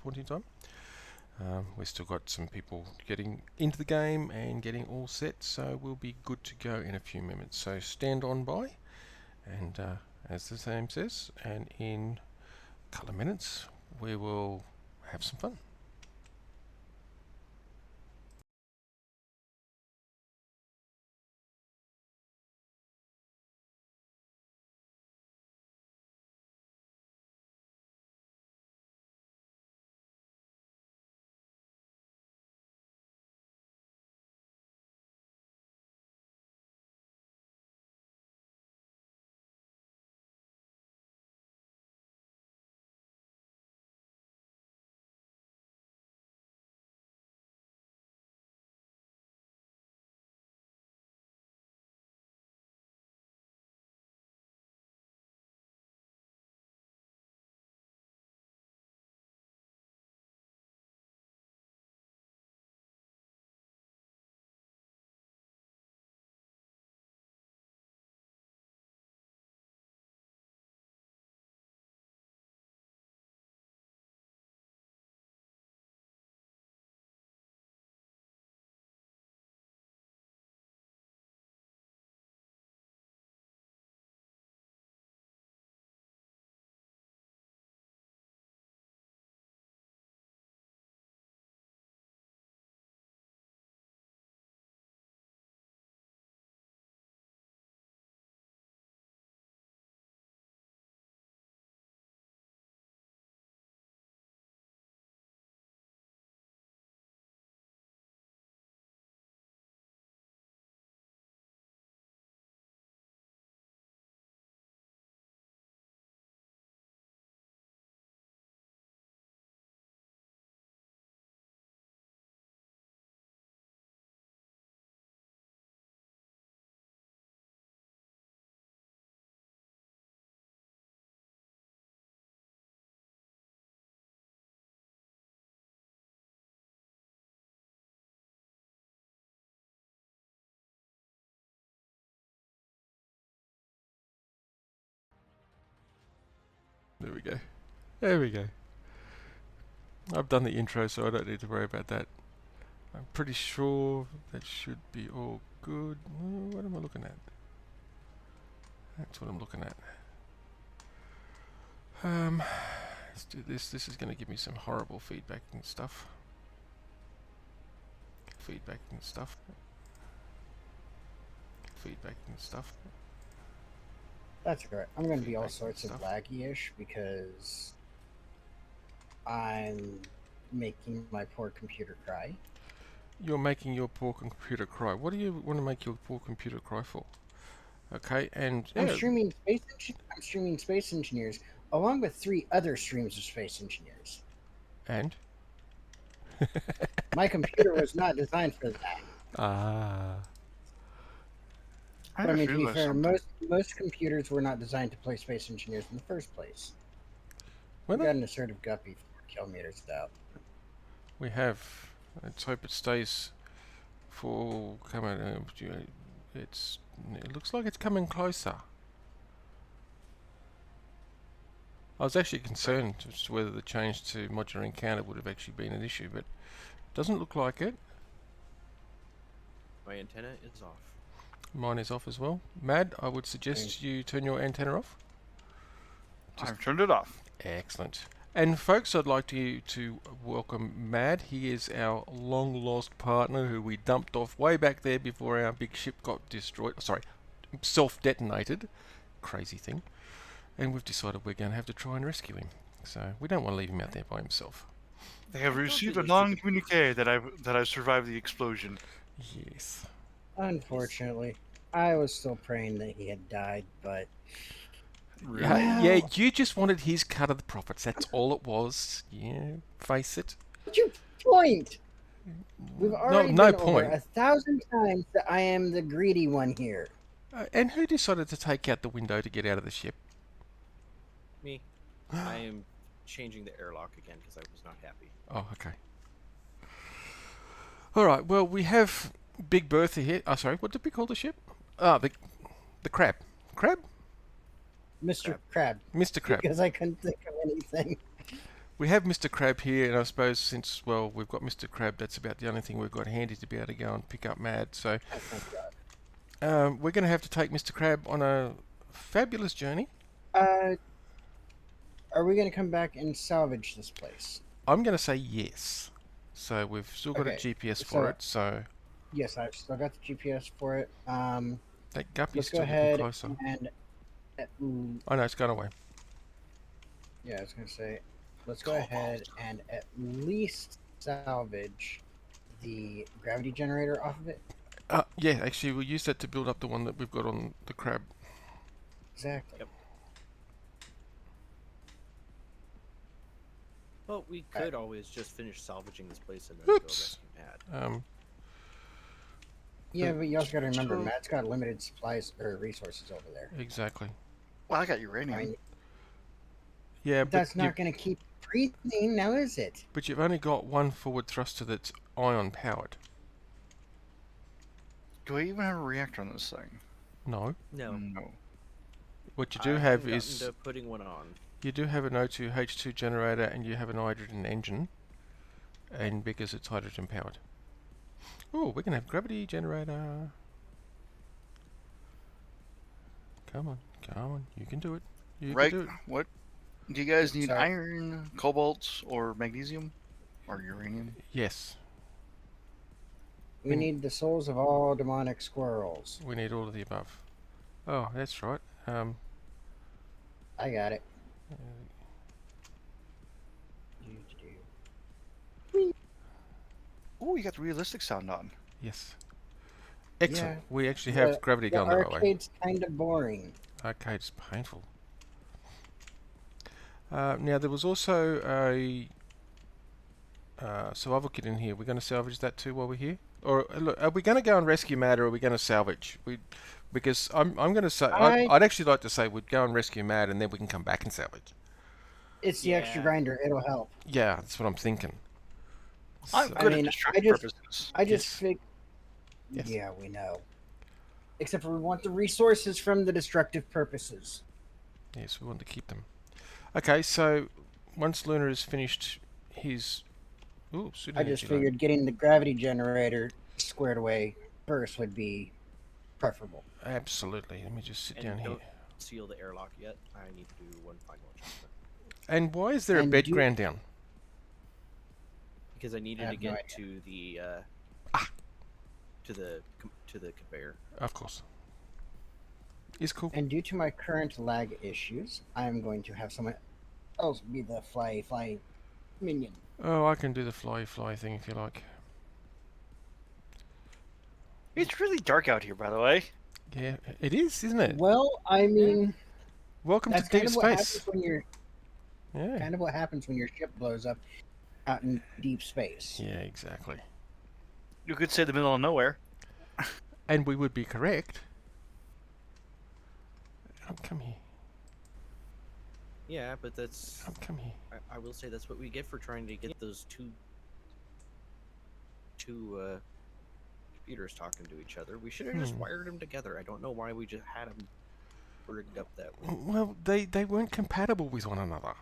point in time. We've still got some people getting into the game and getting all set, so we'll be good to go in a few minutes. So stand on by, and as the name says, and in a couple of minutes we will have some fun. There we go. There we go. I've done the intro, so I don't need to worry about that. I'm pretty sure that should be all good. What am I looking at? That's what I'm looking at. Let's do this. This is going to give me some horrible feedback and stuff. Feedback and stuff. Feedback and stuff. That's correct. I'm going to be all Feedback and sorts of stuff. laggy-ish because I'm making my poor computer cry. You're making your poor computer cry. What do you want to make your poor computer cry for? Okay, and I'm streaming Space Engineers along with 3 other streams of Space Engineers. and My computer was not designed for that. ah, But I mean, to be fair, most computers were not designed to play Space Engineers in the first place. We got an assertive guppy 4 kilometers out. we have. Let's hope it stays for coming. It looks like it's coming closer. I was actually concerned as to whether the change to modular encounter would have actually been an issue, but it doesn't look like it. My antenna is off. Mine is off as well. Mad, I would suggest you turn your antenna off. I've turned it off. Excellent. And folks, I'd like to welcome Mad. He is our long-lost partner who we dumped off way back there before our big ship got destroyed. Sorry, self-detonated. Crazy thing. And we've decided we're going to have to try and rescue him. So we don't want to leave him out there by himself. They have received a non-communique that I survived the explosion. Yes. Unfortunately, I was still praying that he had died, but Yeah, you just wanted his cut of the profits. That's all it was. Yeah, face it. what's your point? We've already no been point. over 1,000 times that I am the greedy one here. And who decided to take out the window to get out of the ship? Me. I am changing the airlock again because I was not happy. Oh, okay. All right. Well, we have Big Bertha here. Oh, sorry. What did we call the ship? Ah, the crab. Crab? Mr. Crab. Mr. Crab. Because I couldn't think of anything. we have Mr. Crab here, and I suppose since, well, we've got Mr. Crab, that's about the only thing we've got handy to be able to go and pick up Mad. So Oh, thank God. we're going to have to take Mr. Crab on a fabulous journey. Are we going to come back and salvage this place? I'm going to say yes. So we've still got a Okay, GPS so- for it, so Yes, I've still got the GPS for it. that guppy's Let's still go looking ahead closer. and... Oh no, it's gone away. Yeah, I was going to say, let's go ahead and at least salvage the gravity generator off of it. Yeah, actually, we'll use that to build up the one that we've got on the Crab. Exactly. Yep. Well, we could always just finish salvaging this place and then go Oops. rescue Mad. Yeah, So- but you also got to remember, so- Matt's got limited supplies or resources over there. Exactly. Well, I got I uranium. mean, Yeah, but that's not going to keep breathing, now is it? but you've only got one forward thruster that's ion powered. Do I even have a reactor on this thing? No. No. No. What you I do have haven't gotten is to putting one on. you do have an O2H2 generator and you have an hydrogen engine, and because it's hydrogen powered. Oh, we're gonna have gravity generator. Come on, you can do it. You Right? can do it. What? Do you guys need Sorry. iron, cobalt, or magnesium? Or uranium? Yes, We Mm. need the souls of all demonic squirrels. we need all of the above. Oh, that's right. I got it. Oh, you got the realistic sound on. Yes. Excellent. Yeah, We actually have the- gravity The going the right way. arcade's kind of boring. Arcade's painful. Now there was also a survival kit in here. We're going to salvage that too while we're here, or look, are we going to go and rescue Mad, or are we going to salvage? Because I'm going to say I'd actually like to say we'd go and rescue Mad, and then we can come back and salvage. It's the extra Yeah. grinder. It'll help. Yeah, that's what I'm thinking. I'm So- good mean, at destructive I just- purposes. I just Yes. fig. Yes. Yeah, we know. Except for we want the resources from the destructive purposes. Yes, we want to keep them. Okay, so once Luna has finished his, ooh, I just pseudo-energy figured getting the gravity generator squared away first would be preferable. load. Absolutely. Let me just sit And down here. don't seal the airlock yet. I need to do one final adjustment. And why is there a And bed do- ground down? Because I needed I to have no get idea. to the to the conveyor. Of course. It's cool. And due to my current lag issues, I'm going to have someone else be the fly minion. Oh, I can do the fly thing if you like. It's really dark out here, by the way. Yeah, it is, isn't it? Well, I mean, Welcome to that's kind deep of what happens space. when your Yeah. kind of what happens when your ship blows up out in deep space. Yeah, exactly. You could say the middle of nowhere. And we would be correct. Come here. Yeah, but that's Come here. I will say that's what we get for trying to get those two computers talking to each other. We should have just wired them together. I don't know why we just had them rigged up that way. Well, they weren't compatible with one another.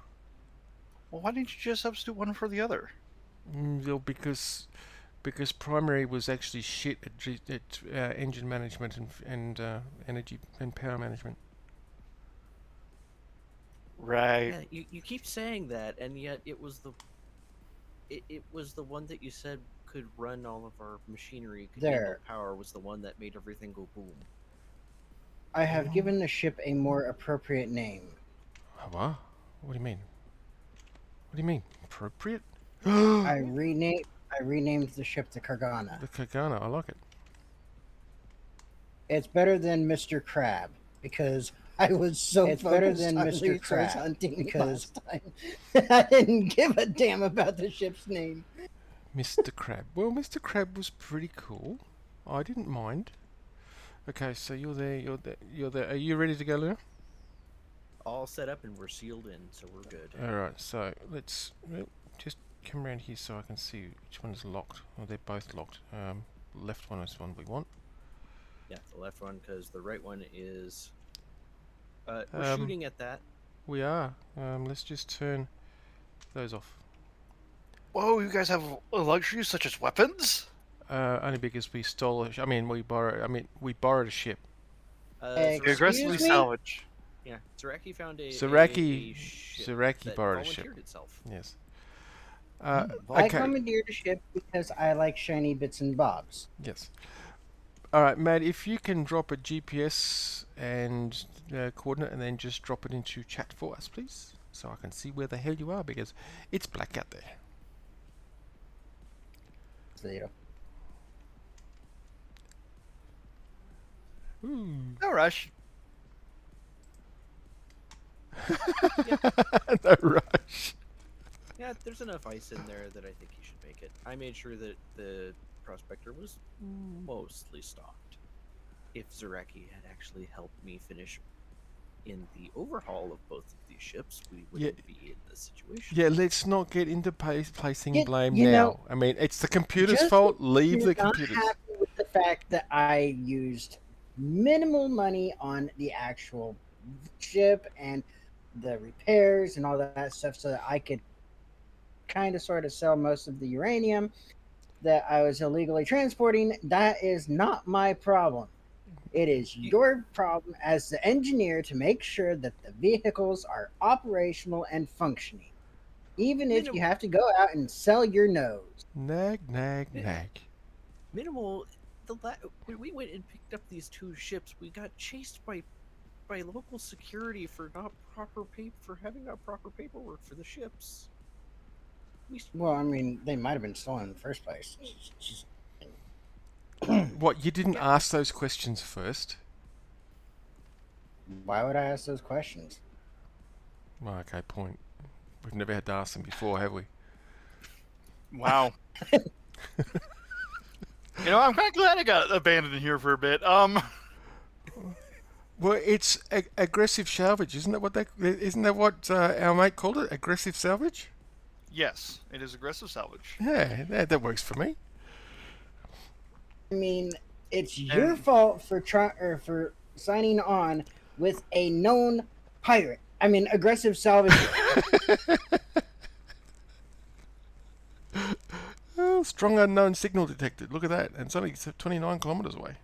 Well, why didn't you just substitute one for the other? Well, because primary was actually shit at engine management and energy and power management. Right. Yeah, you keep saying that, and yet it was the one that you said could run all of our machinery, could handle There. power, was the one that made everything go boom. I have given the ship a more appropriate name. What? What do you mean? What do you mean? Appropriate? I renamed the ship the Kargana. The Kagana, I like it. It's better than Mr. Crab because I was so It's better focused than on Mr. resource Crab hunting because last time. I didn't give a damn about the ship's name. Mr. Crab. Well, Mr. Crab was pretty cool. I didn't mind. Okay, so you're there, you're there. Are you ready to go, Luna? All set up and we're sealed in, so we're good. Alright, so let's just come around here so I can see which one is locked. Well, they're both locked. Left one is one we want. Yeah, the left one, because the right one is. We're Um, shooting at that. We are. Let's just turn those off. Whoa, you guys have luxuries such as weapons? Only because we stole. We borrowed a ship. Aggressively Excuse me? salvage. Yeah, Zaraki found a Zaraki ship Zaraki that borrowed a ship. volunteered itself. Yes. Well, I Okay. commandeered a ship because I like shiny bits and bobs. Yes. All right, Matt. If you can drop a GPS and coordinate, and then just drop it into chat for us, please, so I can see where the hell you are because it's black out there. Zeta. Ooh. No rush. No rush. Yeah, there's enough ice in there that I think you should make it. I made sure that the prospector was mostly stocked. If Zaraki had actually helped me finish in the overhaul of both of these ships, we wouldn't be in this situation. Yeah, let's not get into placing You- blame you now. know, I mean, it's the computer's just fault. Leave You're the computers. not happy with the fact that I used minimal money on the actual ship and the repairs and all that stuff so that I could kind of sort of sell most of the uranium that I was illegally transporting. That is not my problem. It is your problem as the engineer to make sure that the vehicles are operational and functioning, even if you have to go out and sell your nose. Nag. Minimal. When we went and picked up these two ships, we got chased by local security for having not proper paperwork for the ships. Well, I mean, they might have been stolen in the first place. What, you didn't ask those questions first? Why would I ask those questions? Well, okay, point. We've never had to ask them before, have we? Wow. I'm kind of glad I got abandoned here for a bit. Well, it's aggressive salvage, isn't that what our mate called it? Aggressive salvage? Yes, it is aggressive salvage. Yeah, that works for me. I mean, it's your fault for for signing on with a known pirate. I mean, aggressive salvage. Oh, strong unknown signal detected. Look at that. And it's only 29 kilometers away.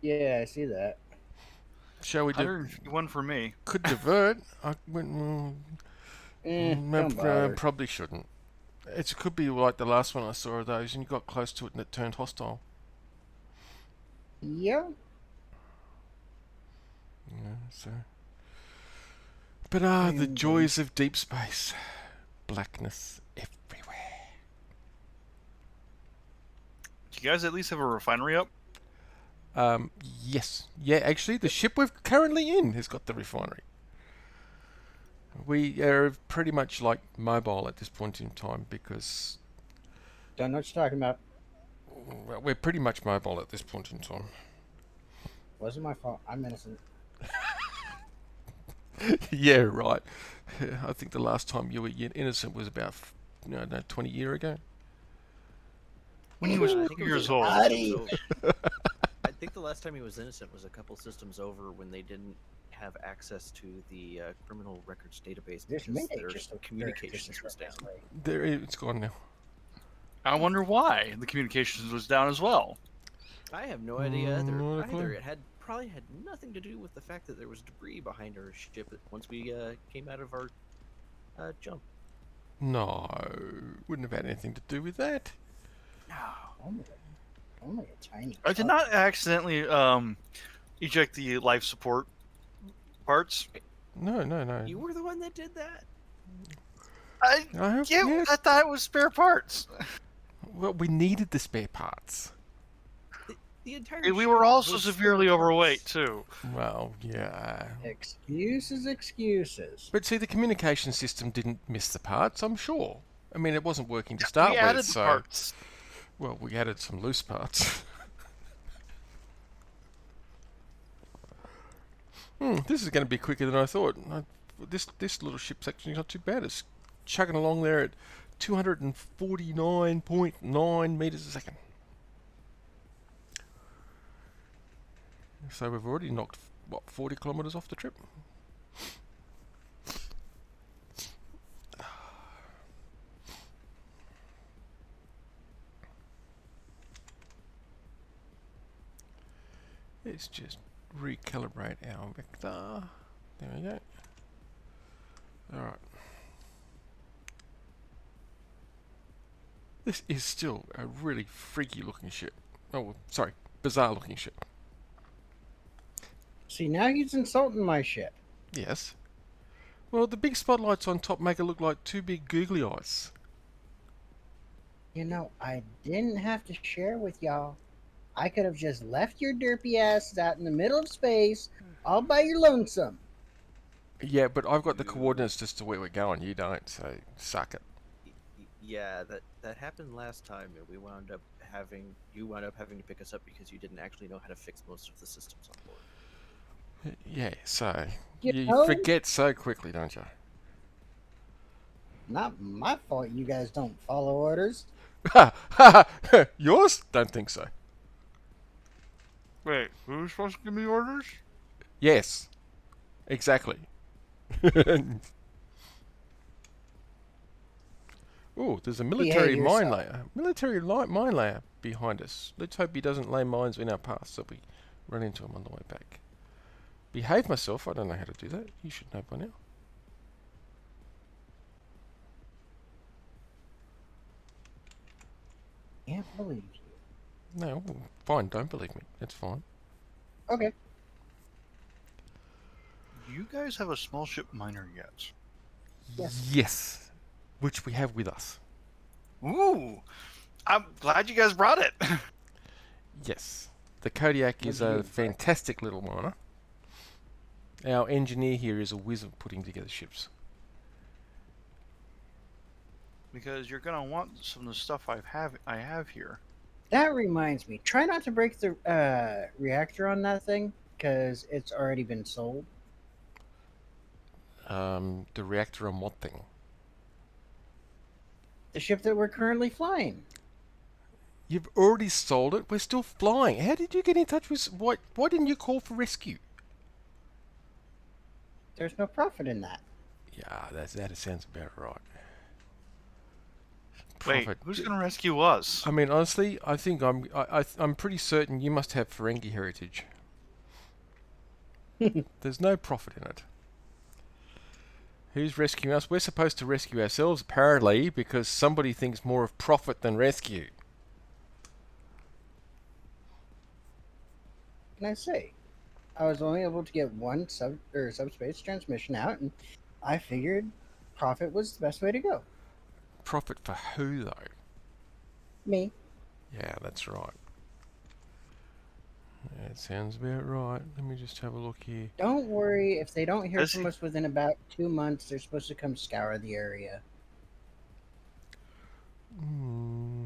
Yeah, I see that. Shall we do? 151 for me. Could divert. I went. Don't bother. Probably shouldn't. It could be like the last one I saw of those, and you got close to it and it turned hostile. Yeah. Yeah, so. But the joys of deep space. Blackness everywhere. Do you guys at least have a refinery up? Yes. Yeah, actually, the ship we're currently in has got the refinery. We are pretty much like mobile at this point in time because Don't know what you're talking about. well, we're pretty much mobile at this point in time. Wasn't my fault. I'm innocent. Yeah, right. I think the last time you were innocent was about 20 years ago. When he was I 2 think it was years a old. couple systems over. I think the last time he was innocent was a couple systems over when they didn't have access to the criminal records database This because may their just look communications was down. There, it's gone now. I wonder why the communications was down as well. I have no idea Not a either. clue. It probably had nothing to do with the fact that there was debris behind our ship once we came out of our jump. No, wouldn't have had anything to do with that. Only a tiny. I did not accidentally eject the life support parts. No. You were the one that did that. I hope, yeah. I thought it was spare parts. Well, we needed the spare parts. The entire. We ship were also was severely spare parts. overweight too. Well, yeah. Excuses. But see, the communication system didn't miss the parts, I'm sure. I mean, it wasn't working to start We with, added the so... parts. Well, we added some loose parts. This is going to be quicker than I thought. This little ship's actually not too bad. It's chugging along there at 249.9 meters a second. So we've already knocked, 40 kilometers off the trip? Let's just recalibrate our vector. There we go. Alright. This is still a really freaky looking ship. Oh, sorry, bizarre looking ship. See, now he's insulting my ship. Yes. Well, the big spotlights on top make it look like two big googly eyes. You know, I didn't have to share with y'all. I could have just left your derpy asses out in the middle of space, all by your lonesome. Yeah, but I've got the You- coordinates as to where we're going. You don't, so suck it. Yeah, that happened last time, and you wound up having to pick us up because you didn't actually know how to fix most of the systems on board. Yeah, so You you know? forget so quickly, don't you? Not my fault you guys don't follow orders. Ha ha ha! Yours? Don't think so. Wait, who's supposed to give me orders? Yes, exactly. Ooh, there's a military Behave mine yourself. layer. Mine layer behind us. Let's hope he doesn't lay mines in our path so we run into him on the way back. Behave myself. I don't know how to do that. You should know by now. Can't believe you. No, fine. Don't believe me. It's fine. Okay. Do you guys have a small ship miner yet? Yes. Yes, which we have with us. Ooh, I'm glad you guys brought it. Yes, the Kodiak is What'd you a do? fantastic little miner. Our engineer here is a whiz of putting together ships. Because you're gonna want some of the stuff I have here. That reminds me. Try not to break the reactor on that thing, because it's already been sold. The reactor on what thing? The ship that we're currently flying. You've already sold it. We're still flying. How did you get in touch with? Why didn't you call for rescue? There's no profit in that. Yeah, that sounds about right. Wait, Profit. who's gonna rescue us? I mean, honestly, I think I'm pretty certain you must have Ferengi heritage. There's no profit in it. Who's rescuing us? We're supposed to rescue ourselves, apparently, because somebody thinks more of profit than rescue. What can I say? I was only able to get one subspace transmission out, and I figured profit was the best way to go. Profit for who, though? Me. Yeah, that's right. That sounds about right. Let me just have a look here. Don't worry, if they don't hear Does from he- us within about 2 months, they're supposed to come scour the area. Hmm.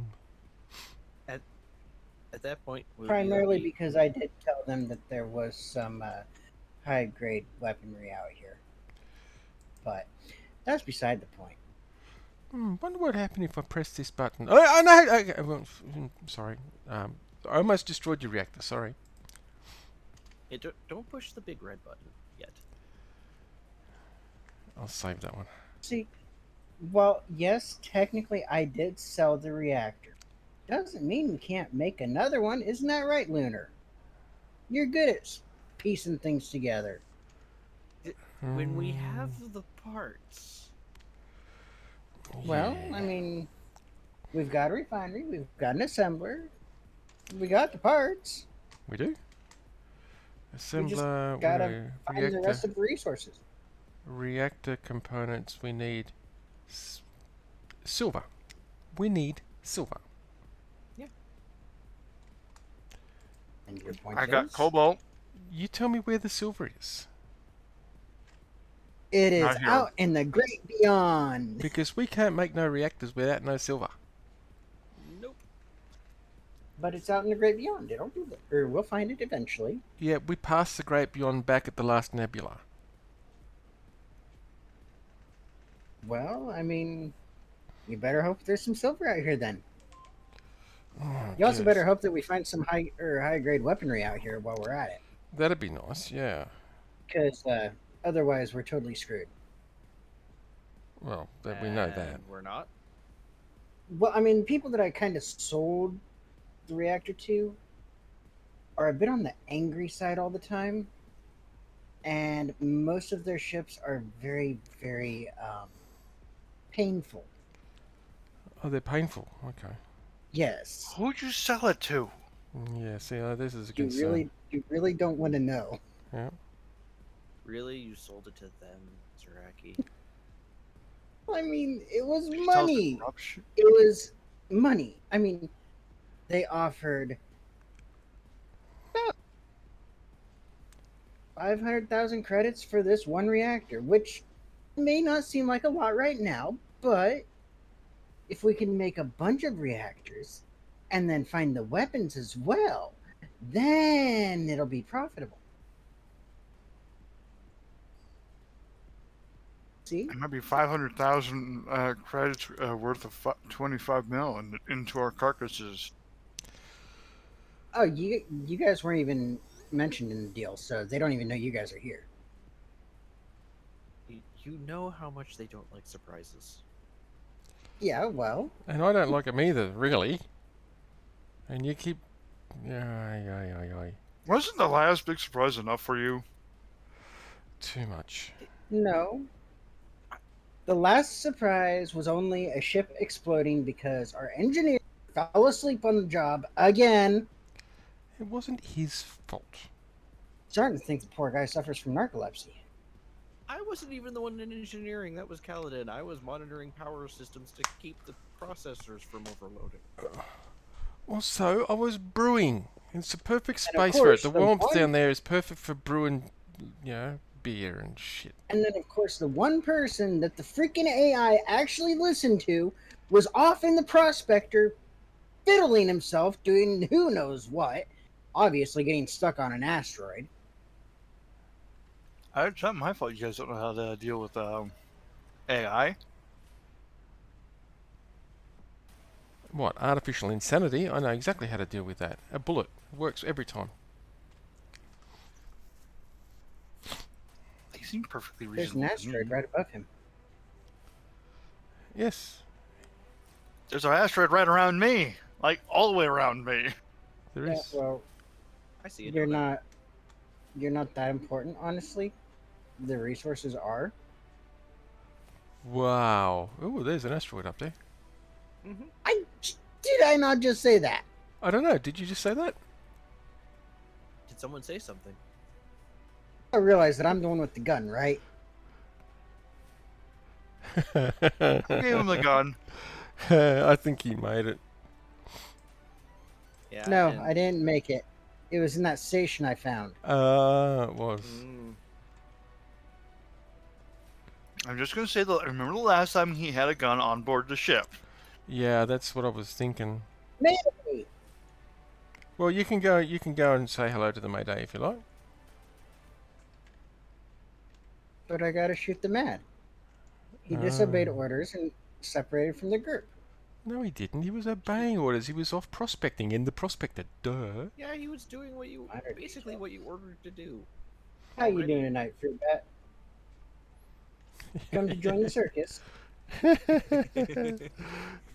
At that point, we'll be Primarily lucky. because I did tell them that there was some high-grade weaponry out here. But that's beside the point. Wonder what happened if I press this button. Oh no! Okay, well, sorry. I almost destroyed your reactor. Sorry. Hey, don't push the big red button yet. I'll save that one. See, well, yes, technically I did sell the reactor. Doesn't mean we can't make another one. Isn't that right, Lunar? You're good at piecing things together. When we Hmm. have the parts. Well, Yeah. I mean, we've got a refinery, we've got an assembler, we got the parts. We do. Assembler. gotta Find the rest Reactor. of the resources. Reactor components. We need silver. We need silver. And your point I got is, cobalt. You tell me where the silver is, it is Not here. out in the great beyond. because we can't make no reactors without no silver. Nope. But it's out in the great beyond. It'll do that. Or we'll find it eventually. Yeah, we passed the great beyond back at the last nebula. Well, I mean, you better hope there's some silver out here then. Oh, You also yes. better hope that we find some high grade weaponry out here while we're at it, That'd be nice. Yeah. because otherwise we're totally screwed. Well, we know that. And we're not. Well, I mean, people that I kind of sold the reactor to, are a bit on the angry side all the time, and most of their ships are very, very painful. Oh, they're painful. Okay. Yes, Who'd you sell it to? Yeah. See, this is a you concern. really don't want to know. Yeah. Really, you sold it to them, Zaraki? I mean, it was Did you tell us to money. rubbish? It was money. I mean, they offered 500,000 credits for this one reactor, which may not seem like a lot right now, but if we can make a bunch of reactors and then find the weapons as well, then it'll be profitable. See? It might be 500,000 credits worth of 25 mil into our carcasses. Oh, you guys weren't even mentioned in the deal, so they don't even know you guys are here. You know how much they don't like surprises. Yeah, well, And I don't like them either, really. And you keep. Yeah. Wasn't the last big surprise enough for you? Too much. no. The last surprise was only a ship exploding because our engineer fell asleep on the job again. It wasn't his fault. Starting to think the poor guy suffers from narcolepsy. I wasn't even the one in engineering. That was Kaladin. I was monitoring power systems to keep the processors from overloading. Also, I was brewing. It's a perfect And of space for it. course, The the warmth one- down there is perfect for brewing, beer and shit. And then, of course, the one person that the freaking AI actually listened to was off in the prospector, fiddling himself, doing who knows what. Obviously, getting stuck on an asteroid. It's not my fault you guys don't know how to deal with AI. What? Artificial insanity? I know exactly how to deal with that. A bullet. It works every time. They seem perfectly There's an reasonable. to asteroid me. right above him. Yes, There's an asteroid right around me, like all the way around me. there Yeah, is. well, I see it. you're not that important, honestly. The resources are. Wow. Oh, there's an asteroid up there. Did I not just say that? I don't know. Did you just say that? Did someone say something? I realize that I'm the one with the gun, right? Who gave him the gun? I think he made it. Yeah. No, and- I didn't make it. It was in that station I found. It was. I'm just gonna say that. I remember the last time he had a gun on board the ship. Yeah, that's what I was thinking. Maybe. Well, you can go and say hello to the Mayday if you like. But I gotta shoot the man. He disobeyed Oh. orders and separated from the group. No, he didn't. He was obeying orders. He was off prospecting in the prospector. Duh. Yeah, he was doing what you I heard you basically so. what you ordered to do. How you Already. doing tonight, Fruit Bat? Come to join the circus.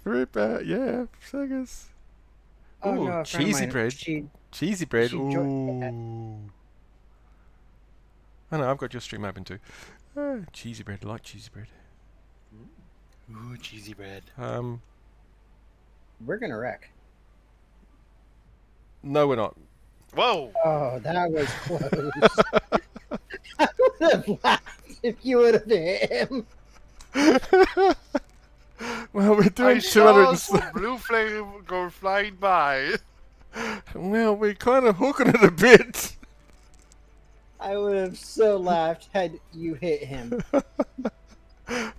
Fruit bat, yeah, circus. Oh Ooh, no, a friend of cheesy mine, bread. She Cheesy bread. She Ooh. jo- I know, I've got your stream open too. Cheesy bread, I like cheesy bread. Ooh, cheesy bread. we're gonna wreck. No, we're not. Whoa! Oh, that was close. I would have laughed if you would have hit him. Well, we're I doing saw 200. some blue flame go flying by. Well, we're kind of hooking it a bit. I would have so laughed had you hit him.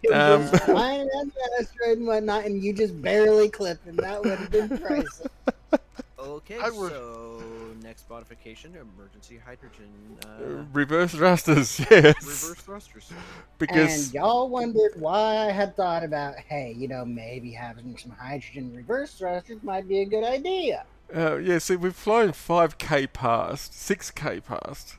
He was just flying around the asteroid and whatnot, and you just barely clipped him. That would have been priceless. Okay, I would- so next modification, emergency hydrogen Reverse thrusters, yes. reverse thrusters. Because And y'all wondered why I had thought about, hey, maybe having some hydrogen reverse thrusters might be a good idea. yeah, see, we've flown 5k past, 6k past.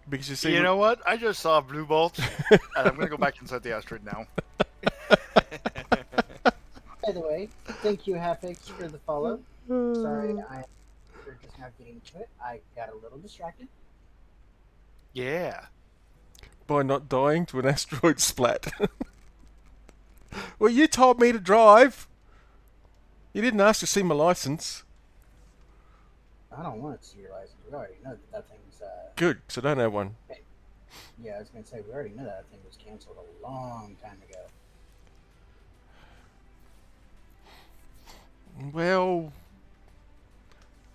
Because you see, You know what? I just saw a blue bolt, and I'm gonna go back inside the asteroid now. By the way, thank you, Hafix, for the follow. Sorry, we're just now getting to it. I got a little distracted. Yeah. By not dying to an asteroid splat. Well, you told me to drive. You didn't ask to see my license. I don't want to see your license. We already know that thing's. Good, because I don't have one. Yeah, I was gonna say we already know that thing was canceled a long time ago. Well,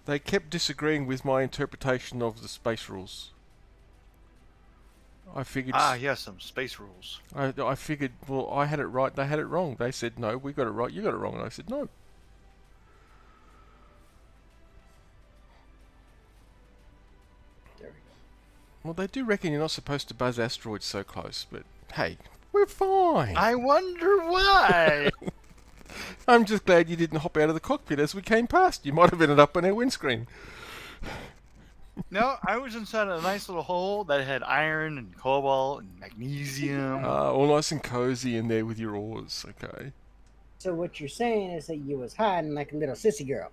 they kept disagreeing with my interpretation of the space rules. I figured. Ah, yes, some space rules. I figured. Well, I had it right. They had it wrong. They said no. We got it right. You got it wrong. And I said no. There we go. Well, they do reckon you're not supposed to buzz asteroids so close, but hey, we're fine. I wonder why. I'm just glad you didn't hop out of the cockpit as we came past. You might have ended up on our windscreen. No, I was inside a nice little hole that had iron and cobalt and magnesium. All nice and cozy in there with your oars. Okay. So what you're saying is that you was hiding like a little sissy girl.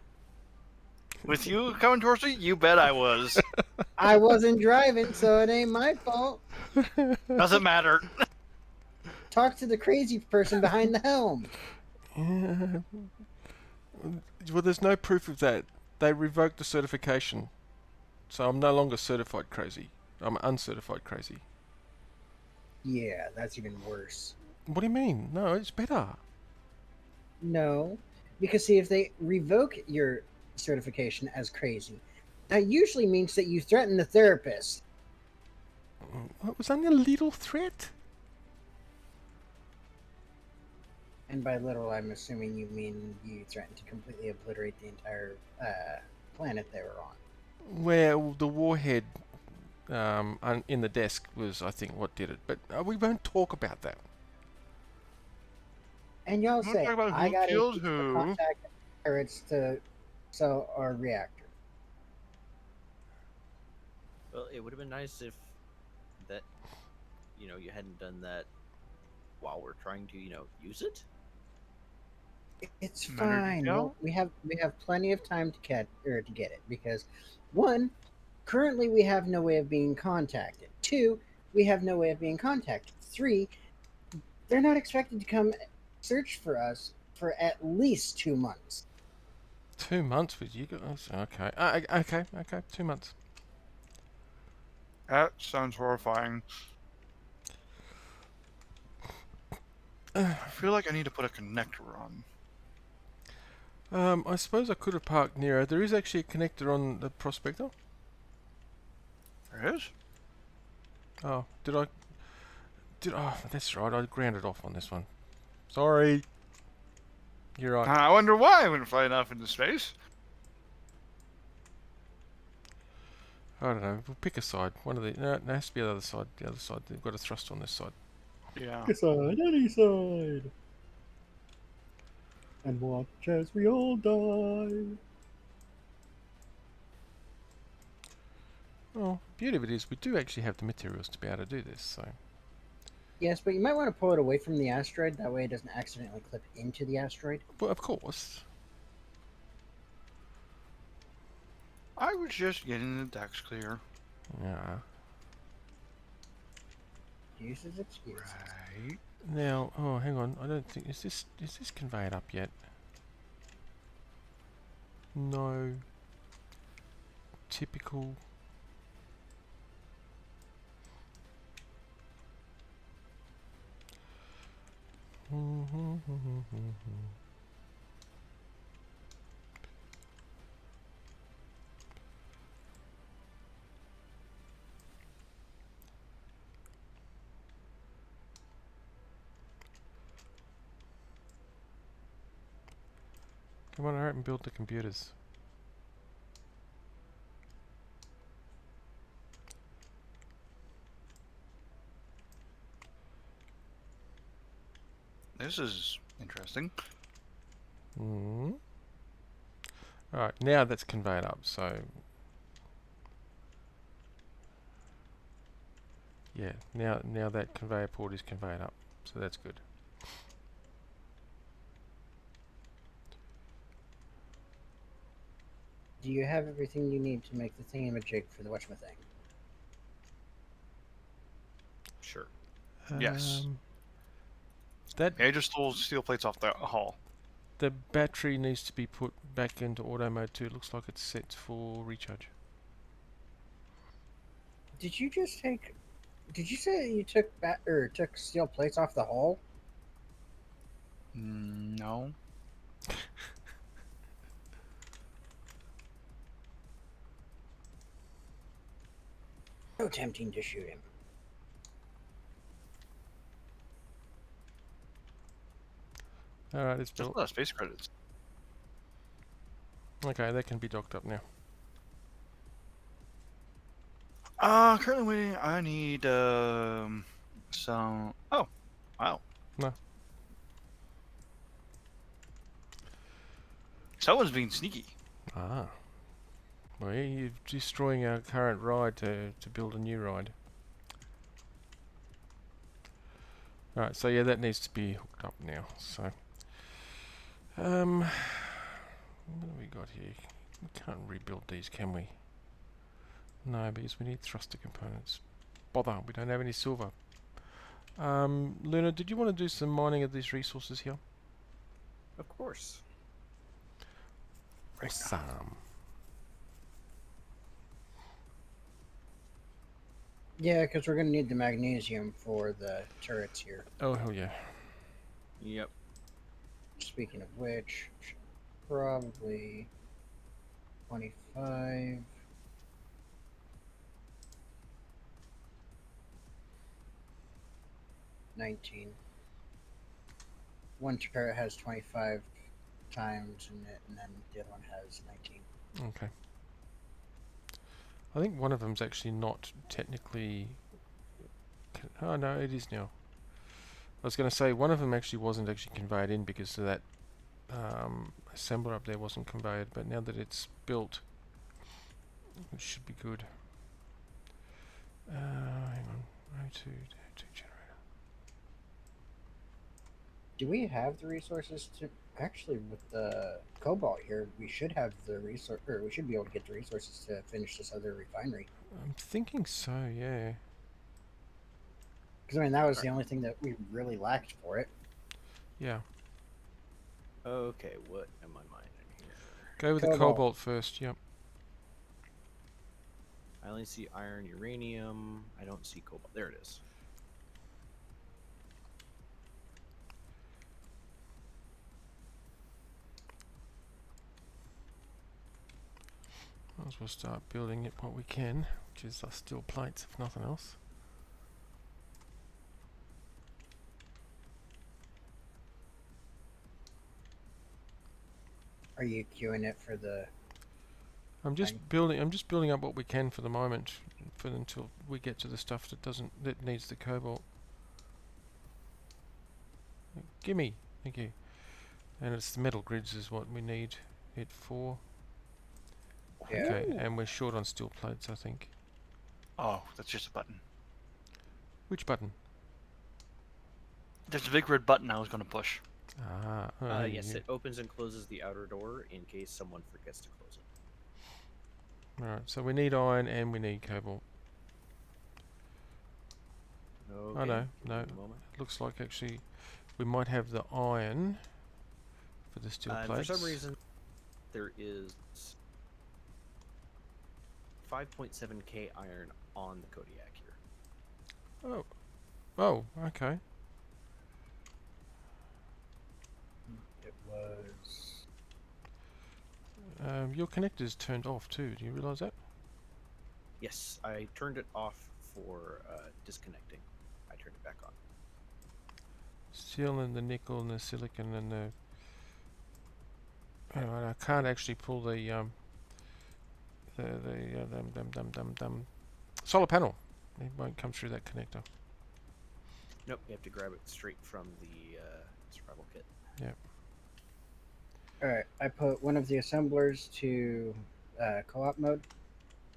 With you coming towards me, you bet I was. I wasn't driving, so it ain't my fault. Doesn't matter. Talk to the crazy person behind the helm. Yeah. Well, there's no proof of that. They revoked the certification. So I'm no longer certified crazy. I'm uncertified crazy. Yeah, that's even worse. What do you mean? No, it's better. No, because see, if they revoke your certification as crazy, that usually means that you threaten the therapist. It was only a little threat. And by little, I'm assuming you mean you threatened to completely obliterate the entire planet they were on. Well, the warhead in the desk was, I think, what did it. But we won't talk about that. And y'all Wanna say, talk about I who got killed to who? contact pirates to sell our reactor. Well, it would have been nice if that, you hadn't done that while we're trying to, use it. It's Matter fine. detail? Well, we have plenty of time to get it because one, currently we have no way of being contacted. Two, we have no way of being contacted. Three, they're not expected to come search for us for at least 2 months. 2 months with you guys? Okay. Okay. 2 months. That sounds horrifying. I feel like I need to put a connector on. I suppose I could have parked nearer. There is actually a connector on the Prospector. There is? Oh, oh, that's right. I grounded off on this one. Sorry. You're right. I wonder why I wouldn't fly enough into space. I don't know. We'll pick a side. One of the. No, it has to be the other side. The other side. They've got a thrust on this side. Yeah. Side, any side. And watch as we all die. Oh, beauty of it is we do actually have the materials to be able to do this. So. Yes, but you might want to pull it away from the asteroid. That way it doesn't accidentally clip into the asteroid. Well, of course. I was just getting the decks clear. Yeah. Use his excuse. Right. Now, oh, hang on. I don't think is this conveyed up yet? No. Typical. Come on, hurry up and build the computers. This is interesting. Alright, now that's conveyed up, so... Yeah, now that conveyor port is conveyed up, so that's good. Do you have everything you need to make the thingamajig for the whatchamacthing? Sure. Yes. That I just stole steel plates off the hall. the battery needs to be put back into auto mode too. It looks like it's set for recharge. Did you just take? Did you say that you took steel plates off the hull? No. So tempting to shoot him. All right, it's Just built. a lot of space credits. Okay, that can be docked up now. Currently waiting. I need some. Oh, wow. No. Someone's being sneaky. Ah. Well, you're destroying our current ride to build a new ride. Alright, so yeah, that needs to be hooked up now. So, what have we got here? We can't rebuild these, can we? No, because we need thruster components. Bother, we don't have any silver. Luna, did you want to do some mining of these resources here? Of course. Awesome. Yeah, because we're gonna need the magnesium for the turrets here. Oh, hell yeah. Yep. Speaking of which, probably 25. $19. One turret has 25 times in it, and then the other one has 19. Okay. I think one of them's actually not technically... Oh no, it is now. I was going to say one of them actually wasn't actually conveyed in because of that assembler up there wasn't conveyed, but now that it's built, it should be good. Hang on, O2 generator. Do we have the resources to actually with the cobalt here? We should have the resource, or we should be able to get the resources to finish this other refinery. I'm thinking so, yeah. Because I mean, that was the only thing that we really lacked for it. Yeah. Okay, what am I mining here? Go with the Cobalt. cobalt first, yep. I only see iron, uranium. I don't see cobalt. There it is. Might as well start building it what we can, which is steel plates if nothing else. Are you queuing it for the? I'm just building up what we can for the moment, until we get to the stuff that needs the cobalt. Gimme, thank you. And it's the metal grids is what we need it for. Yeah. Okay, and we're short on steel plates, I think. Oh, that's just a button. Which button? There's a big red button I was going to push. Ah, oh, Yes, yeah. it opens and closes the outer door in case someone forgets to close it. Alright, so we need iron and we need cobalt. Okay, Oh no, give no. me a moment. Looks like actually we might have the iron for the steel plates. For some reason, there is 5.7k iron on the Kodiak here. Oh, okay. It was. Your connector's turned off too. Do you realise that? Yes, I turned it off for disconnecting. I turned it back on. Steel and the nickel and the silicon and the. Alright, I can't actually pull the solar panel. It won't come through that connector. Nope, you have to grab it straight from the survival kit. Alright, I put one of the assemblers to co-op mode.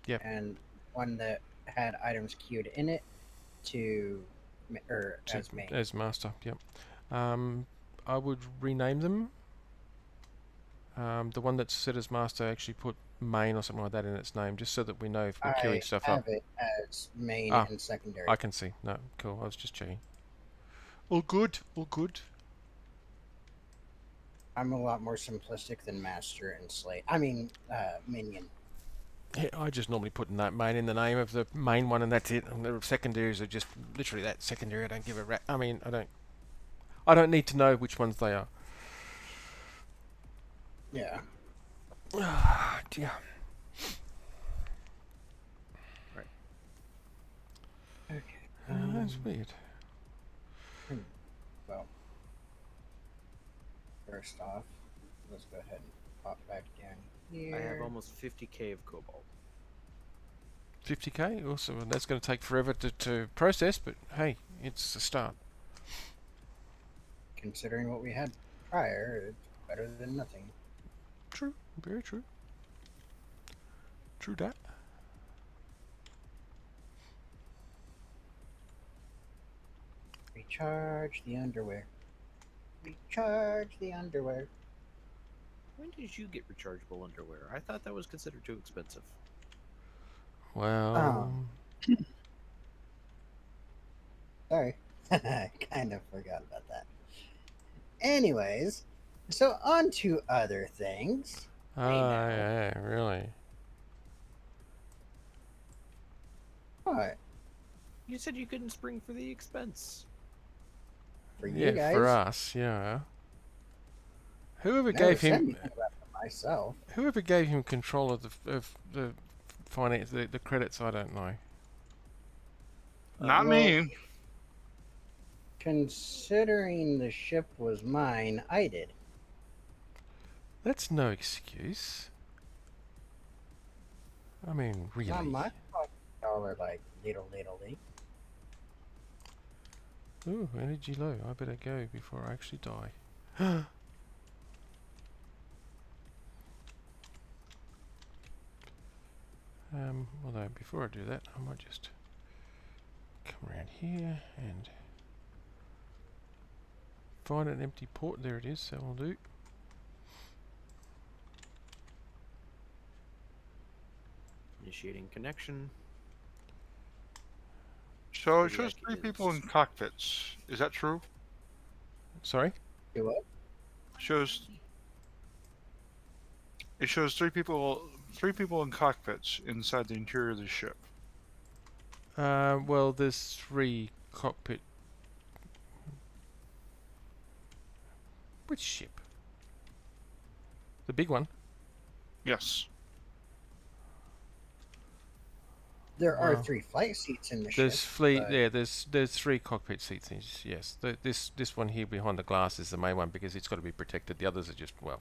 Yep. And one that had items queued in it to as main. As master, yep. I would rename them. The one that's set as master actually put main or something like that in its name, just so that we know if we're queuing I stuff have up. it as main Ah, and secondary. I can see. No, cool. I was just checking. All good. All good. I'm a lot more simplistic than master and slave. Minion. Yeah, I just normally put main in the name of the main one, and that's it. And the secondaries are just literally that secondary. I don't give a rat. I mean, I don't need to know which ones they are. Yeah. Ah, dear. Okay. That's weird. Well, first off, let's go ahead and pop back down here. I have almost 50k of cobalt. 50k. Also, that's going to take forever to process, but hey, it's a start. Considering what we had prior, it's better than nothing. True. Very true. True that. Recharge the underwear. Recharge the underwear. When did you get rechargeable underwear? I thought that was considered too expensive. Well, Sorry. I kind of forgot about that. Anyways, so on to other things. yeah, really. What? You said you couldn't spring for the expense. For Yeah, you guys? for us, yeah. Whoever Never gave said him, anything about it for myself. whoever gave him control of the finance, the credits, I don't know. Not well, me. Considering the ship was mine, I did. That's no excuse. I mean, really. Not my fault. Y'all are like little. Ooh, energy low. I better go before I actually die. Although before I do that, I might just come around here and find an empty port. There it is. That will do. Initiating connection. So it Maybe shows I 3 people in can- cockpits. Is that true? Sorry. Do what? Shows. It shows 3 people in cockpits inside the interior of the ship. Well, there's 3 cockpit. Which ship? The big one. Yes. There are Wow. 3 flight seats in the There's ship. fleet. but Yeah, there's 3 cockpit seats. Yes, this one here behind the glass is the main one because it's got to be protected. The others are just well.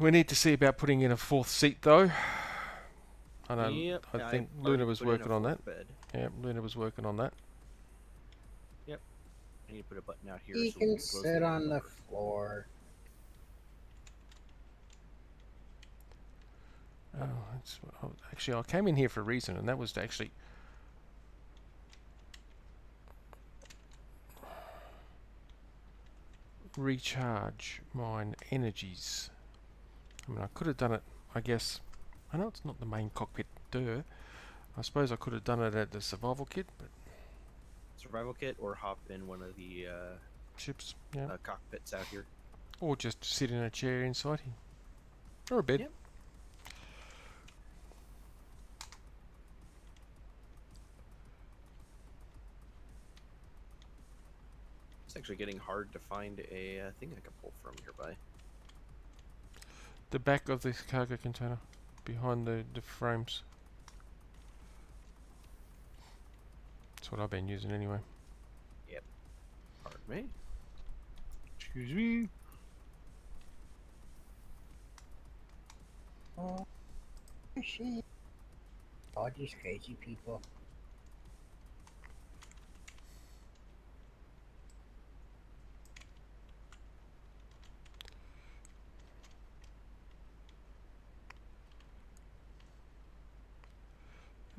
We need to see about putting in a 4th seat though. I know. Yep, I I've think already Luna was put in a working on that. 4th bed. Yeah, Luna was working on that. I need to put a button out here. He so we can close sit on the door. floor. Actually, I came in here for a reason, and that was to actually recharge mine energies. I mean, I could have done it, I guess. I know it's not the main cockpit, I suppose I could have done it at the survival kit, but Survival kit, or hop in one of the ships, yeah. cockpits out here. Or just sit in a chair inside here. Or a bed. Yep. It's actually getting hard to find a thing I can pull from nearby. The back of this cargo container, behind the frames. That's what I've been using anyway. Pardon me. Excuse me. Oh, shit. All these crazy people.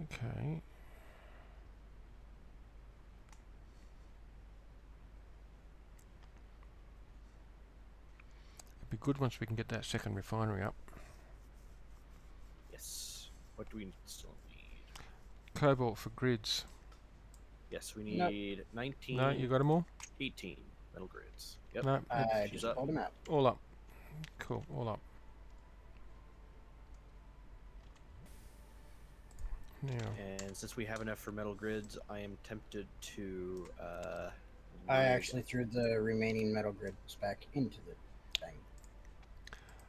Okay. good once we can get that second refinery up. Yes. What do we still need? Cobalt for grids. Yes, we Nope. need 19, No, you got them all? 18 metal grids. Yep. No, I she's just up. pulled them out. all up. Cool, all up. Now, And since we have enough for metal grids, I am tempted to. I load- actually threw the remaining metal grids back into the thing.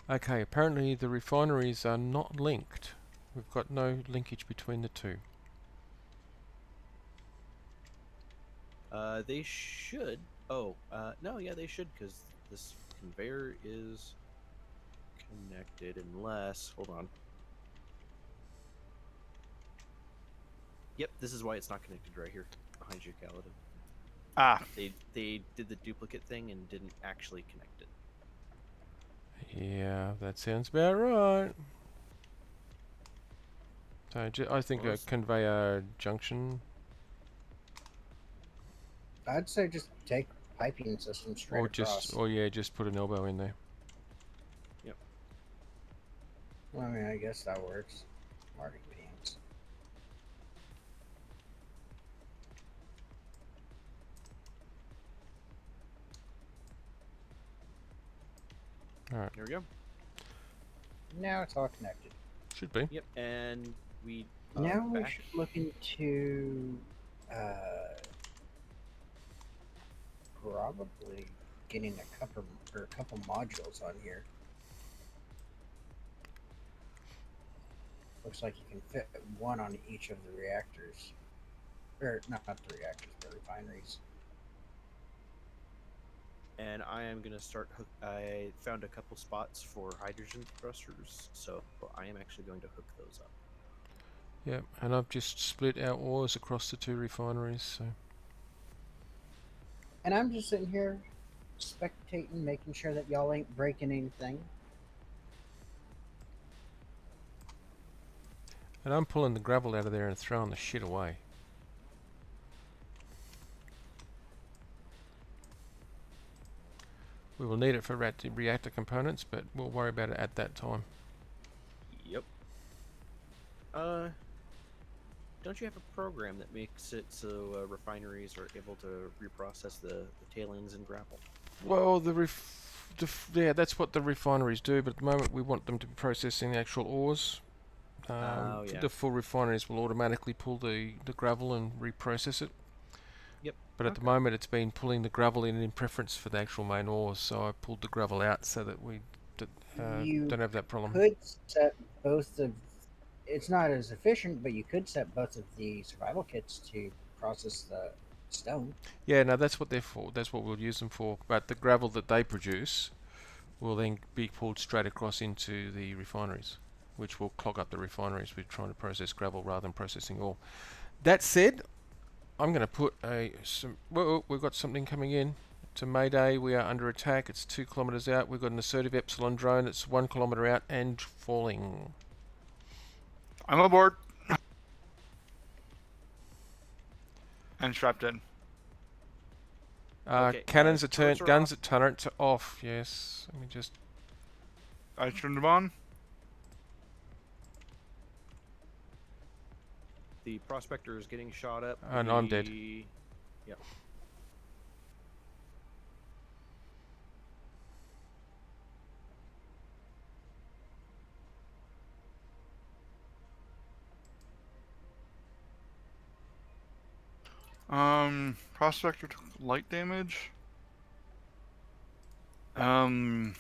okay, apparently the refineries are not linked. We've got no linkage between the two. They should. Oh, no, yeah, they should, because this conveyor is connected, unless. Hold on. Yep, this is why it's not connected right here behind you, Kaladin. Ah, They did the duplicate thing and didn't actually connect it. Yeah, that sounds about right. So I think a Close. conveyor junction. I'd say just take piping system straight Or across. just, or yeah, just put an elbow in there. Well, I mean, I guess that works. Marty pants. Alright, Here we go. Now it's all connected. should be. Yep, and we. Now we back- should look into probably getting a couple modules on here. Looks like you can fit one on each of the reactors, or not the reactors, but refineries. And I am gonna start. I found a couple spots for hydrogen thrusters, so I am actually going to hook those up. Yep, and I've just split our ores across the two refineries, so And I'm just sitting here spectating, making sure that y'all ain't breaking anything. and I'm pulling the gravel out of there and throwing the shit away. We will need it for reactor components, but we'll worry about it at that time. Yep. Don't you have a program that makes it so refineries are able to reprocess the tailings and gravel? Well, yeah, that's what the refineries do, but at the moment we want them to be processing the actual ores. Oh, yeah. The full refineries will automatically pull the gravel and reprocess it. Yep. But at the Okay. moment it's been pulling the gravel in preference for the actual main ores, so I pulled the gravel out so that we You don't have that problem. could set both of. It's not as efficient, but you could set both of the survival kits to process the stone. Yeah, no, that's what they're for. That's what we'll use them for. But the gravel that they produce will then be pulled straight across into the refineries, which will clog up the refineries with trying to process gravel rather than processing ore. That said, I'm going to put well, we've got something coming in. It's a Mayday. We are under attack. It's 2 kilometers out. We've got an assertive Epsilon drone. It's 1 kilometer out and falling. I'm aboard. And strapped in. Okay, Cannons are turrets turned. are Guns at turrets are off. Yes. Let me just. I turned them on. The prospector is getting shot up. And I'm dead. Yep. Prospector took light damage. Might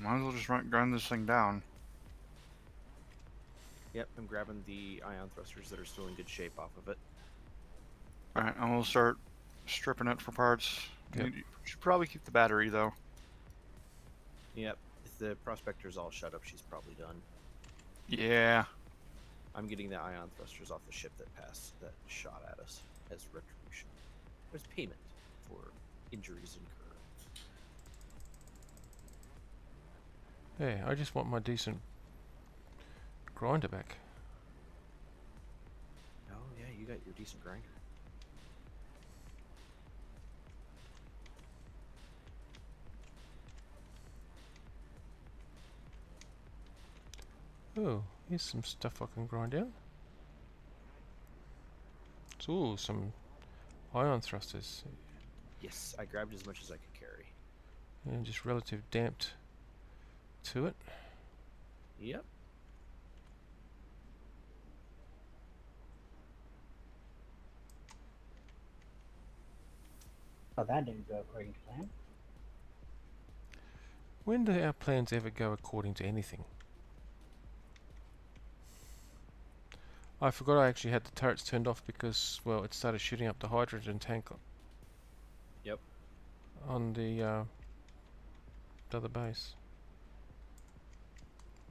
as well just grind this thing down. Yep, I'm grabbing the ion thrusters that are still in good shape off of it. Alright, and we'll start stripping it for parts. Yep. You should probably keep the battery though. Yep, if the prospector's all shut up, she's probably done. Yeah. I'm getting the ion thrusters off the ship that shot at us as retribution. As payment for injuries incurred. Yeah, I just want my decent grinder back. Oh yeah, you got your decent grinder. Oh, here's some stuff I can grind out. Ooh, some ion thrusters. Yes, I grabbed as much as I could carry. And just relative damped to it. Yep. Oh, that didn't go according to plan. When do our plans ever go according to anything? I forgot I actually had the turrets turned off because, well, it started shooting up the hydrogen tank Yep. on the other base.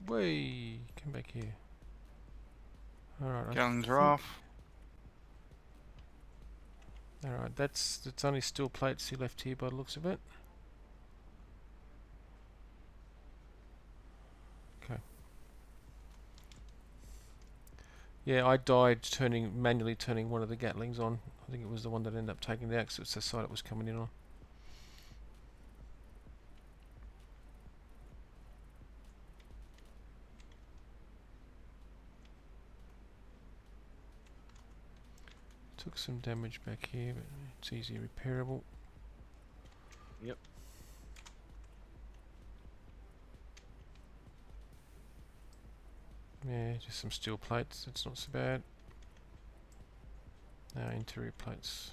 Whey! Come back here. Alright, Gallons are off. Alright, that's only steel plates he left here by the looks of it. Okay. Yeah, I died manually turning one of the Gatlings on. I think it was the one that ended up taking the axe. It's the side it was coming in on. Took some damage back here, but it's easily repairable. Yep. Yeah, just some steel plates. It's not so bad. Now interior plates.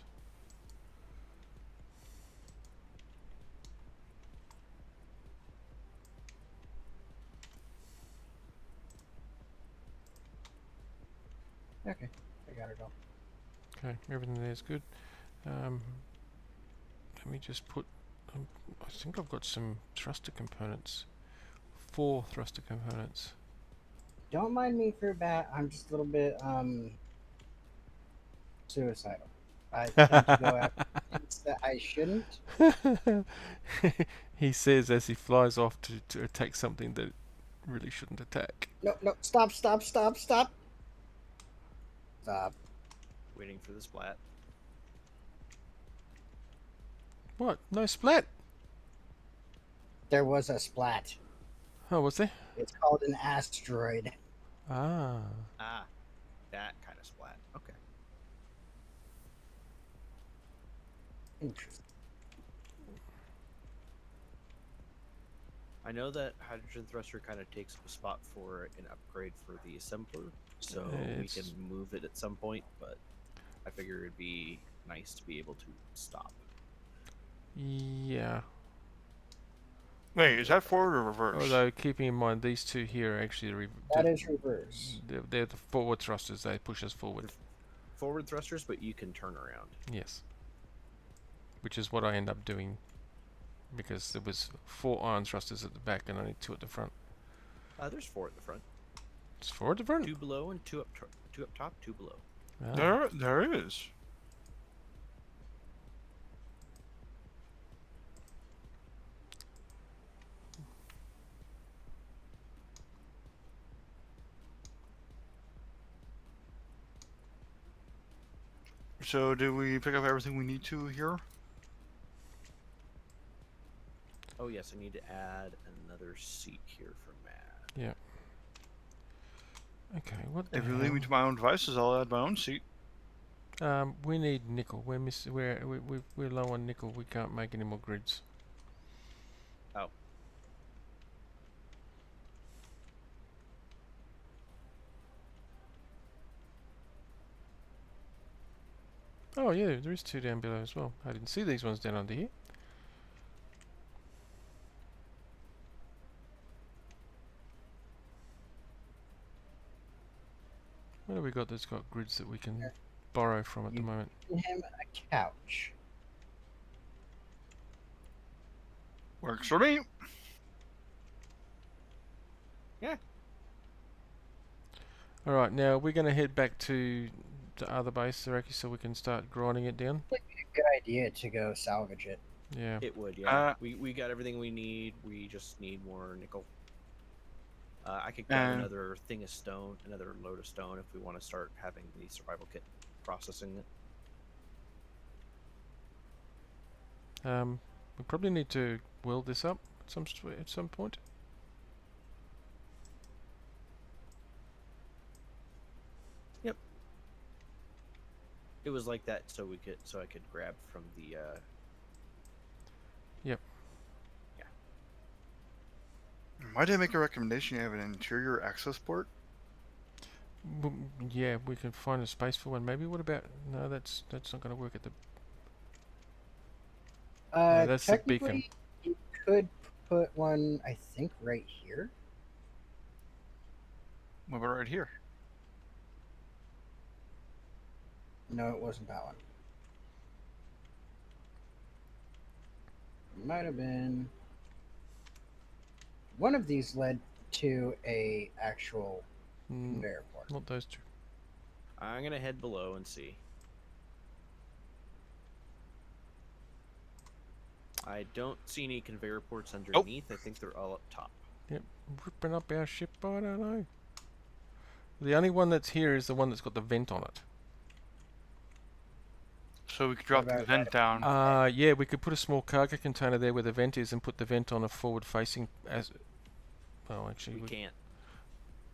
Okay, I got it all. Okay, everything there is good. Let me just put. I think I've got some thruster components. 4 thruster components. Don't mind me for a bat. I'm just a little bit suicidal. I tend to go after things that I shouldn't. He says as he flies off to attack something that really shouldn't attack. No, no, stop, stop, stop, stop. Stop. Waiting for the splat. What? No splat? There was a splat. Oh, was there? It's called an asteroid. Ah. Ah, that kind of splat. Okay. Interesting. I know that hydrogen thruster kind of takes a spot for an upgrade for the assembler, so we can It's- move it at some point, but I figure it'd be nice to be able to stop. Yeah. Wait, is that forward or reverse? Although keeping in mind these two here are actually That is reverse. they're the forward thrusters. They push us forward. Forward thrusters, but you can turn around. Yes. Which is what I end up doing because there was 4 iron thrusters at the back and only 2 at the front. There's 4 at the front. It's 4 at the front. 2 below and 2 up, 2 up top, 2 below. Ah. There is. So, do we pick up everything we need to here? Oh yes, I need to add another seat here for Matt. Okay, what the If you leave me hell? to my own devices, I'll add my own seat. We need nickel. We're low on nickel. We can't make any more grids. Oh. Oh yeah, there is 2 down below as well. I didn't see these ones down under here. What have we got that's got grids that we can borrow from at the You- moment? Give him a couch. Works for me. Alright, now we're going to head back to the other base, Zaraki, so we can start grinding it down. Good idea to go salvage it. Yeah. It would, yeah. We got everything we need. We just need more nickel. I could grab another thing of stone, another load of stone if we want to start having the survival kit processing it. We probably need to weld this up at some point. It was like that so I could grab from the. Yep. Yeah. Might I make a recommendation? You have an interior access port. Yeah, we can find a space for one. Maybe. What about? No, that's not going to work at the. No, that's the beacon. Technically, you could put one, I think, right here. What about right here? No, it wasn't that one. Might have been. One of these led to a actual Mm, conveyor port. not those two. I'm gonna head below and see. I don't see any conveyor ports underneath. I think they're all up top. Yep, ripping up our ship. I don't know. The only one that's here is the one that's got the vent on it. So we could drop the about vent down. Yeah, we could put a small cargo container there where the vent is, and put the vent on a forward-facing. As well, actually, We can't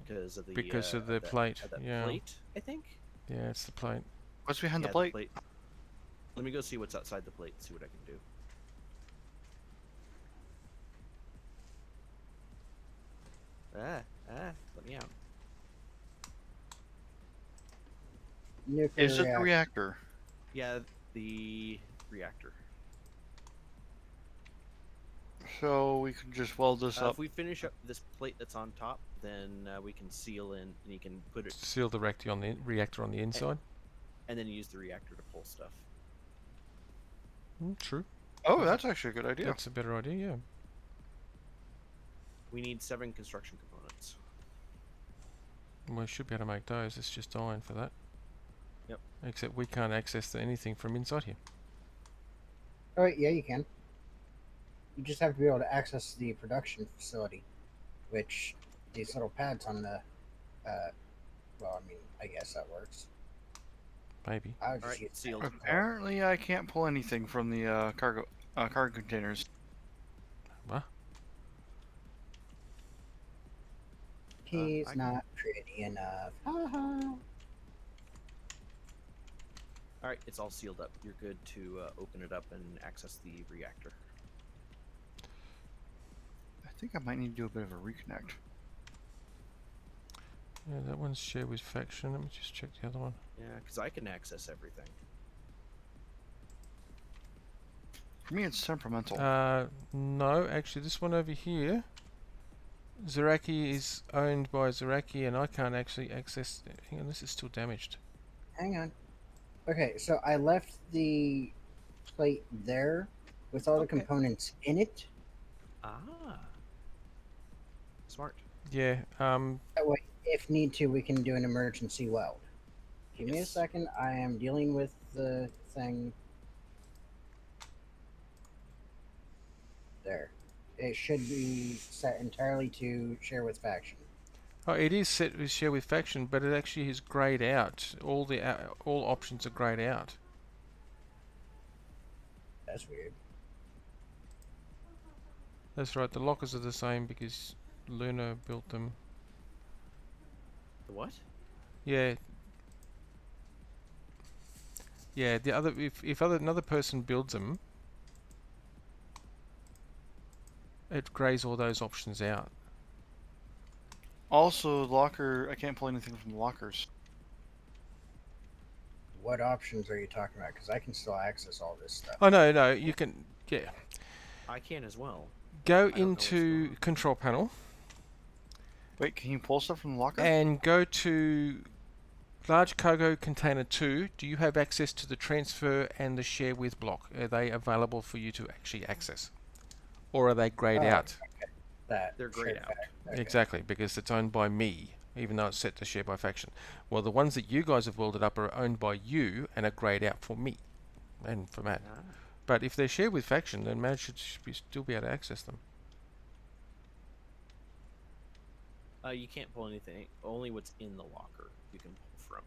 because of the plate. of that Yeah, plate. I think. yeah, it's the plate. What's behind Yeah, the plate? Let me go see what's outside the plate and see what I can do. Let me out. Nuclear Is it the reactor? Yeah, the reactor. So we can just weld this up. If we finish up this plate that's on top, then we can seal in, and you can put it, Seal the reactor on the inside. and then use the reactor to pull stuff. True. Oh, that's actually a good idea. That's a better idea. Yeah. We need 7 construction components. We should be able to make those. It's just iron for that. Yep. Except we can't access anything from inside here. Oh, yeah, you can. You just have to be able to access the production facility, which these little pads on the. Well, I mean, I guess that works. Maybe. I would just Alright, use sealed. Apparently, I can't pull anything from the cargo containers. What? He's I- not pretty enough. Ha Alright, it's all sealed up. You're good to open it up and access the reactor. I think I might need to do a bit of a reconnect. Yeah, that one's shared with faction. Let me just check the other one. Yeah, because I can access everything. For me, it's temperamental. No, actually, this one over here, Zaraki is owned by Zaraki, and I can't actually access. Hang on, this is still damaged. Hang on. Okay, so I left the plate there with all the Okay. components in it. Ah. Smart. Yeah. That way, if need to, we can do an emergency weld. Give me a Yes. second. I am dealing with the thing. There. It should be set entirely to share with faction. Oh, it is set with share with faction, but it actually is grayed out. All options are grayed out. That's weird. That's right. The lockers are the same because Luna built them. The what? Yeah. Yeah. The other, if another person builds them, it grays all those options out. Also, locker. I can't pull anything from the lockers. What options are you talking about? Because I can still access all this stuff. Oh no, you can. Yeah. I can as well. Go don't know what's going into on. control panel Wait, can you pull stuff from the locker? and go to large cargo container 2. Do you have access to the transfer and the share with block? Are they available for you to actually access, or are they grayed Oh, out? That They're grayed shared out. fact. Okay. Exactly, because it's owned by me, even though it's set to share by faction. Well, the ones that you guys have welded up are owned by you and are grayed out for me and for Matt. Ah. But if they're shared with faction, then Matt should still be able to access them. You can't pull anything. Only what's in the locker you can pull from.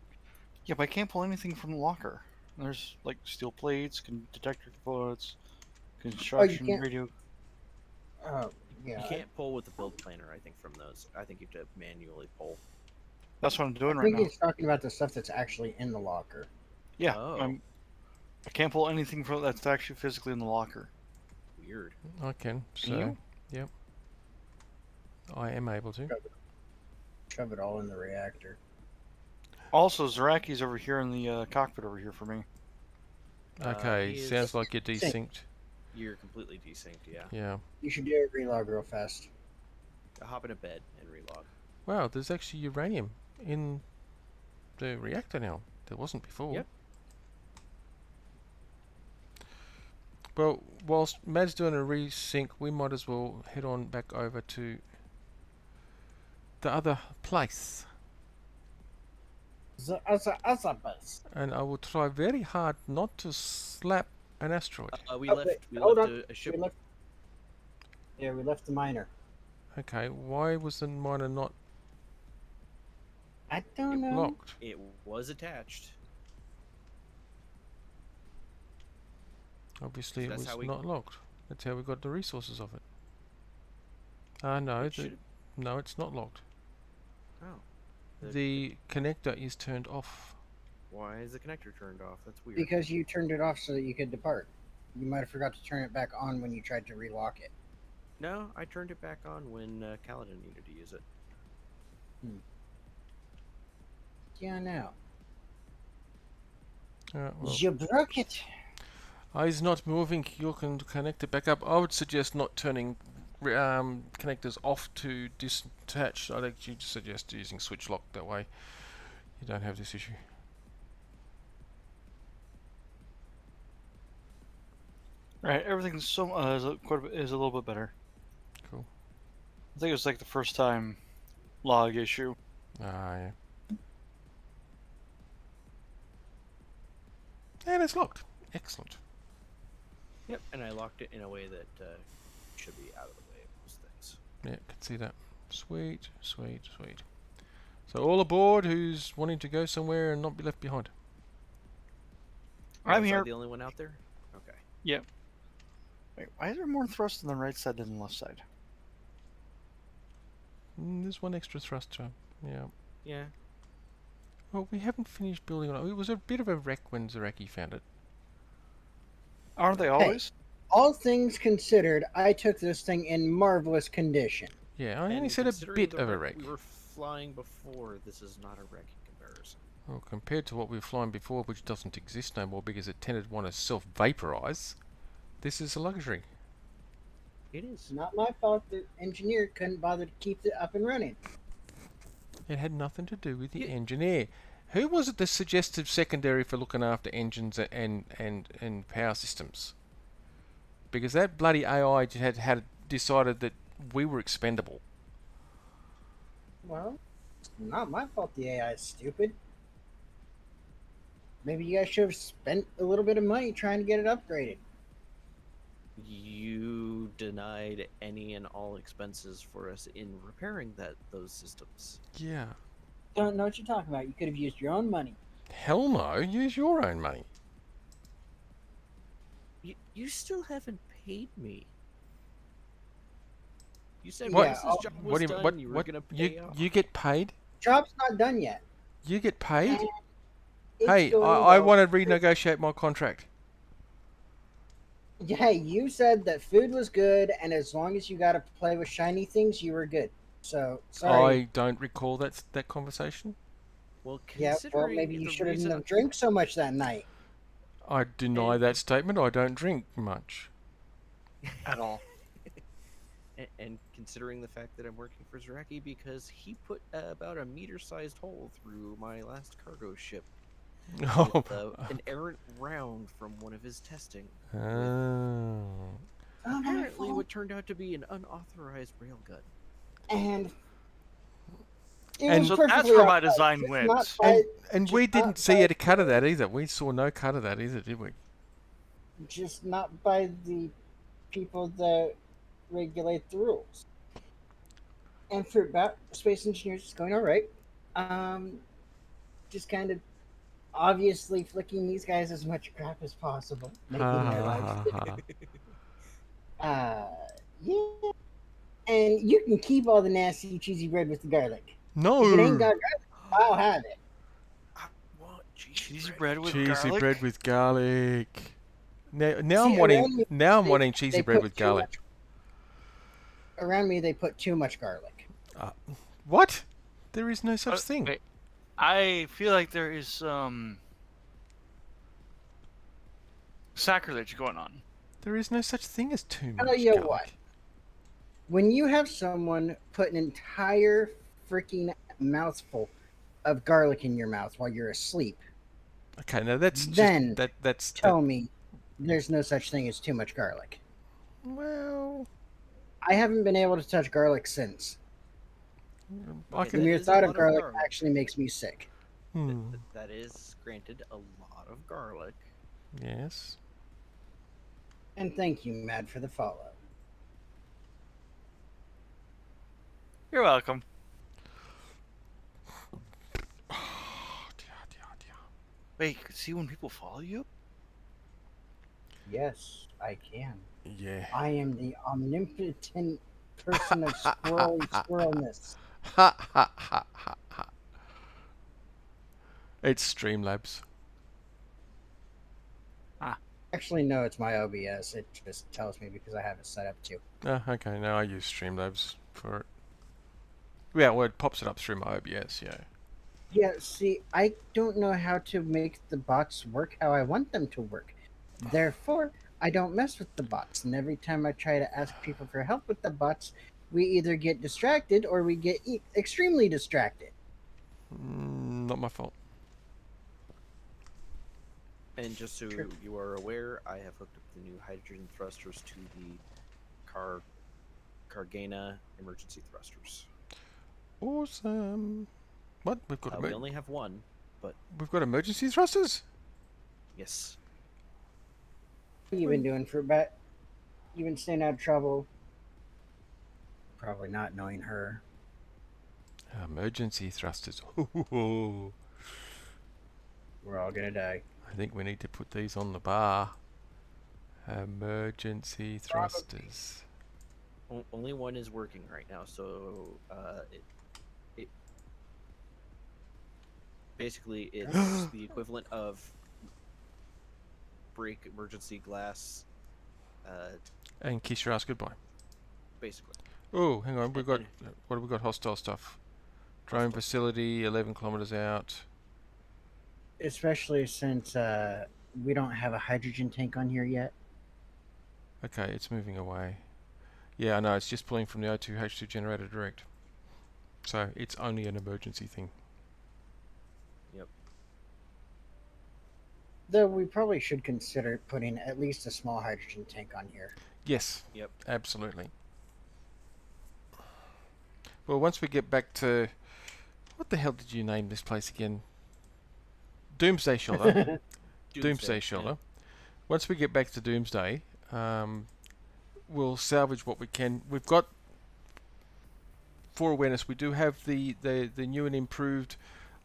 Yeah, but I can't pull anything from the locker. There's like steel plates, detector components, construction, can't- radio. Oh, yeah. You can't pull with the build planner, I think, from those. I think you have to manually pull. That's what I'm doing I right think now. he's talking about the stuff that's actually in the locker. Yeah, Oh. I can't pull anything from that's actually physically in the locker. Weird. I can. Can So, you? yep. I am able to. Shove it all in the reactor. Also, Zaraki's over here in the cockpit over here for me. Okay, He sounds is- like you're desynced. You're completely desynced, yeah. Yeah. You should do a relog real fast. Hop in a bed and relog. Wow, there's actually uranium in the reactor now. There wasn't before. Yep. Well, whilst Mad's doing a resync, we might as well head on back over to the other place. Bus. And I will try very hard not to slap an asteroid. We Oh, left. wait, We hold left on. a ship. We left, yeah, we left the miner. Okay, why was the miner not I don't know. locked? It was attached. Obviously, it That's was how we- not locked. That's how we got the resources of it. No, Should- no, it's not locked. Oh. The connector is turned off. Why is the connector turned off? That's weird. Because you turned it off so that you could depart. You might have forgot to turn it back on when you tried to relock it. No, I turned it back on when Kaladin needed to use it. Yeah, now. Well, You broke it. he's not moving. You can connect it back up. I would suggest not turning connectors off to detach. I'd actually suggest using switch lock. That way, you don't have this issue. Right, everything's so is a little bit better. Cool. I think it was like the first time log issue. Yeah. And it's locked. Excellent. Yep, and I locked it in a way that should be out of the way of most things. Yeah, can see that. Sweet, sweet, sweet. So all aboard who's wanting to go somewhere and not be left behind. I'm Was I here. the only one out there? Okay. Wait, why is there more thrust on the right side than the left side? There's one extra thruster. Yeah. Yeah. Well, we haven't finished building on it. It was a bit of a wreck when Zaraki found it. Aren't they always? All things considered, I took this thing in marvelous condition. Yeah, I only And said a considering bit the of a wreck. We were flying before. This is not a wreck in comparison. Well, compared to what we were flying before, which doesn't exist no more because it tended to want to self-vaporize, this is a luxury. It It's is. not my fault the engineer couldn't bother to keep it up and running. It had nothing to do with the Yeah. engineer. Who was it that suggested secondary for looking after engines and power systems? Because that bloody AI just had decided that we were expendable. Well, it's not my fault the AI is stupid. Maybe you guys should have spent a little bit of money trying to get it upgraded. You denied any and all expenses for us in repairing those systems. Yeah. Don't know what you're talking about. You could have used your own money. Hell no. Use your own money. You still haven't paid me. You said What- once this job was What do you done, what you were what gonna pay off. you get paid? Job's not done yet. You get paid? It's Hey, going I well. want to renegotiate my contract. Yeah, you said that food was good, and as long as you got to play with shiny things, you were good. So sorry. I don't recall that conversation. Well, Yeah, well, considering maybe you the shouldn't reason have drank so much that night. I deny that statement. I don't drink much. At all. and considering the fact that I'm working for Zaraki because he put about a meter-sized hole through my last cargo ship Oh. with an errant round from one of his testing. Oh. Apparently, what turned out to be an unauthorized railgun. And it And was so that's perfectly where my alright. design Just wins. not by- And just we not didn't see by- a cut of that either. We saw no cut of that either, did we? just not by the people that regulate the rules. And for about space engineers, it's going all right. Just kind of obviously flicking these guys as much crap as possible, making their lives. Yeah. And you can keep all the nasty cheesy bread with the garlic. If it ain't No. got garlic, I'll have it. I want Cheesy bread with Cheesy garlic. bread with garlic. Now See, I'm around wanting me, they- wanting they cheesy bread put with too garlic. much- Around me, they put too much garlic. What? There is no such thing. Wait, I feel like there is some sacrilege going on. There is no such thing as too much Tell you garlic. what. When you have someone put an entire freaking mouthful of garlic in your mouth while you're asleep, Okay, now that's Then just that's tell me there's no such thing as too much garlic. well, I haven't been able to touch garlic since. I Okay, The can. mere is a thought lot of of garlic garlic. actually makes me sick. That is granted a lot of garlic. Yes. And thank you, Mad, for the follow. You're welcome. Oh, dear, dear, dear. Wait, you can see when people follow you? Yes, I can. Yeah. I am the omnipotent person of squirrelness. Ha ha ha ha ha. It's Streamlabs. Actually, no, it's my OBS. It just tells me because I have it set up too. Oh, okay. Now I use Streamlabs for it. Yeah, well, it pops it up through my OBS. Yeah. Yeah, see, I don't know how to make the bots work how I want them to work. Therefore, I don't mess with the bots. And every time I try to ask people for help with the bots, we either get distracted or we get extremely distracted. Not my fault. And just so True. you are aware, I have hooked up the new hydrogen thrusters to the Cargena emergency thrusters. Awesome. What? We only have one, but We've got emergency thrusters. yes. What you been doing for about? You been staying out of trouble? Probably not knowing her. Emergency thrusters. Ooh. We're all gonna die. I think we need to put these on the bar. Emergency thrusters. Only one is working right now, so it basically it's the equivalent of break emergency glass, And kiss your ass goodbye. basically. Oh, hang on. We've got what have we got? Hostile stuff. Drone Hostile. facility, 11 kilometers out. Especially since we don't have a hydrogen tank on here yet. Okay, it's moving away. Yeah, I know. It's just pulling from the O2H2 generator direct. So it's only an emergency thing. Though we probably should consider putting at least a small hydrogen tank on here. Yes. Yep. Absolutely. Well, once we get back to... What the hell did you name this place again? Doomsday Shelter. Doomsday yeah. Shelter. Once we get back to Doomsday, we'll salvage what we can. We've got, for awareness, we do have the new and improved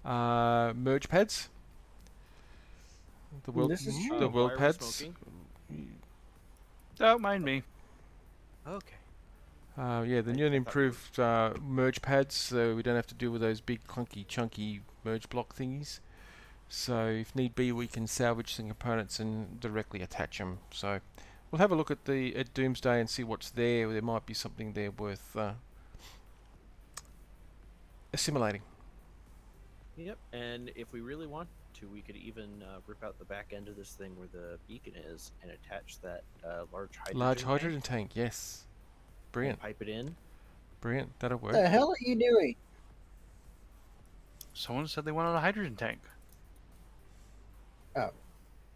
merge pads. The world, This is true. the world Why are we pads. smoking? Don't mind me. Okay. Yeah, the I new and thought we were- improved merge pads, so we don't have to deal with those big clunky chunky merge block thingies. So if need be, we can salvage some components and directly attach them. So we'll have a look at Doomsday and see what's there. There might be something there worth assimilating. Yep. And if we really want to, we could even rip out the back end of this thing where the beacon is and attach that large hydrogen. Large tank hydrogen tank, yes. and Brilliant, pipe it in. brilliant. That'll What work. the hell are you doing? Someone said they wanted a hydrogen tank.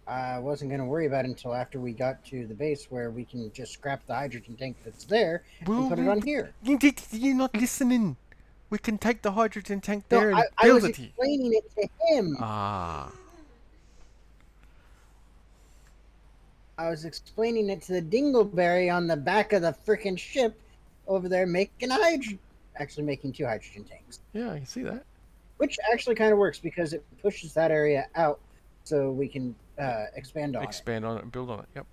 I wasn't going to worry about it until after we got to the base where we can just scrap the hydrogen tank that's there and put it on here. You're not listening. We can take the hydrogen tank No, there and I build was it here. explaining it to him. Ah. I was explaining it to the dingleberry on the back of the freaking ship over there making actually making 2 hydrogen tanks. Yeah, I can see that. Which actually kind of works because it pushes that area out so we can expand on it. Expand on it and build on it. Yep.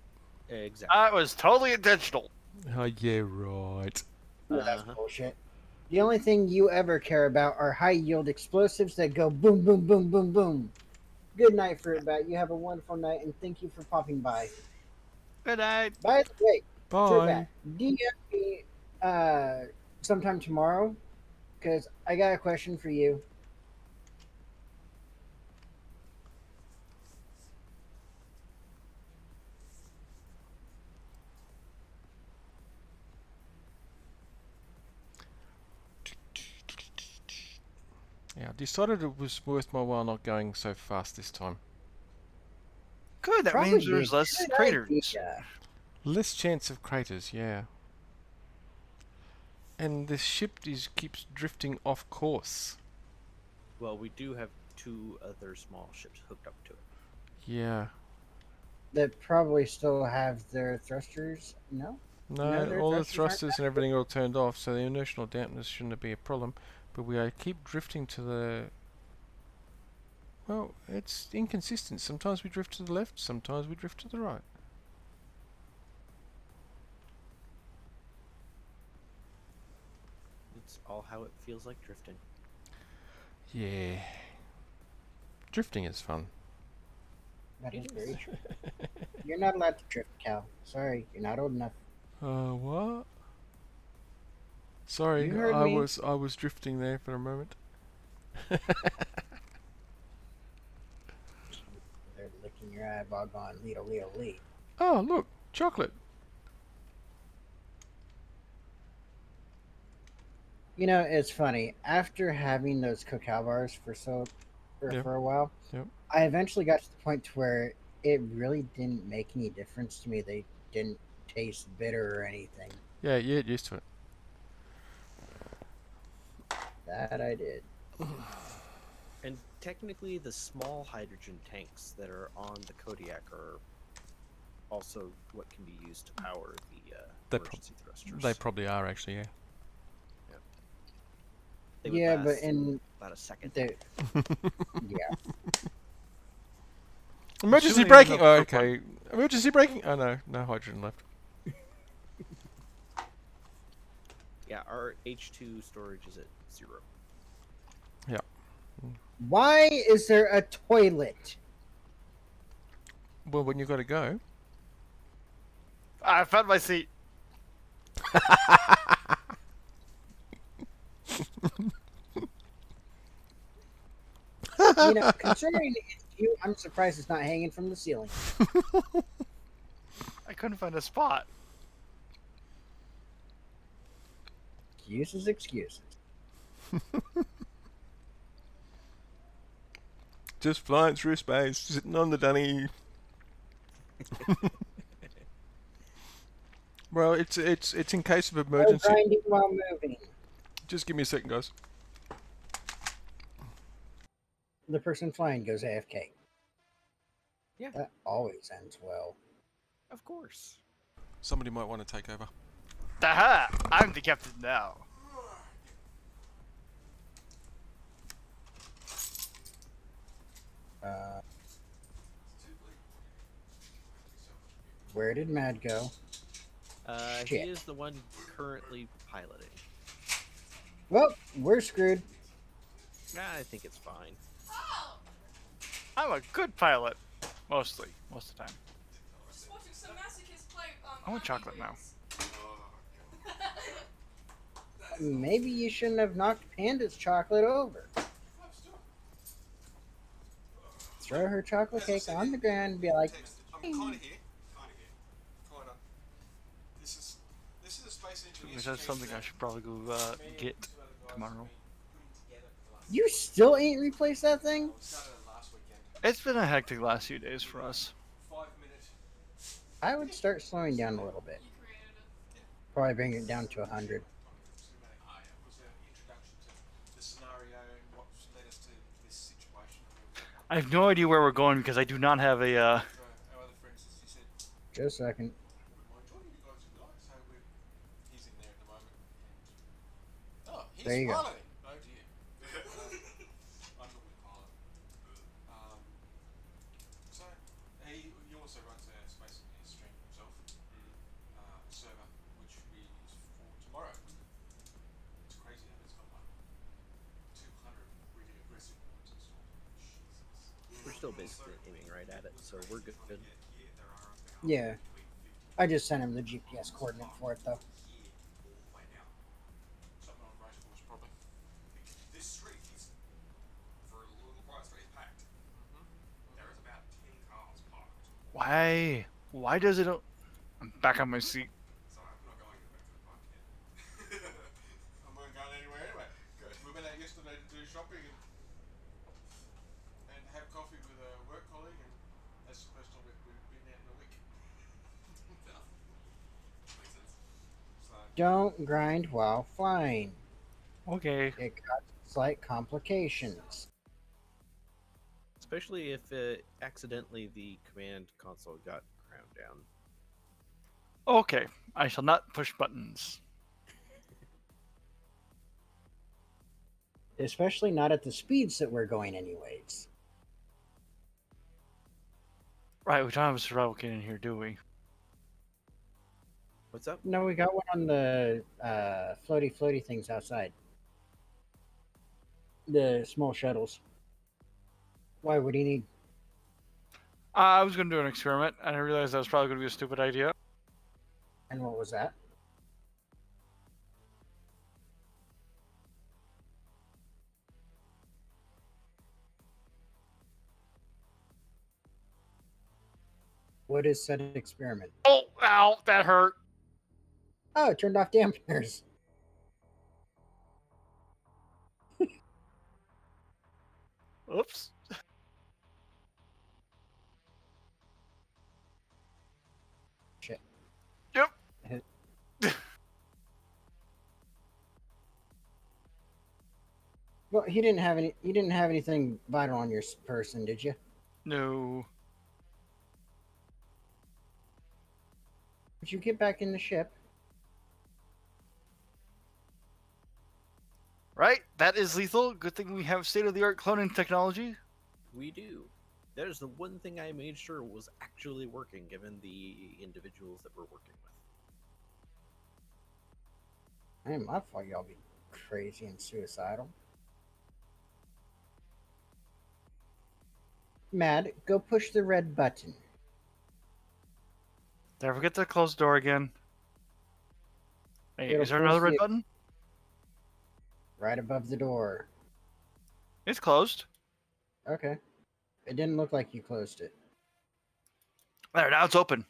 Exactly. That was totally intentional. Oh, yeah, right. Well, that's Uh-huh. bullshit. The only thing you ever care about are high yield explosives that go boom, boom, boom, boom, boom. Good night, Fruitbat. You have a wonderful night, and thank you for popping by. Good night. By the way, Fruitbat, Bye. DM me sometime tomorrow, because I got a question for you. Yeah, I decided it was worth my while not going so fast this time. Good. That Probably means be a there's less good craters. idea. Less chance of craters, yeah. And this ship keeps drifting off course. Well, we do have 2 other small ships hooked up to it. Yeah. That probably still have their thrusters. No? No, their all the thrusters aren't thrusters and everything are all turned off, so the inertial dampness shouldn't be a problem. But we keep drifting to the... Well, it's inconsistent. Sometimes we drift to the left, sometimes we drift to the right. It's all how it feels like drifting. Yeah. Drifting is fun. That is It very is. true. You're not allowed to drift, Cal. Sorry, you're not old enough. What? Sorry, You heard I me. was drifting there for a moment. They're licking your eyeball going, Leo, Leo, Lee. Oh, look, chocolate. You know, it's funny. After having those cacao bars Yep. for a while, Yep. I eventually got to the point to where it really didn't make any difference to me. They didn't taste bitter or anything. Yeah, you get used to it. That I did. And technically, the small hydrogen tanks that are on the Kodiak are also what can be used to power the emergency thrusters. They probably are actually, yeah. They would Yeah, but last in about a second. the yeah, Emergency Assuming braking. there's no Oh, propane. okay. Emergency braking. Oh no, no hydrogen left. Yeah, our H2 storage is at 0. why is there a toilet? Well, when you got to go. I found my seat. You know, considering it's you, I'm surprised it's not hanging from the ceiling. I couldn't find a spot. Excuses. Just flying through space, sitting on the dunny. Well, it's in case of No emergency. grinding while moving. Just give me a second, guys. The person flying goes AFK. Yeah. That always ends well. Of course. Somebody might want to take over. Aha! I'm the captain now. Where did Mad go? He Shit. is the one currently piloting. Well, we're screwed. I think it's fine. I'm a good pilot. Most of the time. Just watching some masochists play, I want chocolate now. Maybe you shouldn't have knocked Panda's chocolate over. Throw her chocolate cake on the ground and be like, I'm kind of here. Kinda. This is a space engineer. That's something I should probably go get tomorrow. you still ain't replaced that thing? It's been a hectic last few days for us. 5 minute. I would start slowing down a little bit. You created it. Probably bring it down to 100. It was an introduction to the scenario and what led us to this situation. I have no idea where we're going because I do not have a. Our other friends, as he said, Just a second. wouldn't mind joining you guys if you like. So he's in there at the moment. Oh, he's There you go. piloting. Oh dear. I'm not with pilot. So he also runs a space engineer stream himself, server, which we use for tomorrow. It's crazy that it's got like 200 really aggressive ones installed. Jesus. We're still busy. is aiming right at it, so we're good. Yeah. I just sent him the GPS coordinate for it, though. Something on racecourse, probably. This street is, for a little quiet street, is packed. There is about 10 cars parked. Why? Why does it? I'm back on my seat. So I'm not going back to the park yet. I'm not going anywhere anyway. Good. We went out yesterday to do shopping and have coffee with a work colleague, and that's the first time we've been out in a week. Fair enough. Makes sense. So, Don't grind while flying. Okay. It causes slight complications. Especially if accidentally the command console got ground down. Okay. I shall not push buttons. Especially not at the speeds that we're going, anyways. Right, we don't have a survival kit in here, do we? What's up? No, we got one on the floaty things outside. The small shuttles. Why would he need? I was going to do an experiment, and I realized that was probably going to be a stupid idea. And what was that? What is said experiment? Oh, ow, that hurt. Oh, it turned off dampeners. Oops. Shit. Yep. Well, he didn't have any. You didn't have anything vital on your person, did you? No. Did you get back in the ship? Right? That is lethal. Good thing we have state-of-the-art cloning technology. We do. That is the one thing I made sure was actually working, given the individuals that we're working with. Ain't my fault y'all be crazy and suicidal. Mad, go push the red button. Don't forget to close the door again. Hey, It'll is there force another red you- button? Right above the door. It's closed. Okay. It didn't look like you closed it. There, now it's open.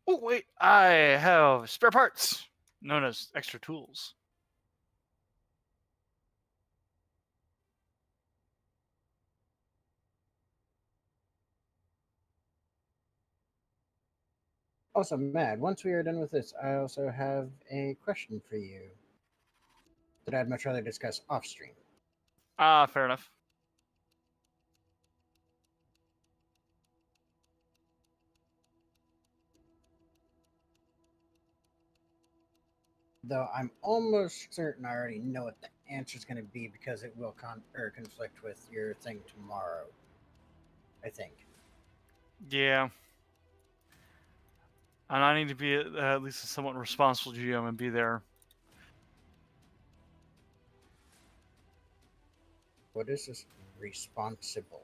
Oh, wait. I have spare parts, known as extra tools. Also, Mad, once we are done with this, I also have a question for you that I'd much rather discuss off stream. Ah, fair enough. Though I'm almost certain I already know what the answer is going to be because it will conflict with your thing tomorrow. I think. Yeah. And I need to be at least a somewhat responsible GM and be there. What is this? Responsible.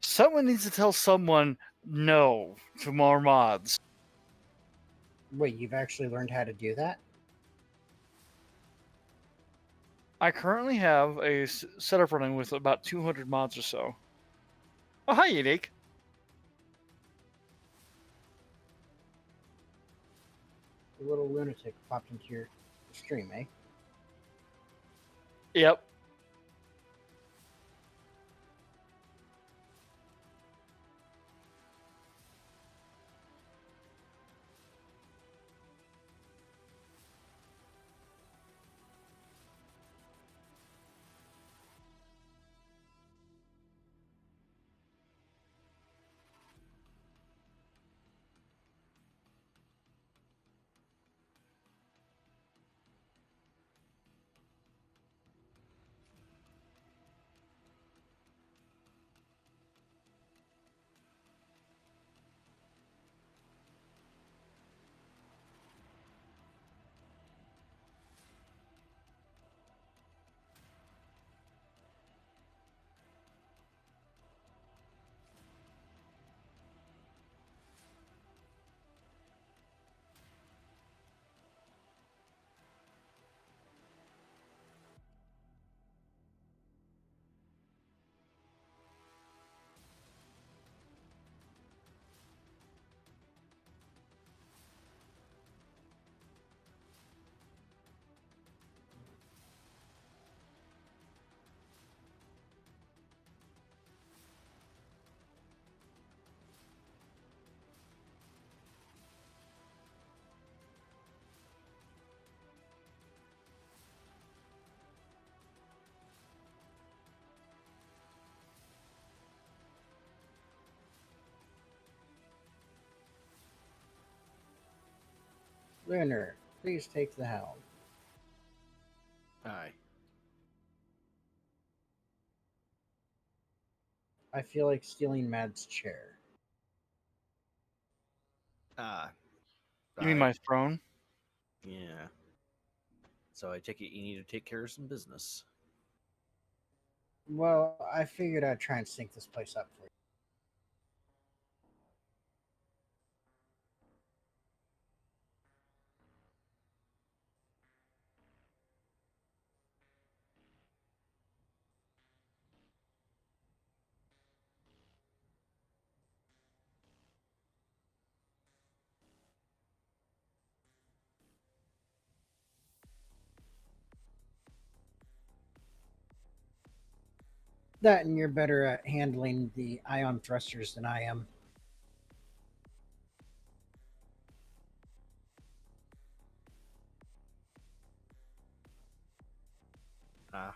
Someone needs to tell someone no to more mods. Wait, you've actually learned how to do that? I currently have a setup running with about 200 mods or so. Oh, hi, Unique. The little lunatic popped into your stream, eh? Yep. Lunar, please take the helm. Aye. I feel like stealing Mad's chair. Ah. You mean aye. my throne? Yeah. So I take it you need to take care of some business. Well, I figured I'd try and sync this place up for you. That and you're better at handling the ion thrusters than I am. Ah.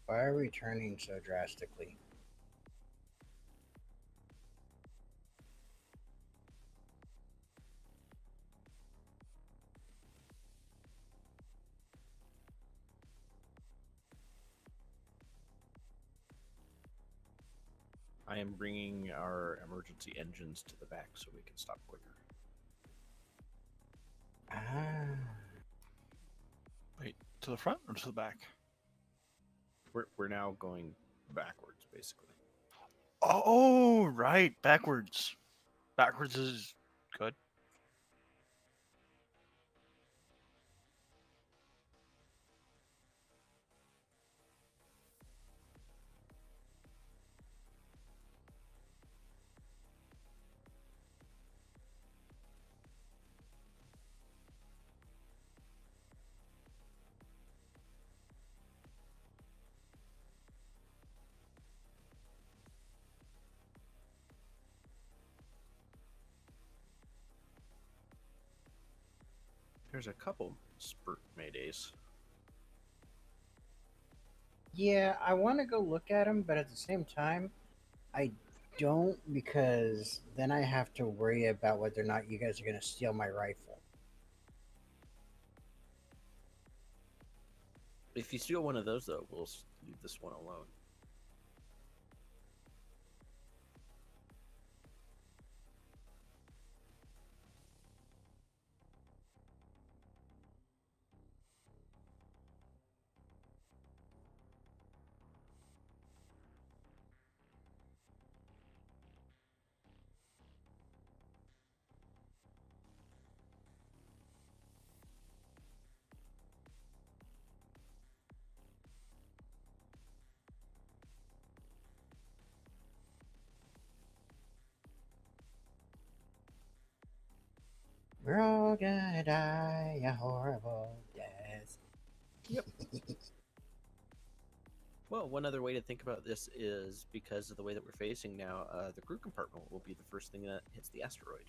Why are we turning so drastically? I am bringing our emergency engines to the back so we can stop quicker. Ah. Wait, to the front or to the back? We're now going backwards, basically. Oh, right, backwards. Backwards is good. There's a couple spurt maydays. Yeah, I want to go look at them, but at the same time, I don't because then I have to worry about whether or not you guys are going to steal my rifle. If you steal one of those, though, we'll leave this one alone. We're all gonna die a horrible death. Well, one other way to think about this is because of the way that we're facing now, the crew compartment will be the first thing that hits the asteroid.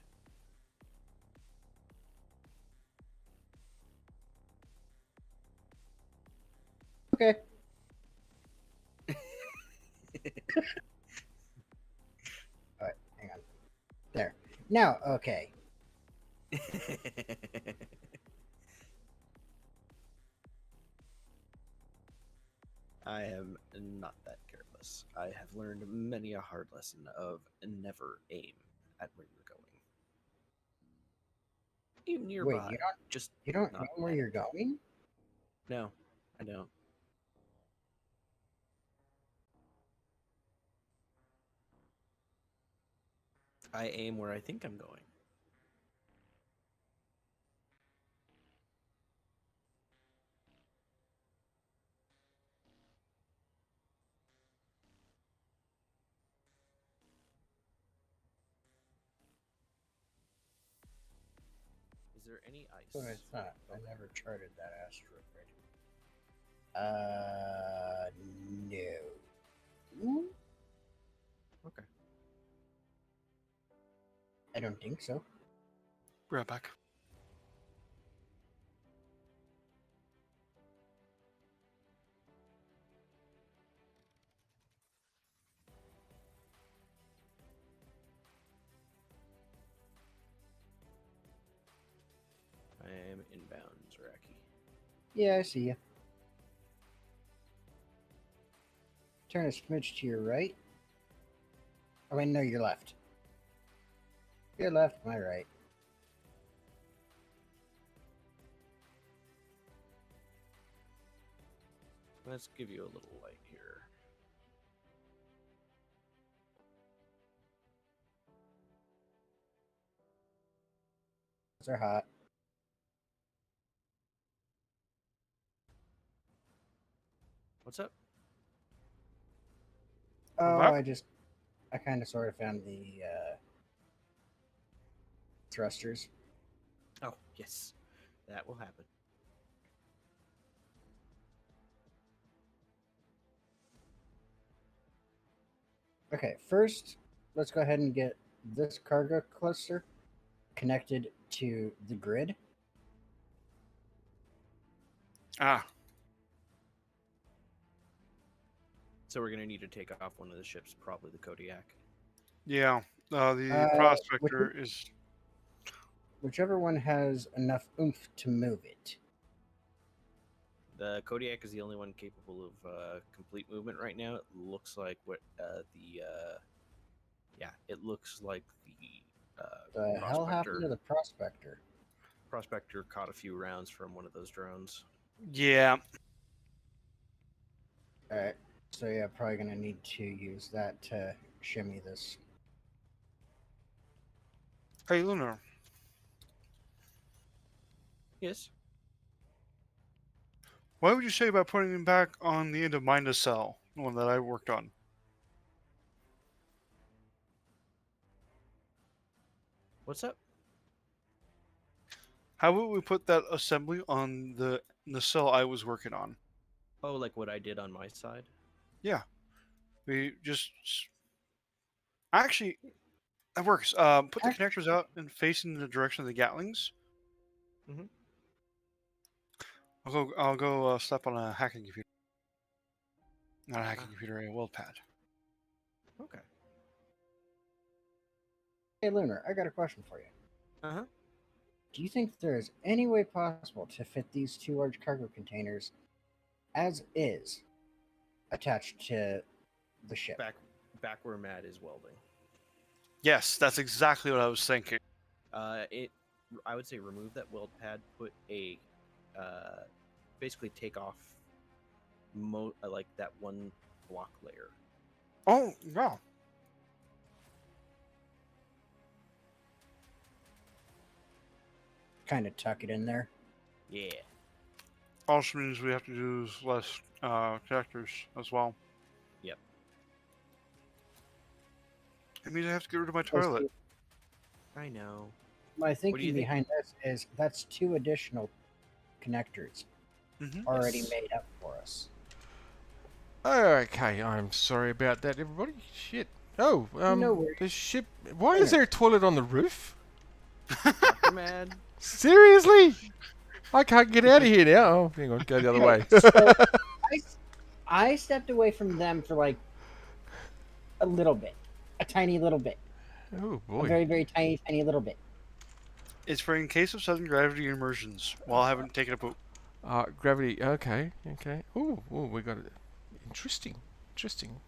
Okay. Alright, hang on. There. Now, okay. I am not that careless. I have learned many a hard lesson of never aim at where you're going. Aim nearby. Wait, Just you don't not know where at you're it. going? No, I don't. I aim where I think I'm going. Is there any ice? That's what I thought. I Okay. never charted that asteroid. No. Okay. I don't think so. Be right back. I am inbound, Zaraki. Yeah, I see you. Turn a smidge to your right. Oh, wait, no, your left. Your left, my right. Let's give you a little light here. Those are hot. What's up? Oh, back? I kind of sort of found the thrusters. Oh, yes. That will happen. Okay, first, let's go ahead and get this cargo cluster connected to the grid. Ah, So we're going to need to take off one of the ships, probably the Kodiak. yeah. The Uh, prospector is. Whichever one has enough oomph to move it. The Kodiak is the only one capable of complete movement right now. It looks like what it looks like The hell happened to the prospector? Prospector caught a few rounds from one of those drones. Yeah. Alright, so yeah, probably gonna need to use that to shimmy this. Hey, Lunar. Yes. What would you say about putting him back on the end of Mind Cell, the one that I worked on? What's up? How would we put that assembly on the cell I was working on? Oh, like what I did on my side? Yeah. We just. Actually, that works. Put the connectors out and facing the direction of the Gatlings. Mhm. I'll go step on a hacking computer. Not a hacking computer, a weld pad. Okay. Hey Lunar, I got a question for you. Uh-huh. Do you think there is any way possible to fit these two large cargo containers as is attached to the ship? Back where Matt is welding. Yes, that's exactly what I was thinking. I would say remove that weld pad, put a basically take off like that one block layer. Oh, wow. Kind of tuck it in there. Yeah. Also means we have to use less connectors as well. Yep. It means I have to get rid of my Oh, toilet. see, I know. my do you thinking think? behind this is that's two additional connectors already Yes. made up for us. Okay, I'm sorry about that, everybody. Shit. Oh, No worries. the ship. Why is there a toilet on the roof? Dr. Mad. Seriously? I can't get out of here now. Oh, hang on, go the other way. So I stepped away from them for like a little bit, a tiny little bit, Oh a boy. very, very tiny, tiny little bit. It's for in case of sudden gravity immersions while I haven't taken a poop. Gravity. Okay. Okay. Ooh, we got it. Interesting. Interesting.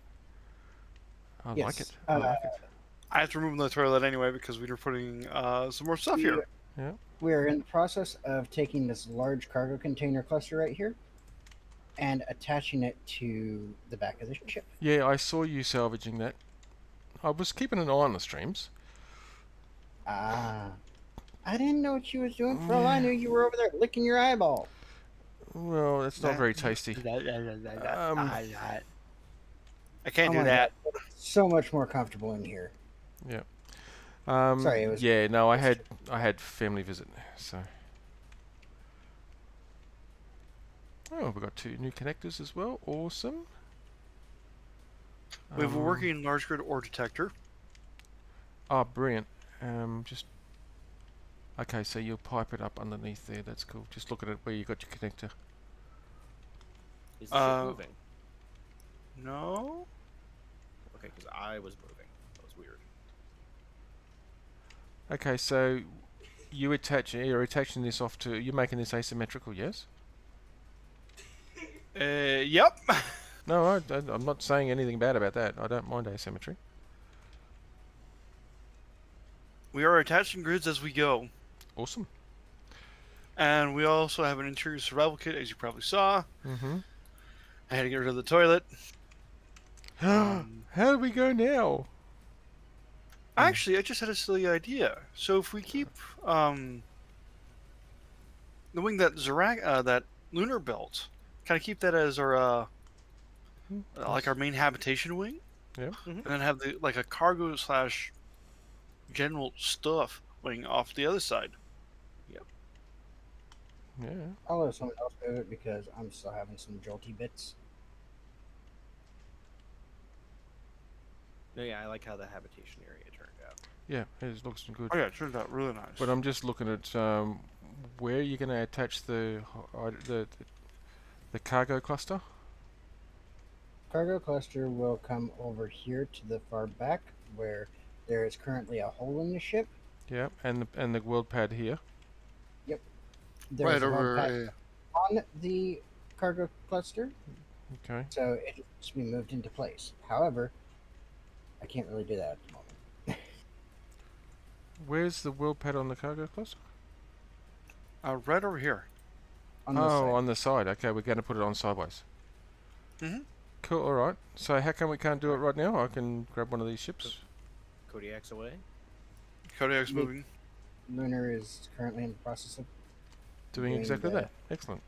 I like it. Yes. I like it. I have to remove the toilet anyway because we were putting some more stuff here. Yeah. We're in the process of taking this large cargo container cluster right here and attaching it to the back of the ship. Yeah, I saw you salvaging that. I was keeping an eye on the streams. Ah. I didn't know what you was doing. For all I knew, you were over there licking your eyeball. Well, it's not very tasty. I can't Oh do my that. God. It's so much more comfortable in here. Sorry, it was- Yeah, no, I had family visit, so. Oh, we've got 2 new connectors as well. Awesome. We have a working large grid ore detector. Oh, brilliant. Just. Okay, so you'll pipe it up underneath there. That's cool. Just look at it where you got your connector. Is the ship moving? No. Okay, because I was moving. That was weird. Okay, so you're attaching this off to. You're making this asymmetrical, yes? Yep. No, I'm not saying anything bad about that. I don't mind asymmetry. We are attaching grids as we go. Awesome. And we also have an interior survival kit, as you probably saw. Mm-hmm. I had to get rid of the toilet. How do we go now? Actually, I just had a silly idea. So if we keep the wing that that lunar belt, kind of keep that as our like our main habitation wing. Yeah. And then have the like a cargo / general stuff wing off the other side. Yeah. I'll let someone else move it because I'm still having some jolty bits. No, yeah, I like how the habitation area turned out. Yeah, it looks good. Oh yeah, it turned out really nice. But I'm just looking at where you're going to attach the cargo cluster. Cargo cluster will come over here to the far back where there is currently a hole in the ship. Yeah, and the world pad here. There's right a world pad over. on the cargo cluster, Okay. so it needs to be moved into place. However, I can't really do that at the moment. Where's the world pad on the cargo cluster? Right over here. On this side. On the side. Okay, we're going to put it on sideways. Mhm. Cool. All right. So how come we can't do it right now? I can grab one of these ships. Kodiak's away. Kodiak's Big- moving. Lunar is currently in the process of Doing doing exactly that. that. Excellent.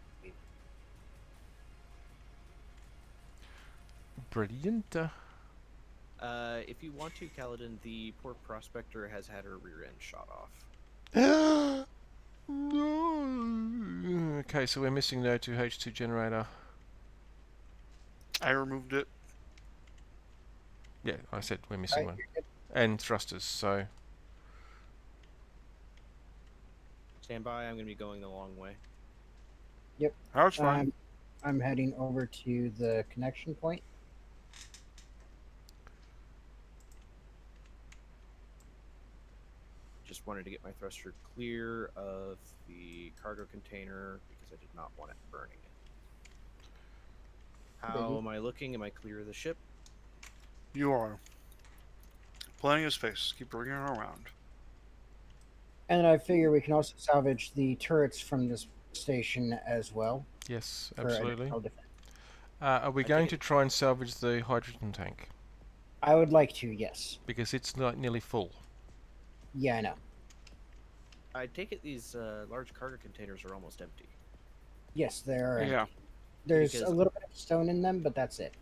Brilliant. If you want to, Kaladin, the poor prospector has had her rear end shot off. No. Okay, so we're missing the O2H2 generator. I removed it. Yeah, I said we're missing Right, one. you're good. And thrusters, so... Stand by, I'm going to be going the long way. That's fine. I'm heading over to the connection point. Just wanted to get my thruster clear of the cargo container because I did not want it burning it. How Biggie. am I looking? Am I clear of the ship? You are. Plenty of space. Keep bringing it around. And I figure we can also salvage the turrets from this station as well. Yes, for absolutely. additional defense. Are we I going take to it- try and salvage the hydrogen tank? I would like to, yes. Because it's not nearly full. Yeah, I know. I take it these large cargo containers are almost empty. Yes, there are. Yeah. There's Because- a little bit of stone in them, but that's it.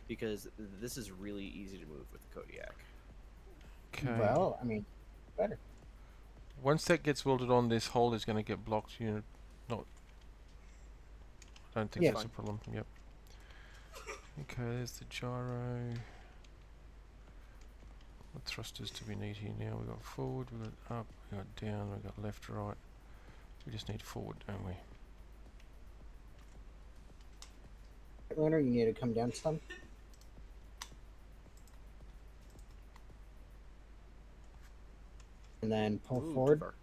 Because this is really easy to move with the Kodiak. Okay. Well, I mean, better. Once that gets welded on, this hole is going to get blocked. You know, not. I don't think Yeah. that's a problem. Yep. Okay, there's the gyro. What thrusters do we need here now? We've got forward, we've got up, we've got down, we've got left, right. We just need forward, don't we? Lunar, you need to come down some. and then pull Ooh, too forward. far.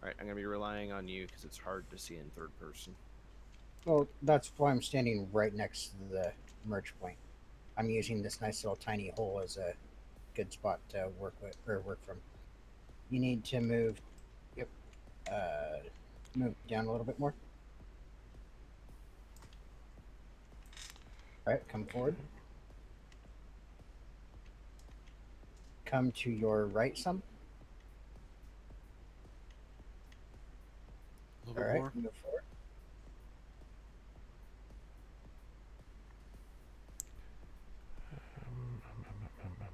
All right, I'm gonna be relying on you because it's hard to see in third person. Well, that's why I'm standing right next to the merge point. I'm using this nice little tiny hole as a good spot to work with or work from. You need to move. Yep. Move down a little bit more. All right, come forward. Come to your right some. A All little bit right, more. move forward.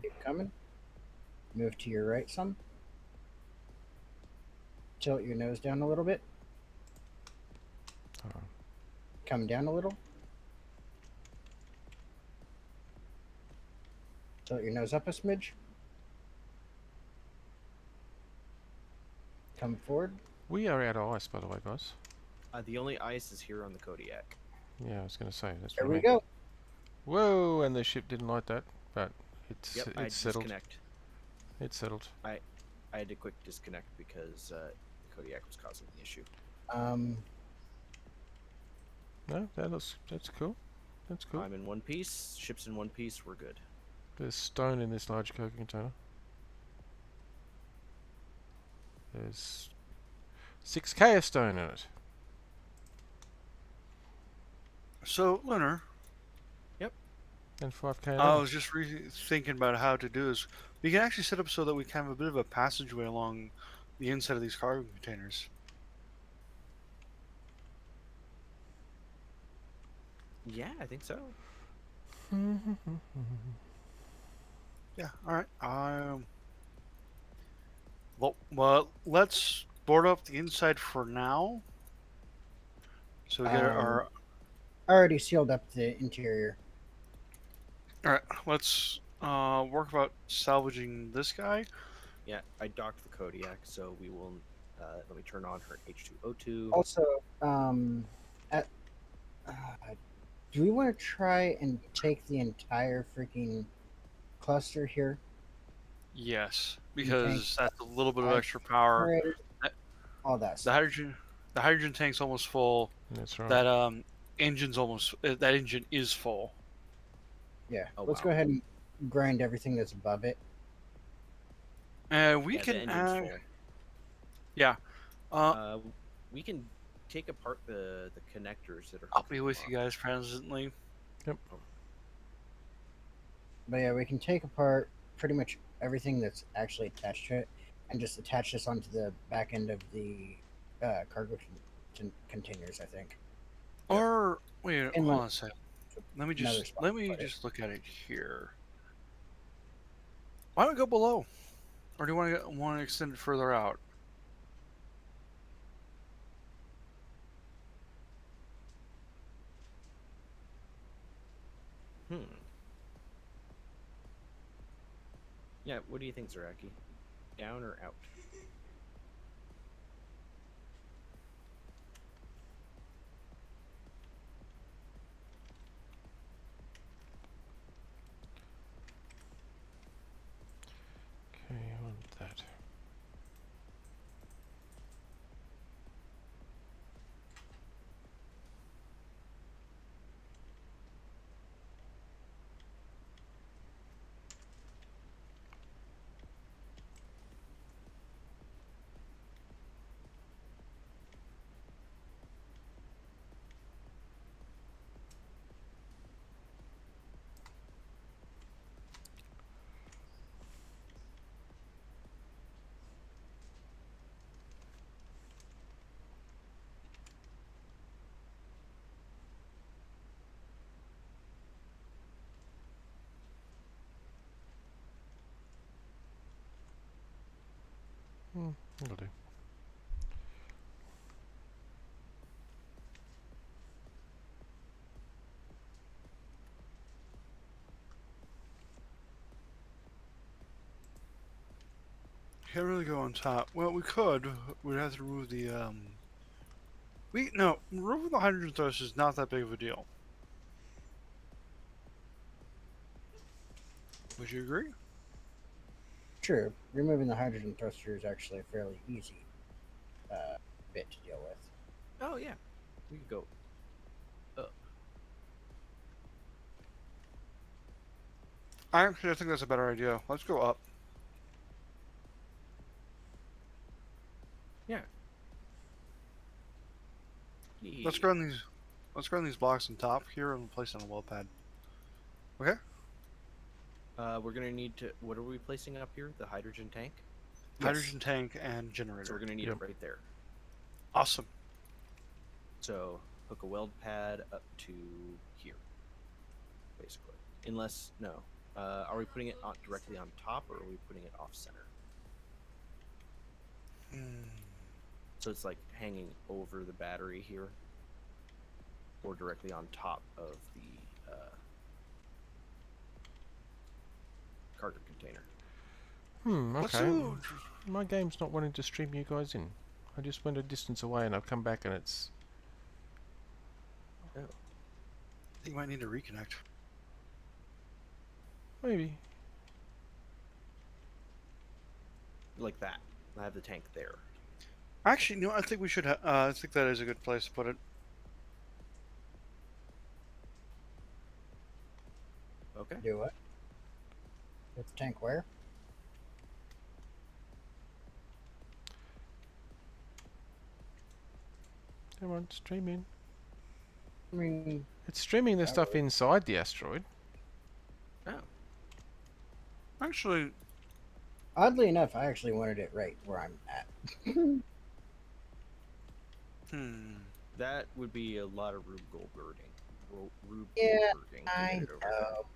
Keep coming. Move to your right some. Tilt your nose down a little bit. Hold on. Come down a little. Tilt your nose up a smidge. Come forward. We are out of ice, by the way, guys. The only ice is here on the Kodiak. Yeah, I was going to say that's There what I we mean. go. Whoa, and the ship didn't like that, but it's Yep, I it's settled. disconnect. It's settled. I had to quick disconnect because the Kodiak was causing the issue. No, that's cool. That's cool. I'm in one piece. Ship's in one piece. We're good. There's stone in this large cargo container. There's 6k of stone in it. So, Lunar, And 5k in I other. was just thinking about how to do this. We can actually set up so that we can have a bit of a passageway along the inside of these cargo containers. Yeah, I think so. Yeah. All right. Well, let's board up the inside for now. So we get our. I already sealed up the interior. All right. Let's work about salvaging this guy. Yeah, I docked the Kodiak, so we will. Let me turn on her H2O2. Also, at, do we want to try and take the entire freaking cluster here? Yes, Okay. because that's a little bit of I- extra power. Generators, That- all that The stuff. hydrogen tank's almost full. That's right. That engine's almost. That engine is full. Yeah. Oh, Let's wow. go ahead and grind everything that's above it. And we Yeah, the can engine's add. full. Yeah. We can take apart the connectors that are. I'll hooking be them with up. you guys presently. But yeah, we can take apart pretty much everything that's actually attached to it and just attach this onto the back end of the cargo containers, I think. Or wait, Inlet. hold on a second. Let me Another just spot let to me put it. just look at it here. Why don't we go below, or do you want to extend it further out? Hmm. Yeah, what do you think, Zaraki? Down or out? Okay, I want that. That'll do. Can't really go on top. Well, we could. We'd have to remove the removing the hydrogen thrust is not that big of a deal. Would you agree? True, removing the hydrogen thruster is actually a fairly easy bit to deal with. Oh yeah, we could go up. I think that's a better idea. Let's go up. Yeah. Let's Yeah. ground these. Let's ground these blocks on top here and place it on a well pad. Okay. We're gonna need to. What are we placing up here? The hydrogen tank. Hydrogen tank and So generator. we're gonna need Yep. it right there. Awesome. So hook a weld pad up to here, basically. Unless no, are we putting it on, directly on top, or are we putting it off center? Hmm. So it's like hanging over the battery here, or directly on top of the cargo container. Let's Okay. do. My game's not wanting to stream you guys in. I just went a distance away and I've come back and it's... I think you might need to reconnect. Maybe. Like that. I have the tank there. Actually, no. I think we should. I think that is a good place to put it. Okay. Do what? Put the tank where? Come on, stream in. I mean, It's streaming the That stuff works. inside the asteroid. Oh. Actually, oddly enough, I actually wanted it right where I'm at. That would be a lot of Rube Goldberging. Rube Yeah, Goldberging to I get it over there. know.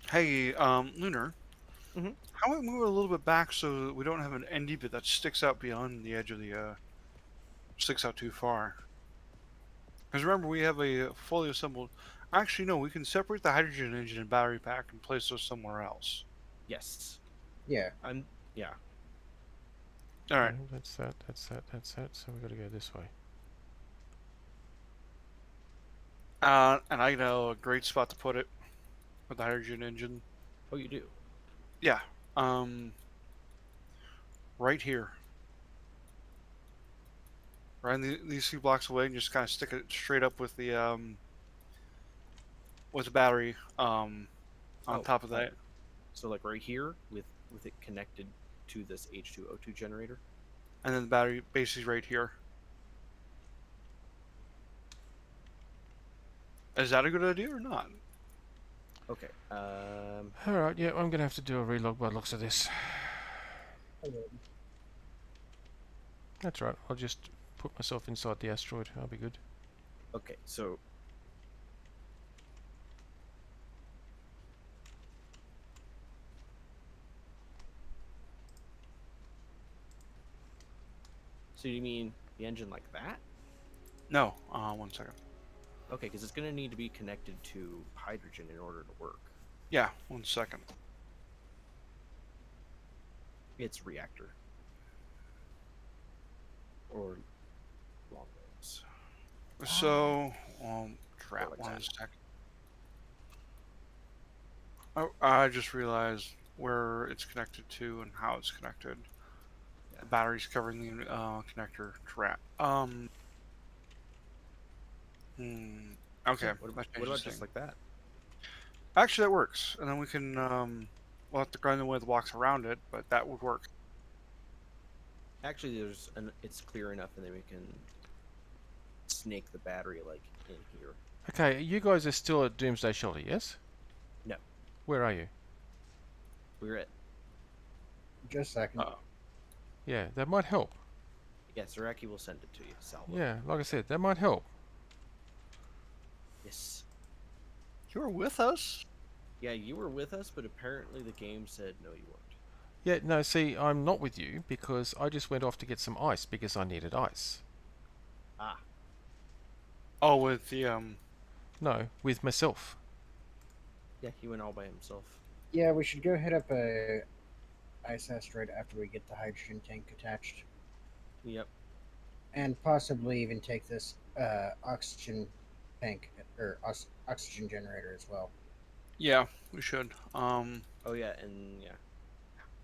hey, Lunar. Mhm. How about we move it a little bit back so that we don't have an ND bit that sticks out beyond the edge of the sticks out too far? Because remember, we have a fully assembled. Actually, no. We can separate the hydrogen engine and battery pack and place those somewhere else. Yes. Yeah. Yeah. All right. Okay, that's that, that's that, that's that. So we've got to go this way. And I know a great spot to put it with the hydrogen engine. Oh, you do. Yeah. Right here. Right in these few blocks away, and just kind of stick it straight up with the battery on Oh, top of like- that, So like right here with it connected to this H2O2 generator. and then the battery base is right here. Is that a good idea or not? Okay. Alright, yeah, I'm going to have to do a relog by the looks of this. That's right, I'll just put myself inside the asteroid. I'll be good. Okay. So. So you mean the engine like that? No. 1 second. Okay, because it's going to need to be connected to hydrogen in order to work. Yeah, 1 second. It's reactor. Or long range. So, crap. like 1 that. second. Oh, I just realized where it's connected to and how it's connected. The battery's covering the connector. Crap. Okay. What that about changes just things. like that? Actually, that works, and then we can we'll have to grind the way the blocks around it, but that would work. Actually, it's clear enough, and then we can snake the battery like in here. Okay, you guys are still at Doomsday Shelter, yes? No. Where are you? We're at Just a second. Yeah, that might help. Zaraki will send it to you, Salvo. Yeah, like I said, that might help. Yes. You're with us? Yeah, you were with us, but apparently the game said no, you weren't. Yeah, no, see, I'm not with you because I just went off to get some ice because I needed ice. Ah. Oh, with the No, with myself. Yeah, he went all by himself. Yeah, we should go hit up a ice asteroid after we get the hydrogen tank attached, Yep. and possibly even take this oxygen tank or oxygen generator as well. Yeah, we should. Oh yeah, and yeah.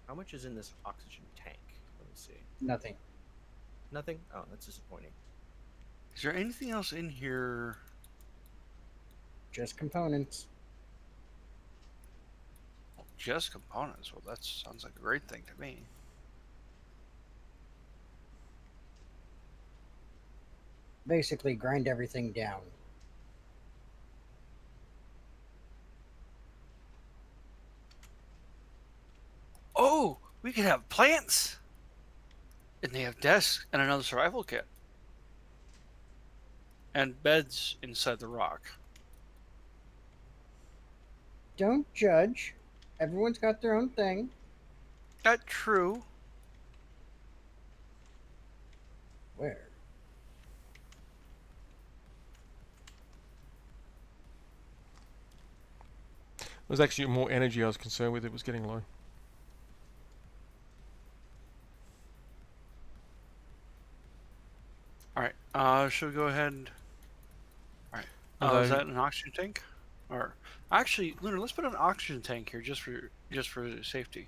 How much is in this oxygen tank? Let me see. Nothing. Nothing? Oh, that's disappointing. Is there anything else in here? Just components. Just components. Well, that sounds like a great thing to me. Basically, grind everything down. Oh, we could have plants! And they have desks and another survival kit. And beds inside the rock. Don't judge. Everyone's got their own thing. That's true. Where? It was actually more energy I was concerned with. It was getting low. Alright, should we go ahead and... Alright. Is Although- that an oxygen tank? Or... Actually, Lunar, let's put an oxygen tank here just for safety.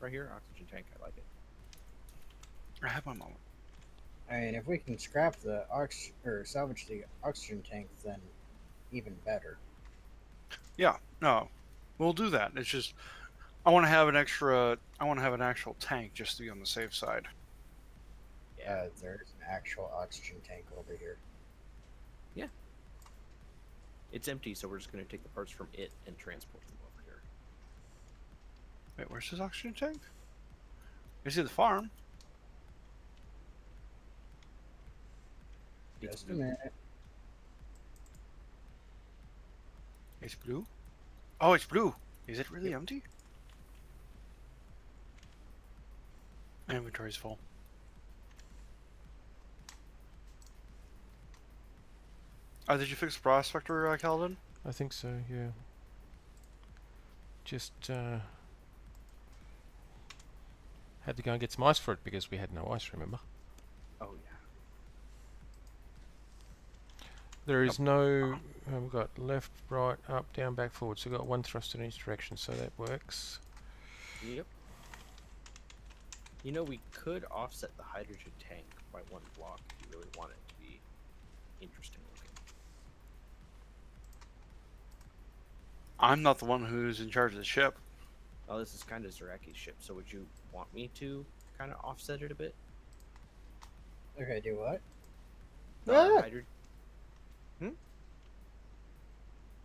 Right here, oxygen tank. I like it. I have my moment. I mean, if we can scrap the salvage the oxygen tank, then even better. Yeah, no. We'll do that. It's just... I want to have an actual tank just to be on the safe side. There's an actual oxygen tank over here. It's empty, so we're just going to take the parts from it and transport them over here. Wait, where's this oxygen tank? Is it the farm? It's Just a blue. minute. It's blue? Oh, it's blue. Is it really empty? My inventory's full. Did you fix the prospector, Calvin? I think so, yeah. Just had to go and get some ice for it because we had no ice, remember? Oh yeah. There is no... we've got left, right, up, down, back, forward. So we've got one thrust in each direction, so that works. Yep. You know, we could offset the hydrogen tank by one block if you really want it to be interesting looking. I'm not the one who's in charge of the ship. Oh, this is kind of Zaraki's ship, so would you want me to kind of offset it a bit? Okay, do what? The Ah! hydrogen.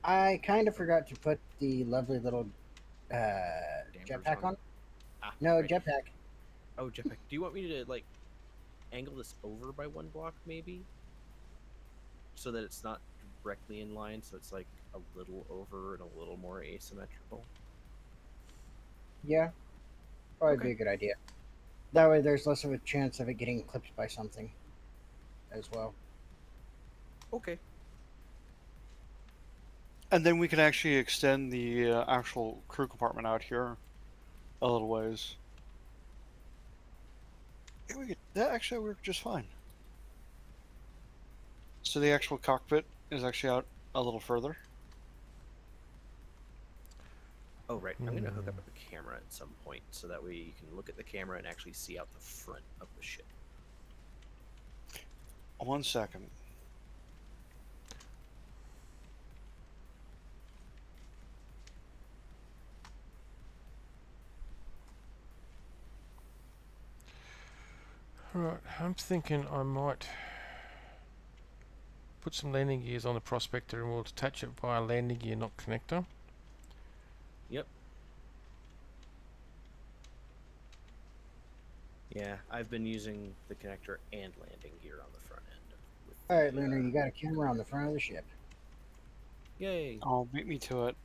I kind of forgot to put the lovely little Dampers jetpack on. on. Ah, No, right. jetpack. Oh, jetpack. Do you want me to like angle this over by one block, maybe, so that it's not directly in line, so it's like a little over and a little more asymmetrical? Yeah, probably Okay. be a good idea. That way, there's less of a chance of it getting clipped by something, as well. Okay. And then we can actually extend the actual crew compartment out here a little ways. Yeah, that actually worked just fine. So the actual cockpit is actually out a little further. Oh, right. I'm going to hook up a camera at some point so that way you can look at the camera and actually see out the front of the ship. 1 second. Right, I'm thinking I might put some landing gears on the Prospector and we'll attach it via landing gear, not connector. Yep. Yeah, I've been using the connector and landing gear on the front end. With All right, the, Lunar, you got a camera on the front of the ship. Yay! Oh, beat me to it.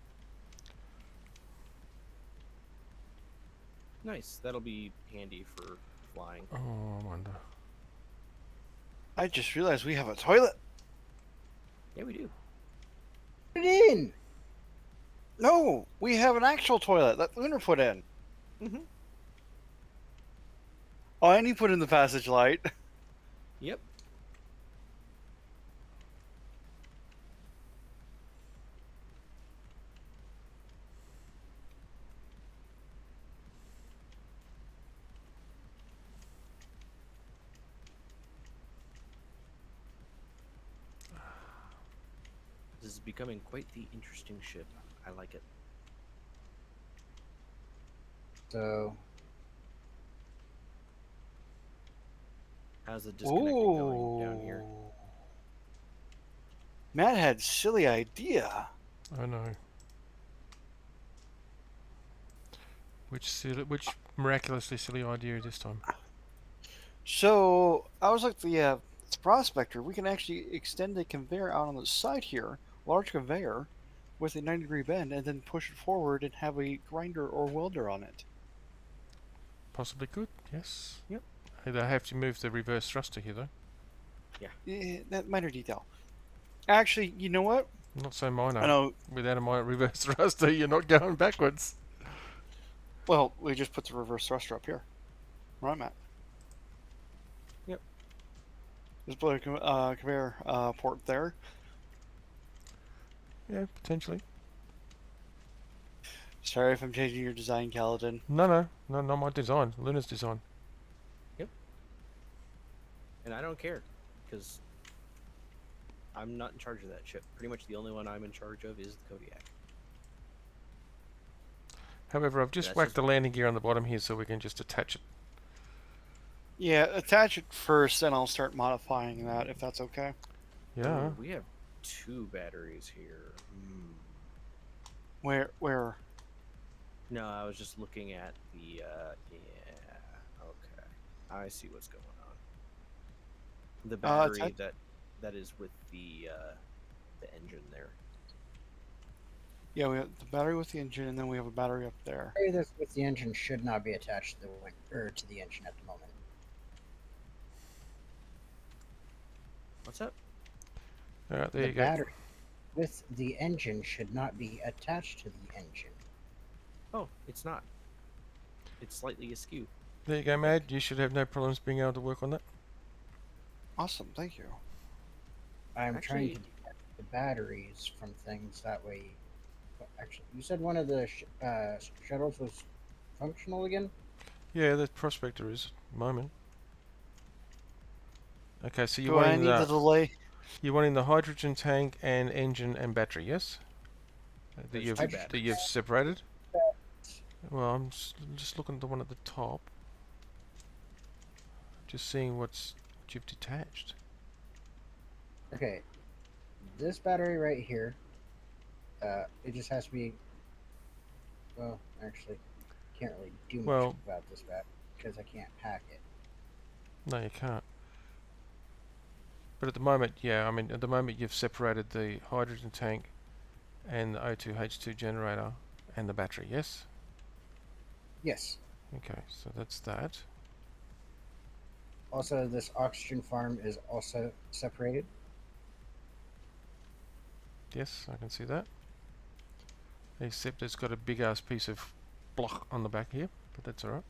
Nice. That'll be handy for flying. Oh, I wonder. I just realized we have a toilet. Yeah, we do. Put it in. No, we have an actual toilet that Lunar put in. Mm-hmm. Oh, and he put in the passage light. Yep. becoming quite the interesting ship. I like it. So How's the disconnecting going down here? Ooh. Matt had silly idea. I know. Which miraculously silly idea this time? So I was like the prospector. We can actually extend the conveyor out on the side here, large conveyor, with a 90-degree bend, and then push it forward and have a grinder or welder on it. Possibly could, yes. Yep. They have to move the reverse thruster here, though. That minor detail. Actually, you know what? Not so minor. I know. Without a minor reverse thruster, you're not going backwards. Well, we just put the reverse thruster up here. Right, Matt? Yep. Just put a conveyor port there. Yeah, potentially. Sorry if I'm changing your design, Kaladin. No, not my design. Luna's design. And I don't care, because I'm not in charge of that ship. Pretty much the only one I'm in charge of is the Kodiak. However, I've just That's whacked just- the landing gear on the bottom here so we can just attach it. Yeah, attach it first, and I'll start modifying that if that's okay. Yeah. Ooh, we have 2 batteries here. Where? No, I was just looking at the, yeah, okay. I see what's going on. The battery that is with the engine there. Yeah, we have the battery with the engine, and then we have a battery up there. this with the engine should not be attached to to the engine at the moment. What's up? Alright, there The you go. battery with the engine should not be attached to the engine. Oh, it's not. It's slightly askew. There you go, Mad. You should have no problems being able to work on that. Awesome, thank you. I'm trying to Actually- detach the batteries from things that way. Actually, you said one of the shuttles was functional again. Yeah, the prospector is at the moment. Okay, so Do I need the delay? you're wanting the hydrogen tank and engine and battery, yes? That There's you've two that batteries. you've separated. Well, I'm just looking at the one at the top. Just seeing what you've detached. Okay, this battery right here. It just has to be. Well, actually, can't really do much Well- about this battery because I can't hack it. No, you can't. But at the moment, yeah, I mean, at the moment you've separated the hydrogen tank and the O2H2 generator and the battery, yes? Yes. Okay, so that's that. Also, this oxygen farm is also separated. Yes, I can see that. Except it's got a big ass piece of block on the back here, but that's alright.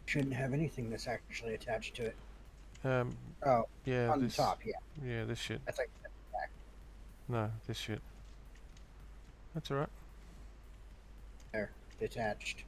Shouldn't have anything that's actually attached to it. Yeah, On this, the top, yeah. Yeah, this shit. That's like No, this shit. That's alright. there, detached.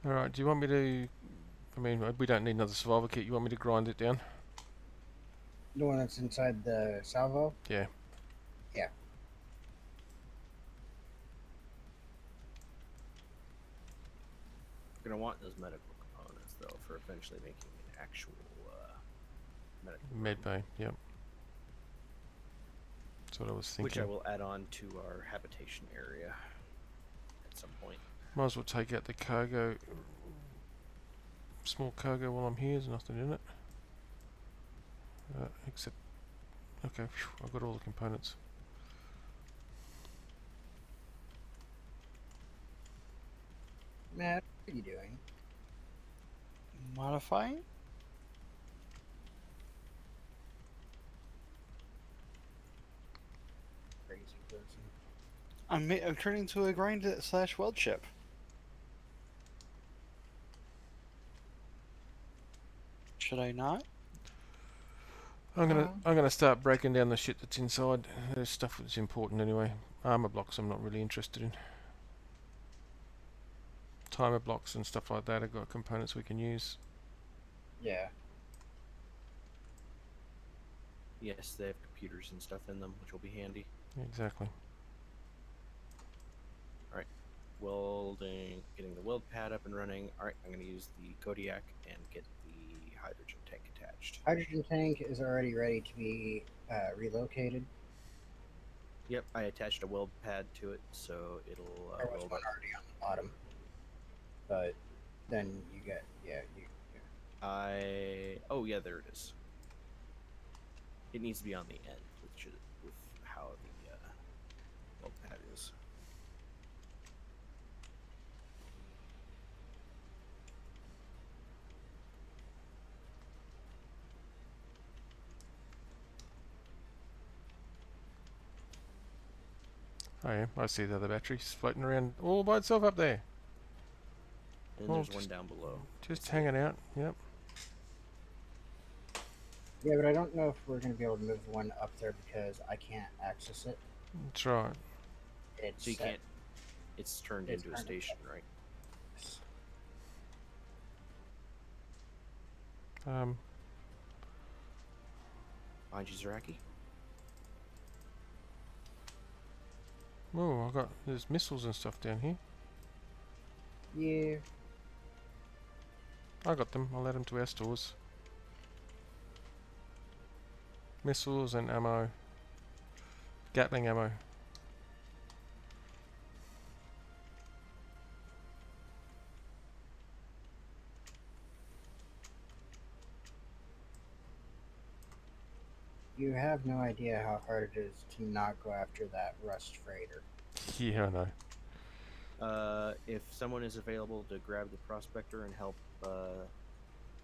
Alright, do you want me to... I mean, we don't need another survival kit. You want me to grind it down? The one that's inside the salvo. Yeah. Yeah. You're gonna want those medical components though for eventually making an actual medical Med room, bay, yep. That's what I was thinking. which I will add on to our habitation area at some point. Might as well take out the cargo. Small cargo while I'm here, there's nothing in it. Except... Okay, phew, I've got all the components. Matt, what are you doing? Modifying? Crazy person. I'm turning into a grind slash weld chip. should I not? I'm gonna start breaking down the shit that's inside. There's stuff that's important anyway. Armor blocks I'm not really interested in. Timer blocks and stuff like that have got components we can use. Yeah. Yes, they have computers and stuff in them, which will be handy. Exactly. Welding, getting the weld pad up and running. All right, I'm going to use the Kodiak and get the hydrogen tank attached. Hydrogen tank is already ready to be relocated. Yep, I attached a weld pad to it, so it'll There was weld one up. already on the bottom. But then you get, Oh yeah, there it is. It needs to be on the end, with how the weld pad is. Oh yeah, I see the other batteries floating around all by itself up there. And Well, there's one just- down below. Just hanging out. Yep. yeah, but I don't know if we're going to be able to move one up there because I can't access it. That's right. It's So you set. can't. It's turned It's into a turned into- station, right? Behind you, Zaraki. Oh, there's missiles and stuff down here. Yeah. I got them. I'll add them to our stores. Missiles and ammo. Gatling ammo. You have no idea how hard it is to not go after that rust freighter. Yeah, I know. If someone is available to grab the prospector and help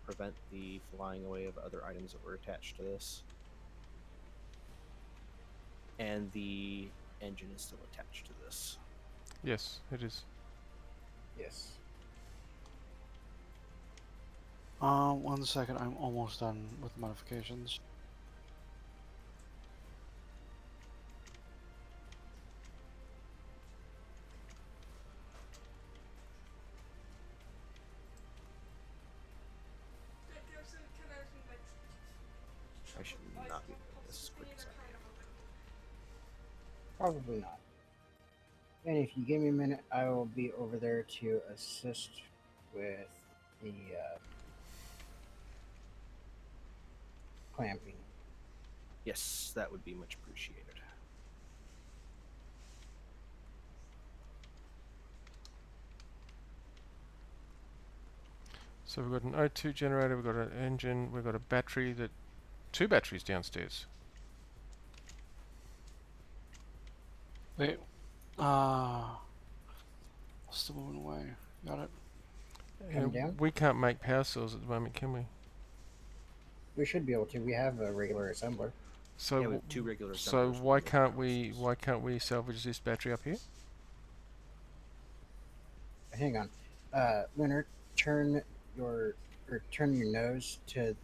prevent the flying away of other items that were attached to this. And the engine is still attached to this. Yes, it is. Yes. 1 second. I'm almost done with the modifications. I should not be doing this as quick as I am. Probably not. And if you give me a minute, I will be over there to assist with the clamping. Yes, that would be much appreciated. So we've got an O2 generator, we've got an engine, we've got a battery that... 2 batteries downstairs. Wait. Still moving away. Got it. Come down? We can't make power cells at the moment, can we? We should be able to. We have a regular assembler. So Yeah, we have 2 regular so assemblers with why little can't we salvage this battery up here? Hang on. Leonard, turn your nose to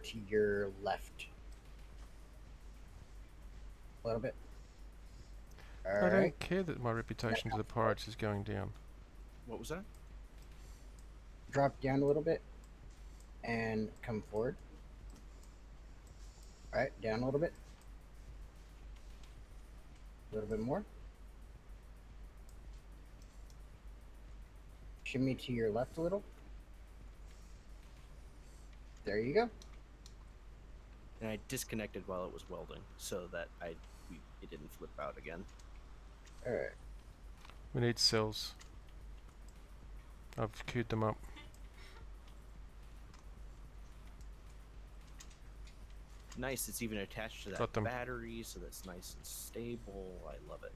to your left. A little bit. I Alright. don't care that my reputation to the pirates is going down. What was that? Drop down a little bit and come forward. Alright, down a little bit. A little bit more. Shimmy to your left a little. There you go. And I disconnected while it was welding so that it didn't flip out again. Alright. We need cells. I've queued them up. Nice, it's even attached to Got that them. battery, so that's nice and stable. I love it.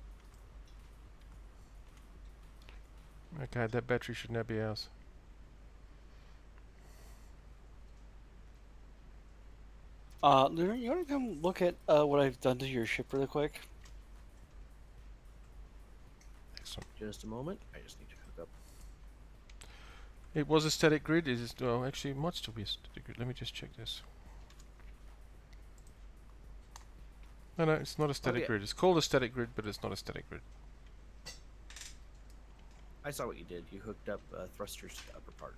Okay, that battery should now be ours. Lunar, you want to come look at what I've done to your ship really quick? Excellent. Just a moment. I just need to hook up. It was a static grid. It is, well, actually, it might still be a static grid. Let me just check this. No, no, it's not a static yeah. grid. It's called a static grid, but it's not a static grid. I saw what you did. You hooked up thrusters to the upper part.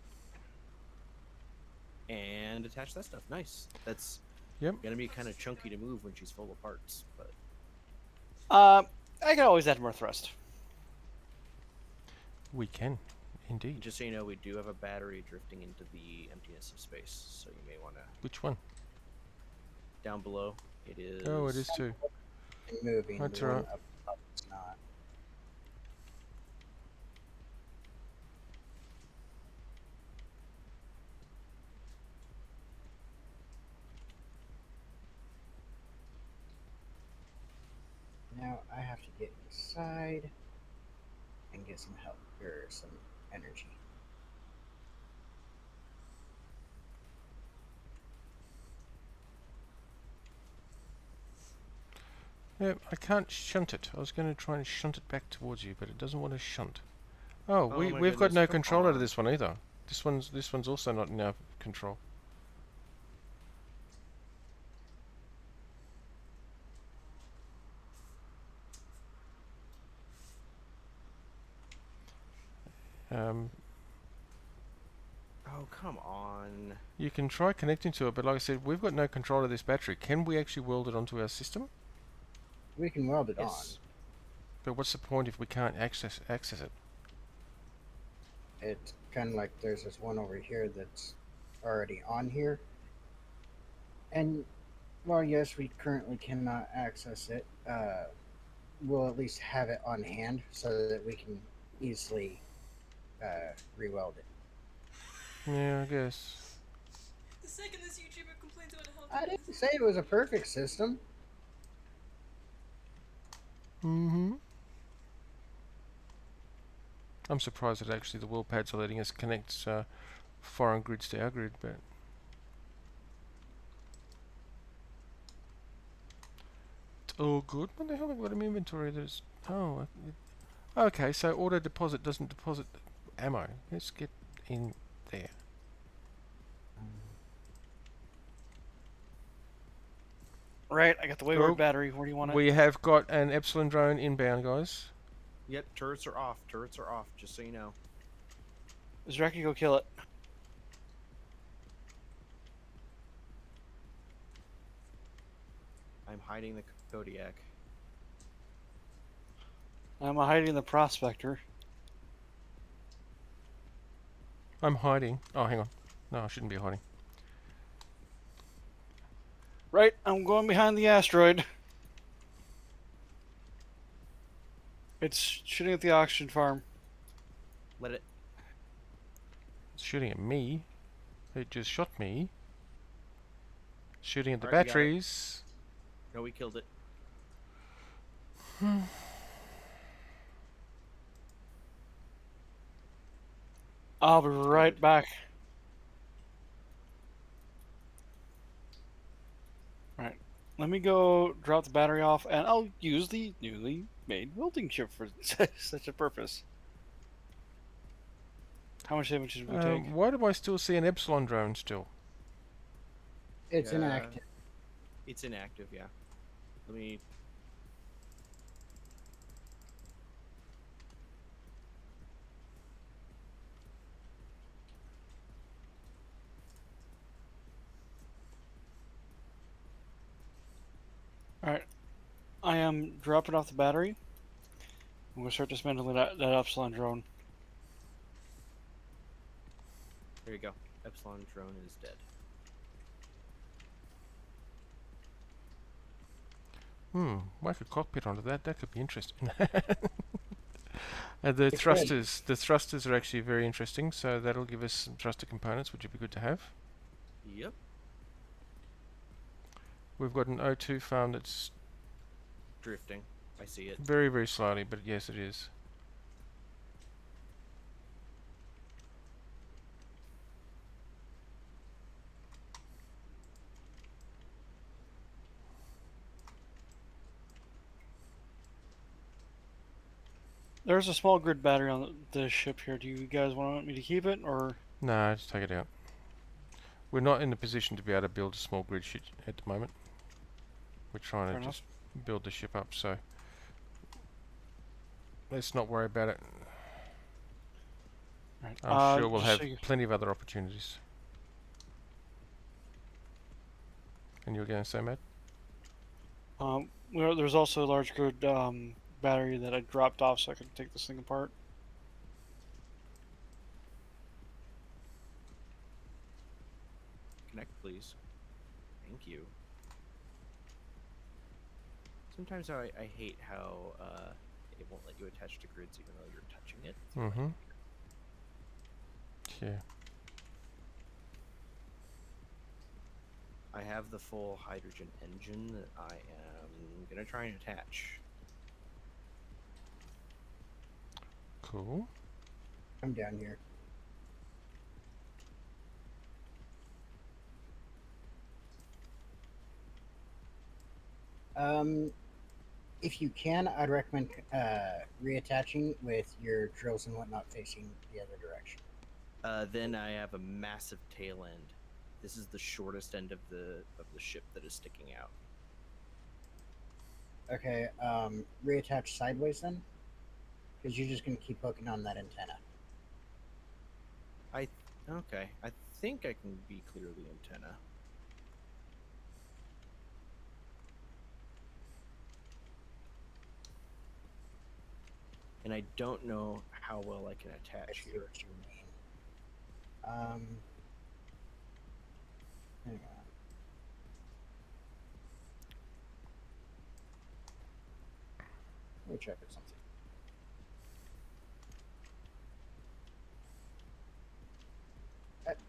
And attached that stuff. Nice. That's Yep. gonna be kind of chunky to move when she's full of parts, but I can always add more thrust. We can, indeed. just so you know, we do have a battery drifting into the emptiness of space, so you may want to Which one? down below. It is. Oh, it is too. Moving. That's the one right. up it's not. Now I have to get inside and get some help or some energy. Yeah, I can't shunt it. I was going to try and shunt it back towards you, but it doesn't want to shunt. Oh, Oh my we've got goodness, no come control over on. this one either. This one's also not in our control. Oh, come on. You can try connecting to it, but like I said, we've got no control of this battery. Can we actually weld it onto our system? We can weld it Yes. But what's the point if we can't access it? on. It's kind of like there's this one over here that's already on here. And while yes, we currently cannot access it, we'll at least have it on hand so that we can easily re-weld it. Yeah, I guess. The second this YouTuber complains about how I didn't say it was a perfect system. Mm-hmm. I'm surprised that actually the wheel pads are letting us connect foreign grids to our grid, but it's all good. What the hell? I've got an inventory that's okay. So auto deposit doesn't deposit ammo. Let's get in there. Right, I got the wayward Oh, battery. Where do you want it? We have got an Epsilon drone inbound, guys. Yep, turrets are off. Turrets are off, just so you know. Zreki, go kill it. I'm hiding the Kodiak. I'm hiding the prospector. I'm hiding. Oh, hang on. No, I shouldn't be hiding. Right, I'm going behind the asteroid. It's shooting at the oxygen farm. Let it. It's shooting at me. It just shot me. Shooting at the Alright, we got it. batteries. No, we killed it. I'll be right back. Right, let me go drop the battery off, and I'll use the newly made welding chip for such a purpose. How much damage did we take? Why do I still see an Epsilon drone still? It's Yeah. inactive. It's inactive, yeah. Let me. Alright, I am dropping off the battery. I'm going to start dismantling that Epsilon drone. There you go. Epsilon drone is dead. Whack a cockpit onto that. That could be interesting. The It thrusters are actually very interesting. So that'll give us some thruster components, which would be good to have. Yep. We've got an O2 farm that's Drifting. I see it. very, very slowly, but yes, it is. There's a small grid battery on the ship here. Do you guys want me to keep it, or No, just take it out. We're not in the position to be able to build a small grid ship at the moment. We're trying Fair to enough. just build the ship up, so let's not worry about it. Right. I'm sure we'll just have so you- plenty of other opportunities. And you were going to say, Matt? There's also a large grid battery that I dropped off so I could take this thing apart. Connect, please. Thank you. Sometimes I hate how it won't let you attach to grids even though you're touching it. Mm-hmm. Yeah. I have the full hydrogen engine that I am gonna try and attach. Cool. I'm down here. If you can, I'd recommend reattaching with your drills and whatnot facing the other direction. Then I have a massive tail end. This is the shortest end of the ship that is sticking out. Okay, reattach sideways then, because you're just gonna keep hooking on that antenna. Okay, I think I can be clear the antenna. And I don't know how well I can I attach see here. what you mean. Hang on. Let me check something.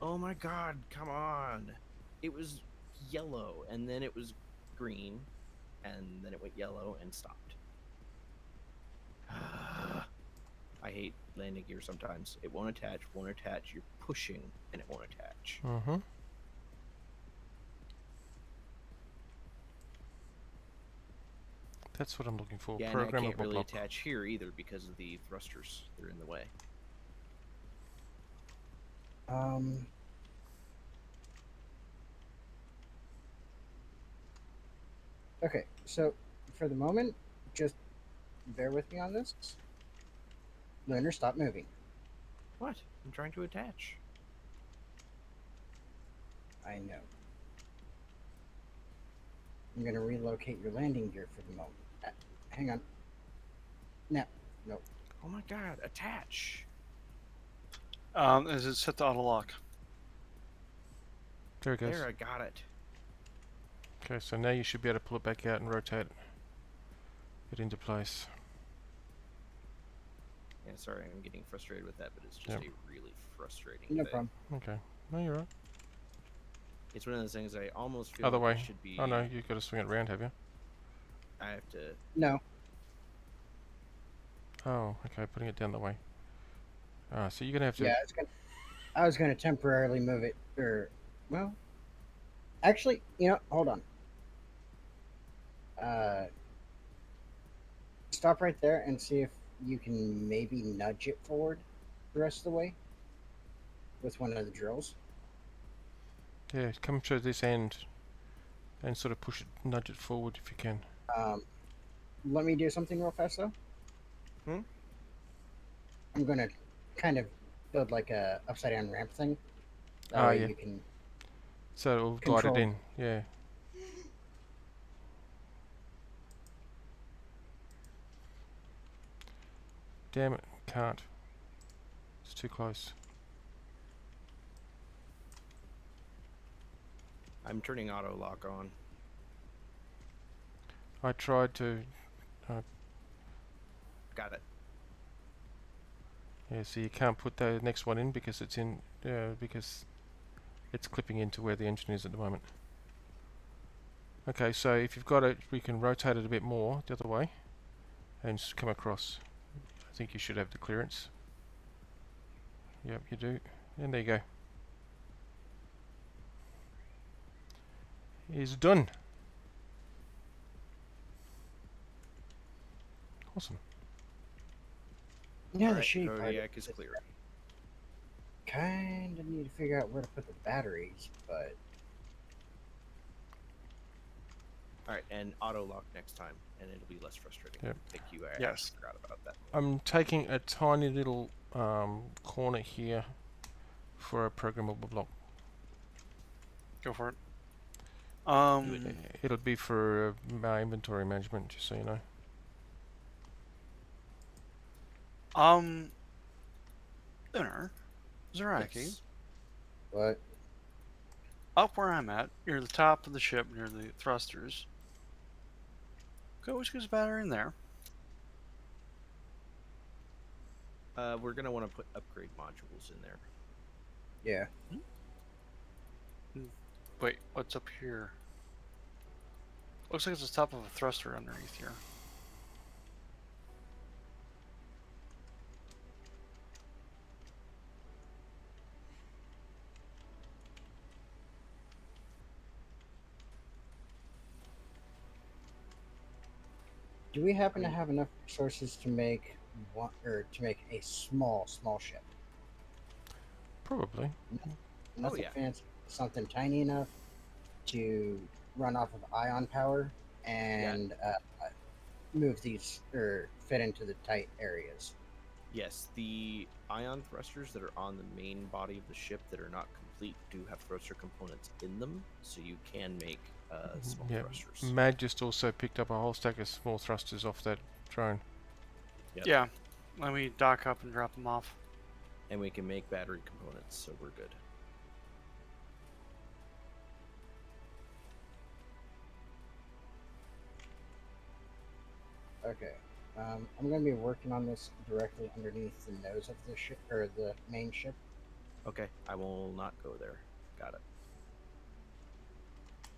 Oh my god, come on! It was yellow, and then it was green, and then it went yellow and stopped. I hate landing gear sometimes. It won't attach, you're pushing, and it won't attach. Mm-hmm. That's what I'm looking for. Yeah, and I can't Programmable really block. attach here either because of the thrusters that are in the way. Okay, so for the moment, just bear with me on this. Lunar, stop moving. What? I'm trying to attach. I know. I'm going to relocate your landing gear for the moment. Hang on. No. Nope. Oh my god, attach! Is it set to auto lock? There it goes. There, I got it. Okay, so now you should be able to pull it back out and rotate it into place. Yeah, sorry, I'm getting frustrated with that, but it's just Yep. a really frustrating No thing. problem. Okay. No, you're right. It's one of those things I almost feel Other like way. it should be. Oh no, you've got to swing it around, have you? I have to. No. Oh, okay, putting it down that way. Ah, so you're gonna have to. Yeah, I was gonna temporarily move it, or well, actually, hold on. Stop right there and see if you can maybe nudge it forward the rest of the way with one of the drills. Yeah, come to this end and sort of push it, nudge it forward if you can. Let me do something real fast though. Hmm? I'm gonna kind of build like a upside down ramp thing. That Ah, way yeah. you can. So it'll glide it Control. in. Yeah. Damn it, can't. It's too close. I'm turning auto lock on. I tried to. Got it. Yeah, so you can't put the next one in because it's in. Because it's clipping into where the engine is at the moment. Okay, so if you've got it, we can rotate it a bit more the other way and come across. I think you should have the clearance. Yep, you do. And there you go. It's done. Awesome. Yeah, the Alright, shitty part. Kodiak is clear. kind of need to figure out where to put the batteries, but All right, and auto lock next time, and it'll be less frustrating. Yep. Thank you. I Yes. forgot about that. I'm taking a tiny little corner here for a programmable block. Go for it. It'll be for my inventory management, just so you know. Dinner, Zaraki, Yes. what? up where I'm at, near the top of the ship, near the thrusters. Go, which goes battery in there. We're gonna want to put upgrade modules in there. Yeah. Wait, what's up here? Looks like it's the top of a thruster underneath here. Do we happen to have enough resources to make one, or to make a small ship? Probably. Nothing yeah. fancy, something tiny enough to run off of ion power and move these or fit into the tight areas. Yes, the ion thrusters that are on the main body of the ship that are not complete do have thruster components in them, so you can make small Yeah. thrusters. Mad just also picked up a whole stack of small thrusters off that drone. Yep. Yeah, let me dock up and drop them off. And we can make battery components, so we're good. Okay. I'm going to be working on this directly underneath the nose of the ship or the main ship. Okay, I will not go there. Got it.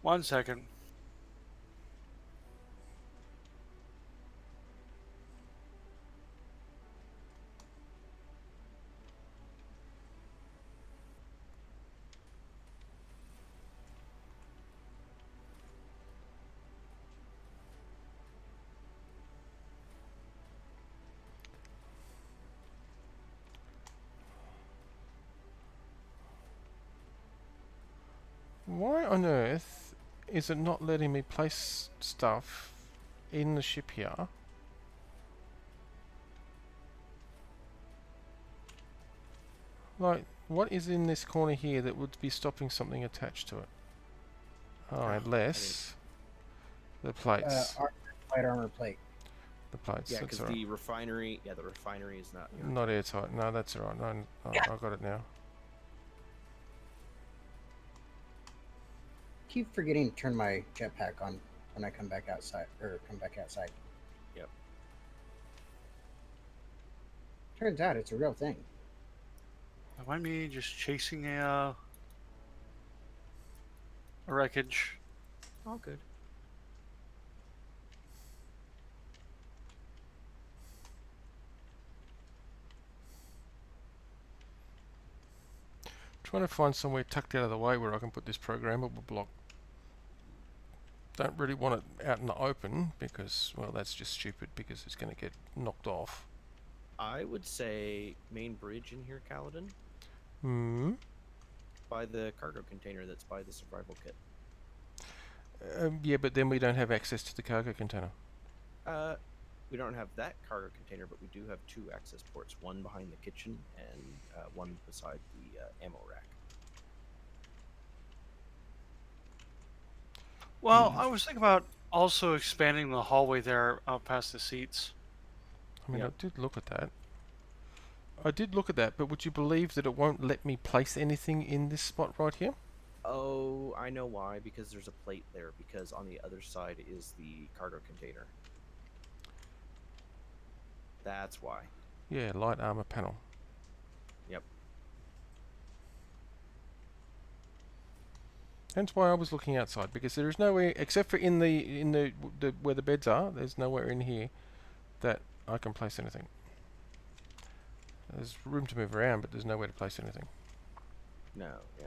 1 second. Why on earth is it not letting me place stuff in the ship here? Like, what is in this corner here that would be stopping something attached to it? Oh, unless the plates. Light armor plate. The plates. Yeah, That's because all right. the refinery, the refinery is not. Not airtight. No, that's alright. No, I got it now. Keep forgetting to turn my jetpack on when I come back outside or come back outside. Yep. Turns out it's a real thing. Mind me just chasing a wreckage. All good. Trying to find somewhere tucked out of the way where I can put this programmable block. Don't really want it out in the open because, well, that's just stupid because it's going to get knocked off. I would say main bridge in here, Kaladin, Hmm. by the cargo container that's by the survival kit. Yeah, but then we don't have access to the cargo container. We don't have that cargo container, but we do have 2 access ports, one behind the kitchen and one beside the ammo rack. Well, I was thinking about also expanding the hallway there out past the seats. I mean, Yep. I did look at that. But would you believe that it won't let me place anything in this spot right here? Oh, I know why. Because there's a plate there. Because on the other side is the cargo container. That's why. Yeah, light armor panel. Yep. Hence why I was looking outside, because there is nowhere except for in the where the beds are. There's nowhere in here that I can place anything. There's room to move around, but there's nowhere to place anything. No, yeah.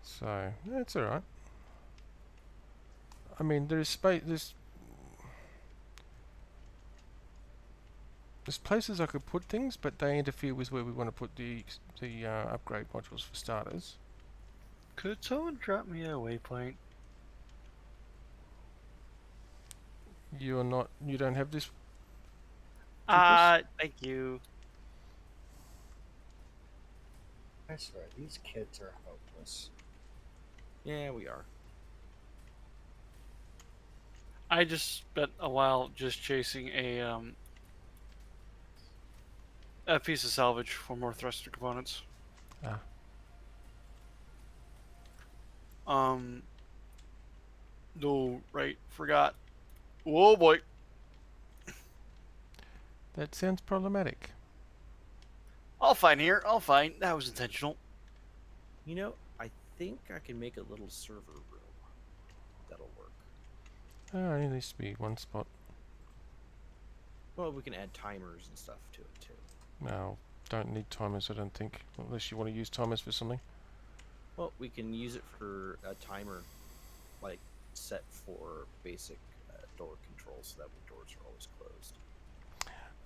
So that's all right. I mean, there's space. There's places I could put things, but they interfere with where we want to put the upgrade modules for starters. Could someone drop me a waypoint? You don't have this. Thank you. I swear, these kids are hopeless. Yeah, we are. I just spent a while just chasing a piece of salvage for more thruster components. Ah. No, right, forgot. Whoa, boy. That sounds problematic. I'll find here. I'll find. That was intentional. You know, I think I can make a little server room. That'll work. Oh, it needs to be one spot. Well, we can add timers and stuff to it too. No, don't need timers, I don't think. Unless you want to use timers for something. Well, we can use it for a timer, like set for basic door controls, so that way doors are always closed.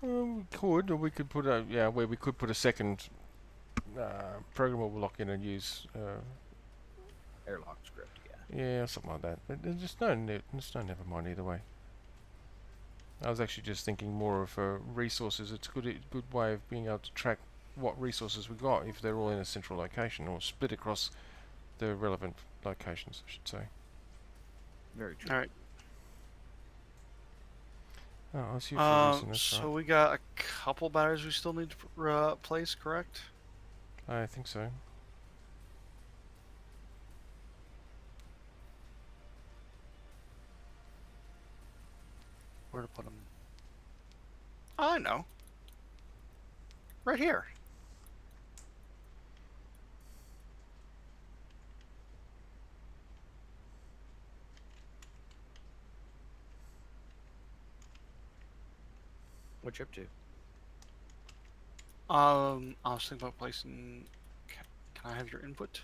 We could, or we could put where we could put a second programmable lock in and use, Airlock script, yeah. yeah, something like that. But there's just no never mind either way. I was actually just thinking more of resources. It's a good way of being able to track what resources we got if they're all in a central location or split across the relevant locations, I should say. Very true. All right. Oh, I see what you're using. That's So we got a couple batteries we still need to place, correct? right. I think so. Where to put them? I know. Right here. What you up to? I was thinking about placing. Can I have your input?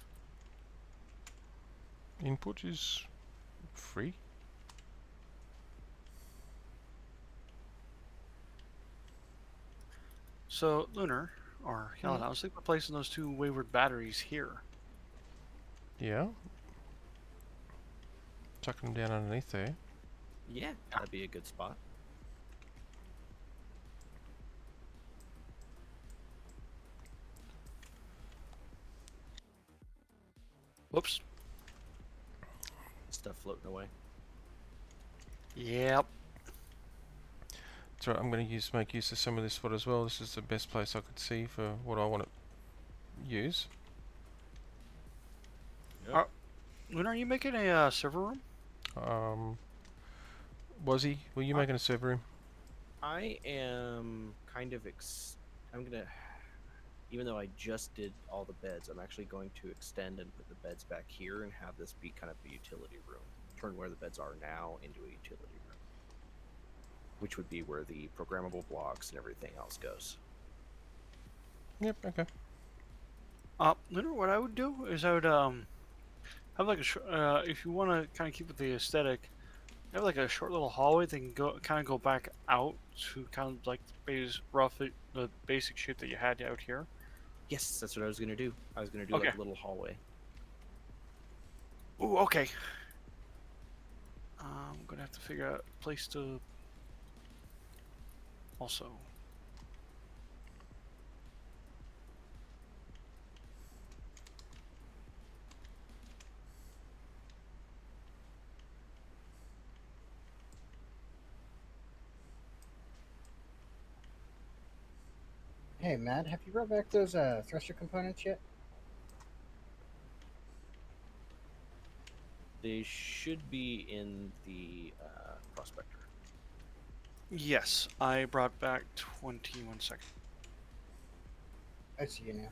Input is free. So, Lunar, or Yelena, I was thinking about placing those two wayward batteries here. Yeah. Tucking them down underneath there. Yeah, that'd be a good spot. Whoops. Stuff floating away. Yep. That's right. I'm going to make use of some of this spot as well. This is the best place I could see for what I want to use. Lunar, are you making a server room? Was he? Were you making a server room? I am kind of I'm gonna, even though I just did all the beds, I'm actually going to extend and put the beds back here and have this be kind of a utility room. Turn where the beds are now into a utility room, which would be where the programmable blocks and everything else goes. Yep. Okay. Lunar, what I would do is I would have like if you want to kind of keep with the aesthetic, have like a short little hallway that can go back out to kind of like the basic shape that you had out here. Yes, that's what I was gonna do. I was gonna do Okay. like a little hallway. Ooh, okay. I'm gonna have to figure out a place to also. Hey, Matt, have you brought back those thruster components yet? They should be in the prospector. Yes, I brought back 21 seconds. I see you now.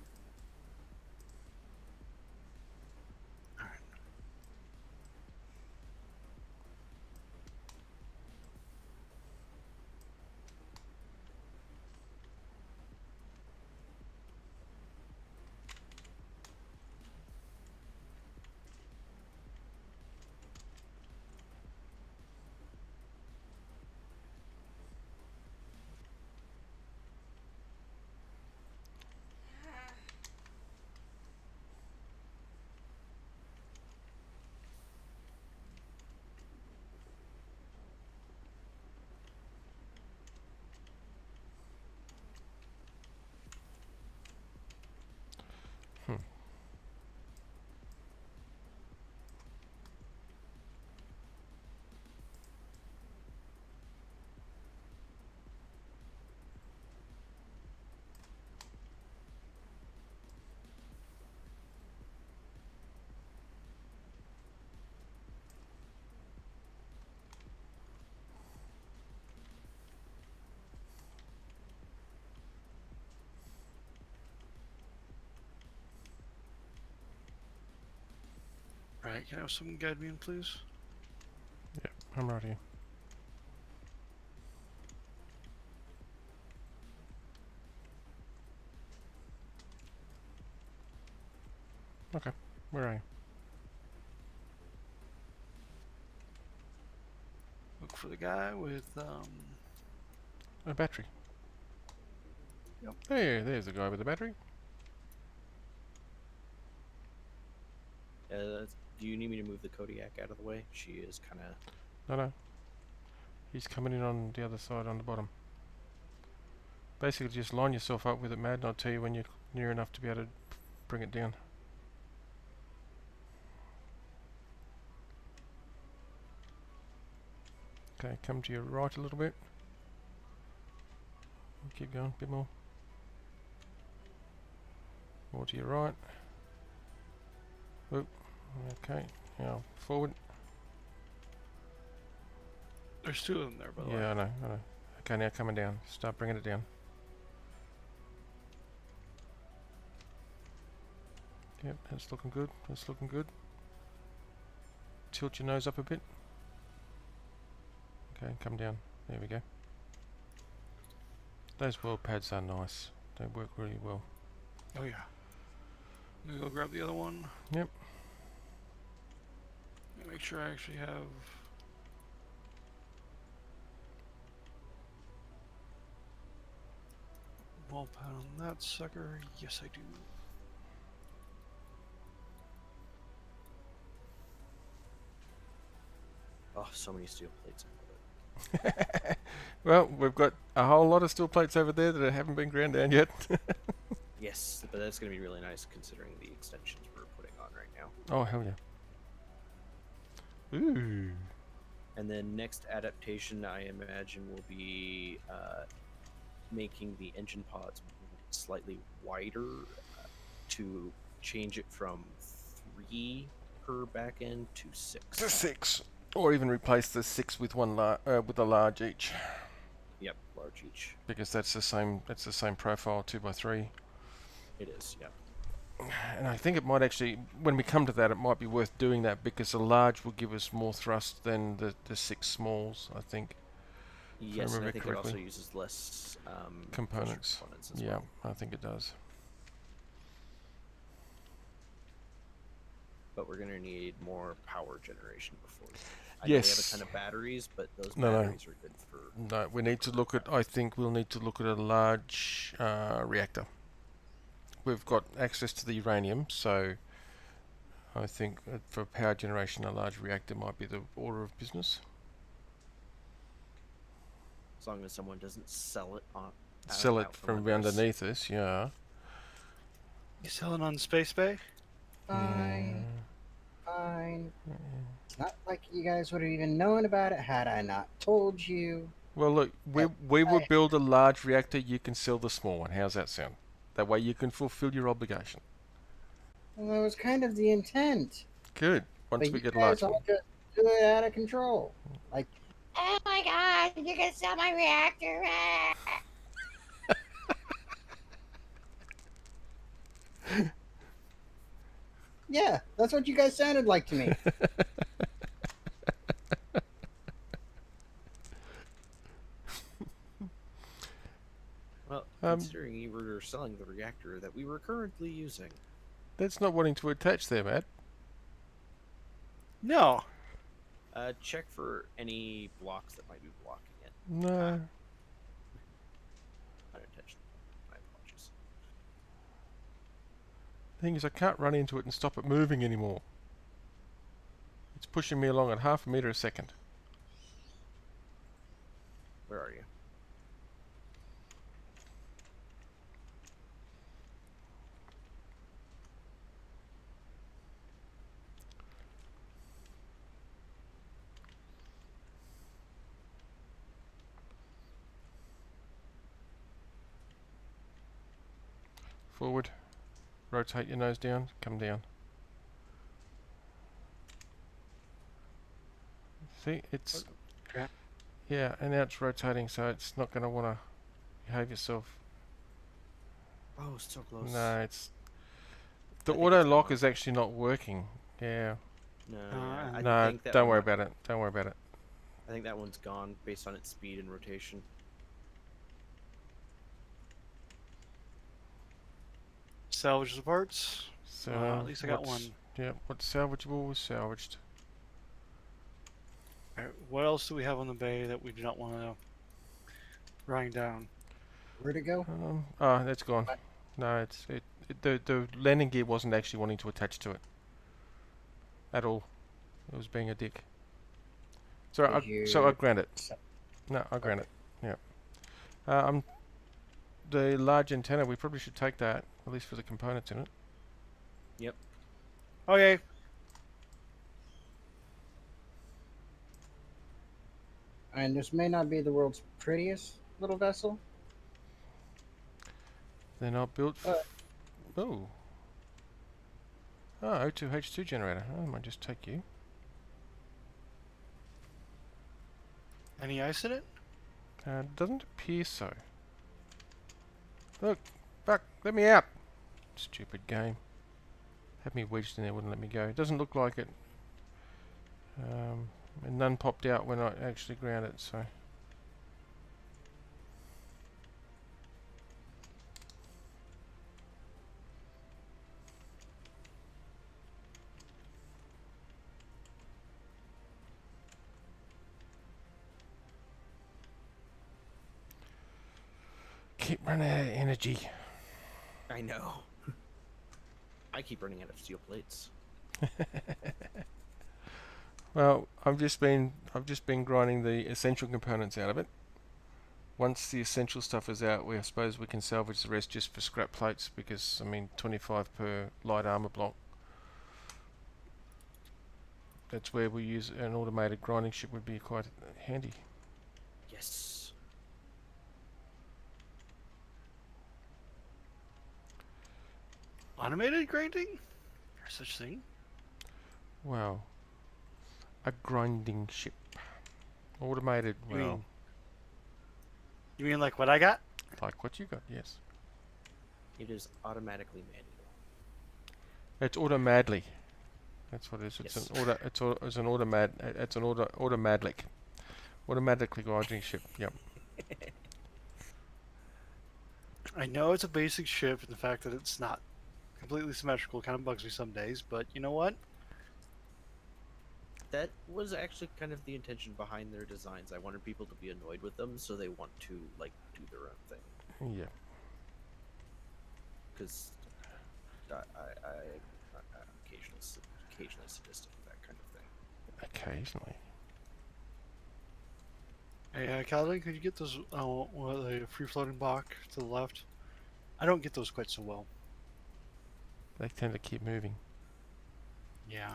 Right, can I have someone guide me in, please? I'm right here. Okay, where are you? Look for the guy with, A battery. Yep. There's the guy with the battery. Do you need me to move the Kodiak out of the way? She is kind of. No. He's coming in on the other side on the bottom. Basically, just line yourself up with it, Mad, and I'll tell you when you're near enough to be able to bring it down. Okay, come to your right a little bit. Keep going, a bit more. More to your right. Oop. Okay, now forward. there's two of them there, by the way. Yeah, I know. Okay, now coming down. Start bringing it down. Yep, that's looking good. That's looking good. Tilt your nose up a bit. Okay, come down. There we go. Those wheel pads are nice. They work really well. Oh, yeah. I'm gonna go grab the other one. Yep. Make sure I actually have. Wall pad on that sucker. Yes, I do. Oh, so many steel plates. I love it. Well, we've got a whole lot of steel plates over there that haven't been ground down yet. Yes, but that's going to be really nice considering the extensions we're putting on right now. Oh, hell yeah. Ooh. And then next adaptation, I imagine, will be making the engine pods slightly wider to change it from 3 per back end to 6. To 6. Or even replace the 6 with one with a large each. Yep, large each. Because that's the same profile, 2x3. It is, yeah. And I think it might actually, when we come to that, it might be worth doing that because the large will give us more thrust than the 6 smalls, I think. Yes, and remember I think it correctly. also uses less Components. components as Yeah, well. I think it does. But we're going to need more power generation before. I know we have a Yes. ton of batteries, but those No. batteries are good for. No, we need to look at, I think we'll need to look at a large reactor. We've got access to the uranium, so I think for power generation, a large reactor might be the order of business. As long as someone doesn't sell it on. Sell it out from under us. underneath us, yeah. You selling on Space Bay? Fine. It's not like you guys would have even known about it had I not told you. Well, look, we will build a large reactor. You can sell the small one. How's that sound? That way you can fulfill your obligation. Well, that was kind of the intent. Good. Once But we you get a large guys all one. just do it out of control. Like, oh my god, you can sell my reactor. Yeah, that's what you guys sounded like to me. Well, Um, considering you were selling the reactor that we were currently using. That's not wanting to attach there, Matt. No. Check for any blocks that might be blocking it. No. Unintentionally. My apologies. Thing is, I can't run into it and stop it moving anymore. It's pushing me along at 0.5 meter a second. Where are you? Forward. Rotate your nose down. Come down. See, it's... Okay. Yeah, and now it's rotating, so it's not going to want to behave itself. Oh, so close. No, it's... The I think auto it's lock gone. is actually not working. Yeah. No, Uh, I No, think that don't one- worry about it. Don't worry about it. I think that one's gone based on its speed and rotation. Salvage the parts. So At least I got what's- one. Yeah, what's salvageable was salvaged. Alright, what else do we have on the bay that we do not want to grind down? Where'd it go? That's gone. No, the landing gear wasn't actually wanting to attach to it at all. It was being a dick. So Did I you- grant it. So- No, I grant it. Yeah. The large antenna, we probably should take that, at least for the components in it. Okay. And this may not be the world's prettiest little vessel. They're not built. Uh, Oh. Oh, O2H2 generator. I might just take you. Any ice in it? Doesn't appear so. Look, fuck, let me out. Stupid game. Had me wedged in there, wouldn't let me go. It doesn't look like it. And none popped out when I actually ground it, so. Keep running out of energy. I know. I keep running out of steel plates. Well, I've just been grinding the essential components out of it. Once the essential stuff is out, I suppose we can salvage the rest just for scrap plates, because I mean 25 per light armor block. That's where we use an automated grinding ship would be quite handy. Yes. Automated grinding? There's such thing. Wow. A grinding ship. Automated, You well, mean- You mean like what I got? like what you got, yes. It is automatically manual. It's automadly. That's what it is. It's Yes. an auto. It's an automad. It's an automadlic. Automatically grinding ship. Yep. I know it's a basic ship, and the fact that it's not completely symmetrical kind of bugs me some days, but you know what? That was actually kind of the intention behind their designs. I wanted people to be annoyed with them, so they want to like do their own thing. Yeah. Because I'm occasionally sadistic with that kind of thing. Occasionally. Hey, Calvin, could you get those the free-floating block to the left? I don't get those quite so well. They tend to keep moving. Yeah.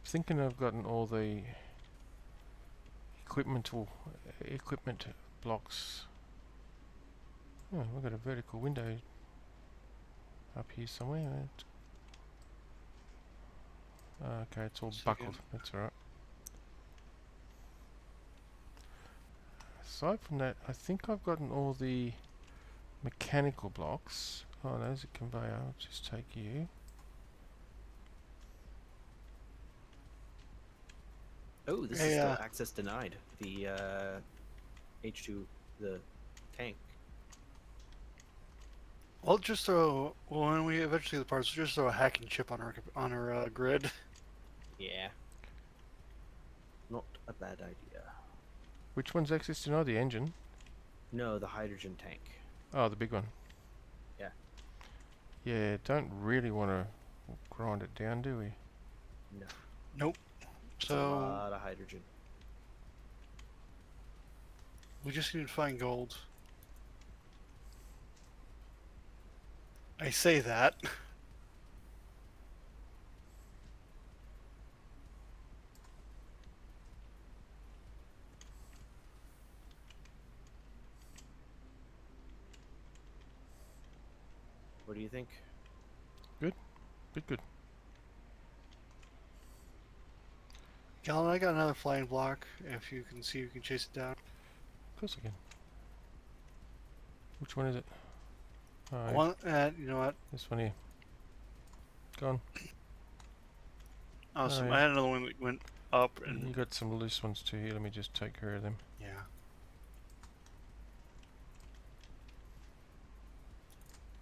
Thinking I've gotten all the equipment blocks. Oh, we've got a vertical window up here somewhere. Okay, it's all Second. buckled. That's alright. Aside from that, I think I've gotten all the mechanical blocks. Oh, no, there's a conveyor. I'll just take you. Oh, this Hey, is still access denied. The H2, the tank. Well, just throw when we eventually get the parts, just throw a hacking chip on our grid. Yeah. Not a bad idea. Which one's access denied? The engine? No, the hydrogen tank. Oh, the big one. Yeah. Yeah, don't really want to grind it down, do we? No. Nope. It's a So lot of hydrogen. we just need to find gold. I say that. What do you think? Bit good. Galen, I got another flying block. If you can see, you can chase it down. Of course I can. Which one is it? Oh, One, you know what? this one here. Gone. Awesome. yeah. I had another one that went up and You got some loose ones too here. Let me just take care of them. yeah.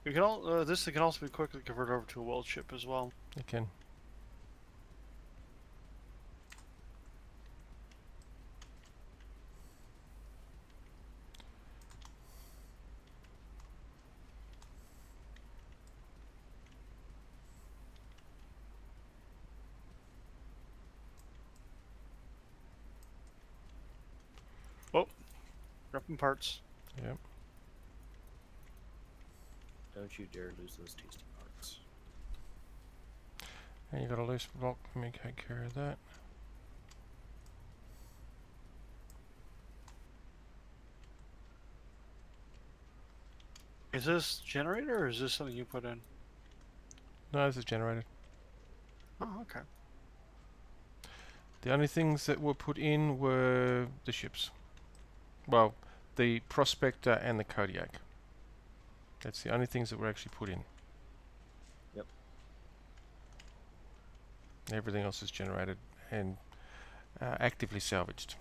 We can all this thing can also be quickly converted over to a weld ship as well. You can. Dropping parts. Yep. Don't you dare lose those tasty parts. And you got a loose block. Let me take care of that. Is this generator or is this something you put in? No, this is generated. Oh, okay. The only things that were put in were the ships. Well, the Prospector and the Kodiak. That's the only things that were actually put in. Yep. Everything else is generated and actively salvaged.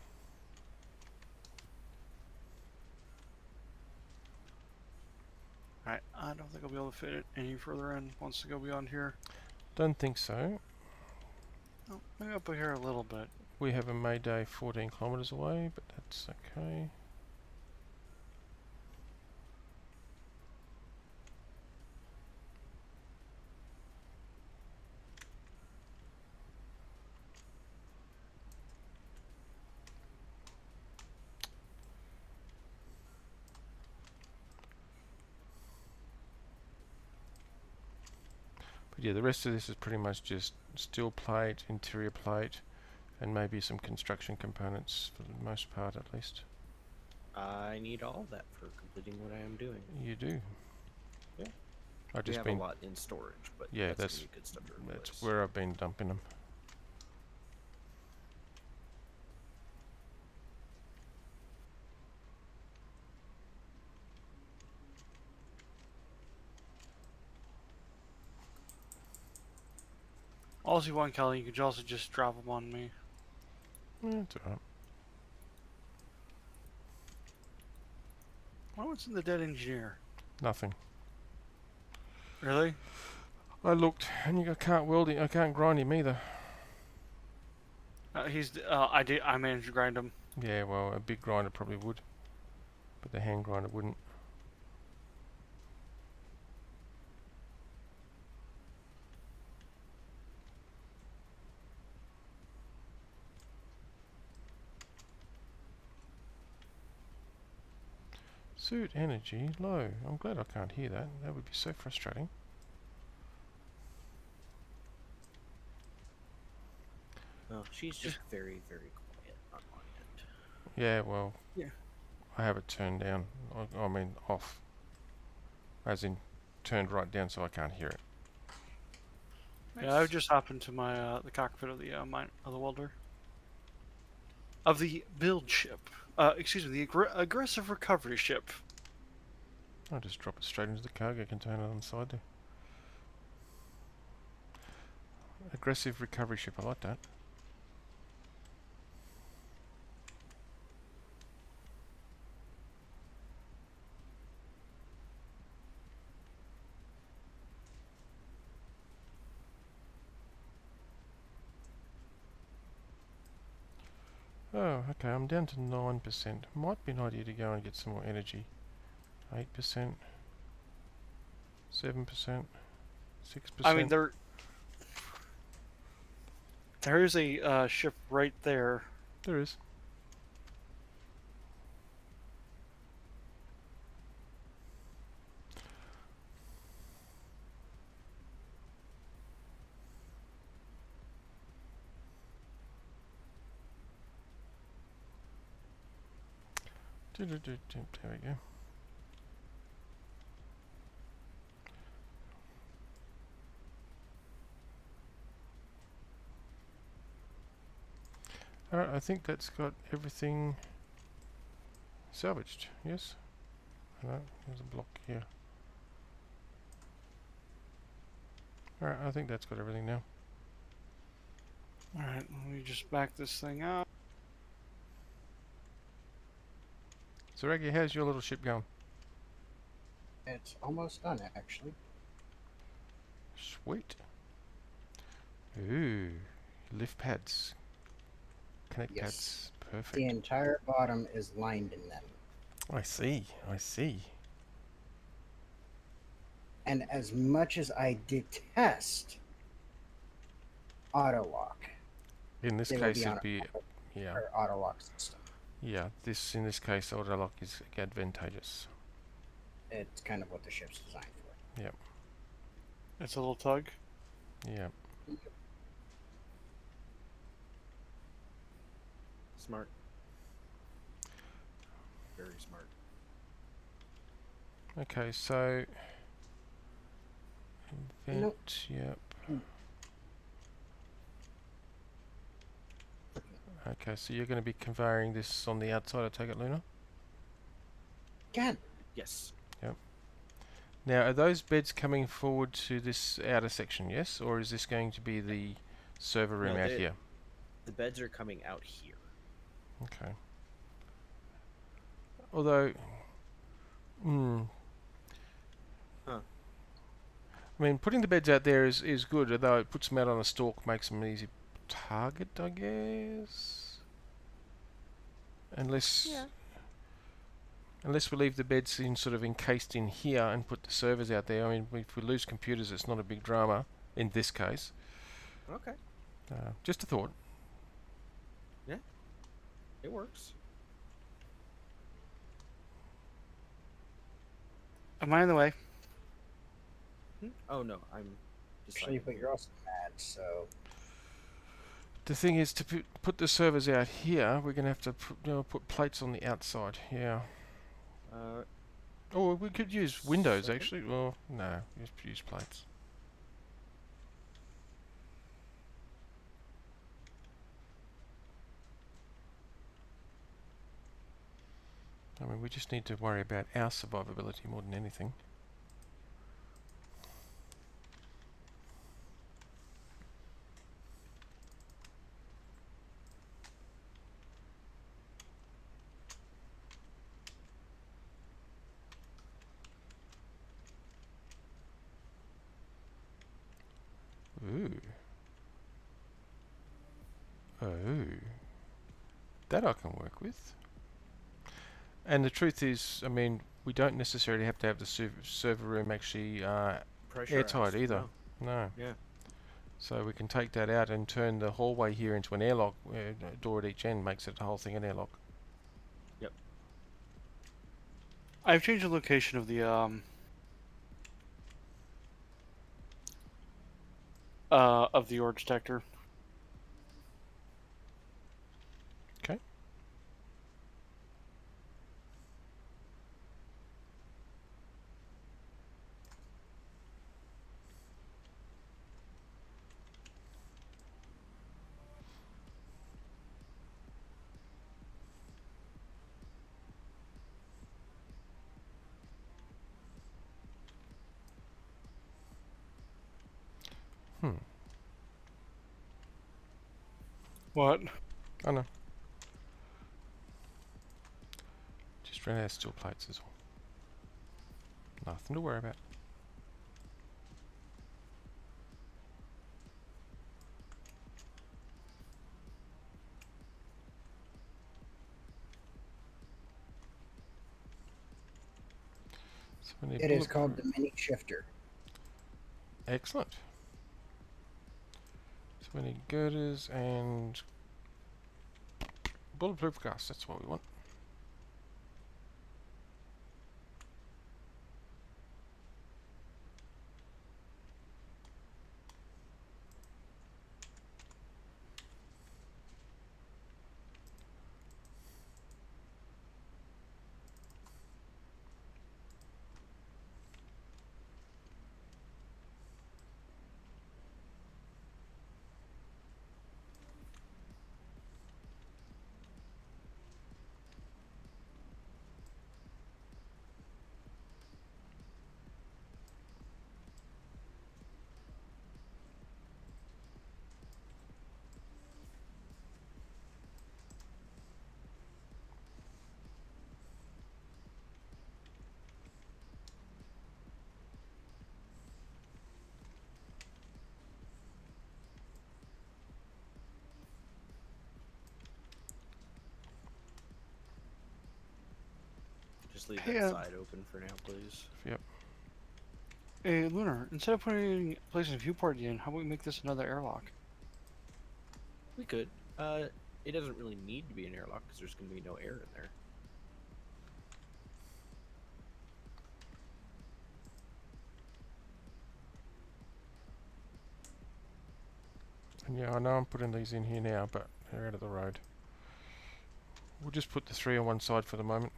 Alright, I don't think I'll be able to fit it any further in once I go beyond here. Don't think so. Oh, maybe up here a little bit. We have a Mayday 14 kilometers away, but that's okay. But yeah, the rest of this is pretty much just steel plate, interior plate, and maybe some construction components for the most part at least. I need all of that for completing what I am doing. You do. Yeah. I've We just have been, a lot in storage, but yeah, that's that's gonna be good stuff to replace. that's where I've been dumping them. All you want, Kelly, you could also just drop them on me. Yeah, it's alright. What's in the dead engineer? Nothing. Really? I looked, and I can't weld him. I can't grind him either. I managed to grind him. Yeah, well, a big grinder probably would, but the hand grinder wouldn't. Suit energy low. I'm glad I can't hear that. That would be so frustrating. Oh, she's just very, very quiet on my end. Yeah, well, Yeah. I have it turned down. I mean off. As in, turned right down so I can't hear it. Yeah, I would just hop into my the cockpit of the the welder. Of the build ship. Excuse me, the aggressive recovery ship. I'll just drop it straight into the cargo container on the side there. Aggressive recovery ship, I like that. Oh, okay, I'm down to 9%. Might be an idea to go and get some more energy. 8%, 7%, 6%. I mean, there is a ship right there. There is. There we go. Alright, I think that's got everything salvaged, yes? No, there's a block here. Alright, I think that's got everything now. All right, let me just back this thing up. So, Reggie, how's your little ship going? It's almost done, actually. Sweet. Ooh, lift pads, connect Yes. pads, perfect. The entire bottom is lined in them. I see. I see. And as much as I detest auto lock, In this they will case, be on it'd be yeah, or auto lock system. yeah. This in this case, auto lock is advantageous. It's kind of what the ship's designed for. It's a little tug. Yeah. Smart. Very smart. Okay, so invent. Nope. Yep. Okay, so you're going to be conveying this on the outside, I take it, Luna? Can. Yes. Now, are those beds coming forward to this outer section, yes? Or is this going to be the server room No, out they- here? The beds are coming out here. Okay. Although, Huh. I mean, putting the beds out there is good, although it puts them out on a stalk, makes them an easy target, I guess. Unless, unless we leave the beds in sort of encased in here and put the servers out there. I mean, if we lose computers, it's not a big drama in this case. Okay. Just a thought. It works. Am I in the way? Oh no, I'm Actually, deciding. but you're also mad, so The thing is, to put the servers out here, we're going to have to put plates on the outside. Yeah. Or we could use windows, Second. actually. Well, no, just use plates. I mean, we just need to worry about our survivability more than anything. Ooh. Oh. That I can work with. And the truth is, I mean, we don't necessarily have to have the server room actually Pressurized. airtight either. No. No. Yeah. So we can take that out and turn the hallway here into an airlock. Door at each end makes it the whole thing an airlock. I've changed the location of the ore detector. Okay. What? Oh no. Just ran out of steel plates as well. Nothing to worry about. So we need it is called bulletproof- the mini shifter. Excellent. So we need girders and bulletproof glass. That's what we want. Just leave Hey, that side open for now, please. Yep. Hey, Lunar, instead of placing a viewport in, how about we make this another airlock? We could. It doesn't really need to be an airlock because there's going to be no air in there. And yeah, I know I'm putting these in here now, but they're out of the road. We'll just put the 3 on one side for the moment.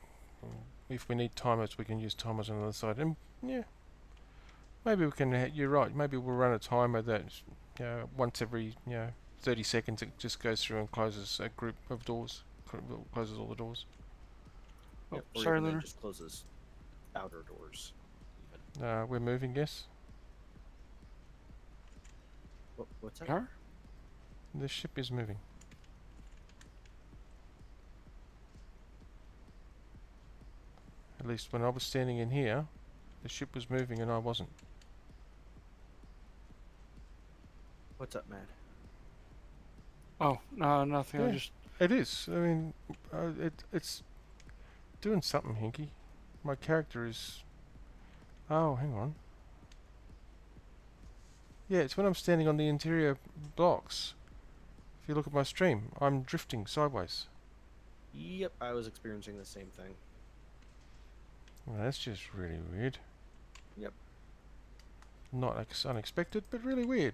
If we need timers, we can use timers on the other side. And yeah, maybe we can. You're right. Maybe we'll run a timer that, once every 30 seconds it just goes through and closes a group of doors, closes all the doors. Oh, Yep, or sorry, even then Lunar. just closes outer doors. Even. We're moving, yes. What's that? Car? The ship is moving. At least when I was standing in here, the ship was moving and I wasn't. What's up, Matt? Oh, no, nothing. I Yeah. just It is. I mean, it's doing something, Hinky. My character is. Oh, hang on. Yeah, it's when I'm standing on the interior blocks. If you look at my stream, I'm drifting sideways. Yep, I was experiencing the same thing. Well, that's just really weird. Yep. Not unexpected, but really weird.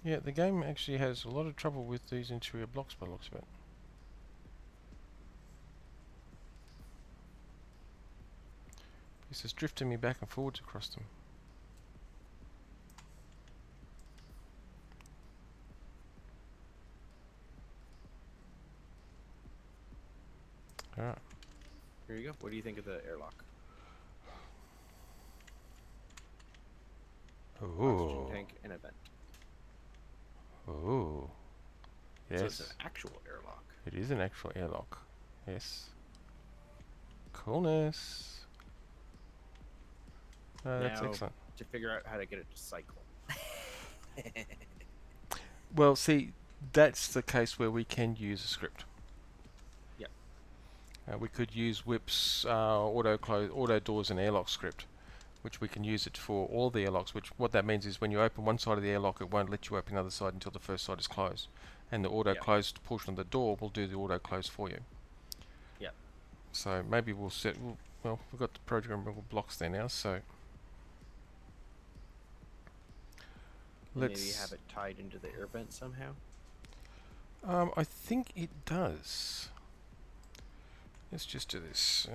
Yeah, the game actually has a lot of trouble with these interior blocks by the looks of it. This is drifting me back and forwards across them. Alright. Here you go. What do you think of the airlock? Oxygen Ooh. tank and a vent. Ooh. So it's an Yes. actual airlock. It is an actual airlock. Yes. Coolness. That's Now- excellent. To figure out how to get it to cycle. Well, see, that's the case where we can use a script. Yep. We could use Whip's auto doors and airlock script, which we can use it for all the airlocks. Which what that means is when you open one side of the airlock, it won't let you open the other side until the first side is closed, and the auto Yep. closed portion of the door will do the auto close for you. Yep. So maybe we'll set. Well, we've got the programmable blocks there now, so And let's. maybe have it tied into the air vent somehow. I think it does. Let's just do this.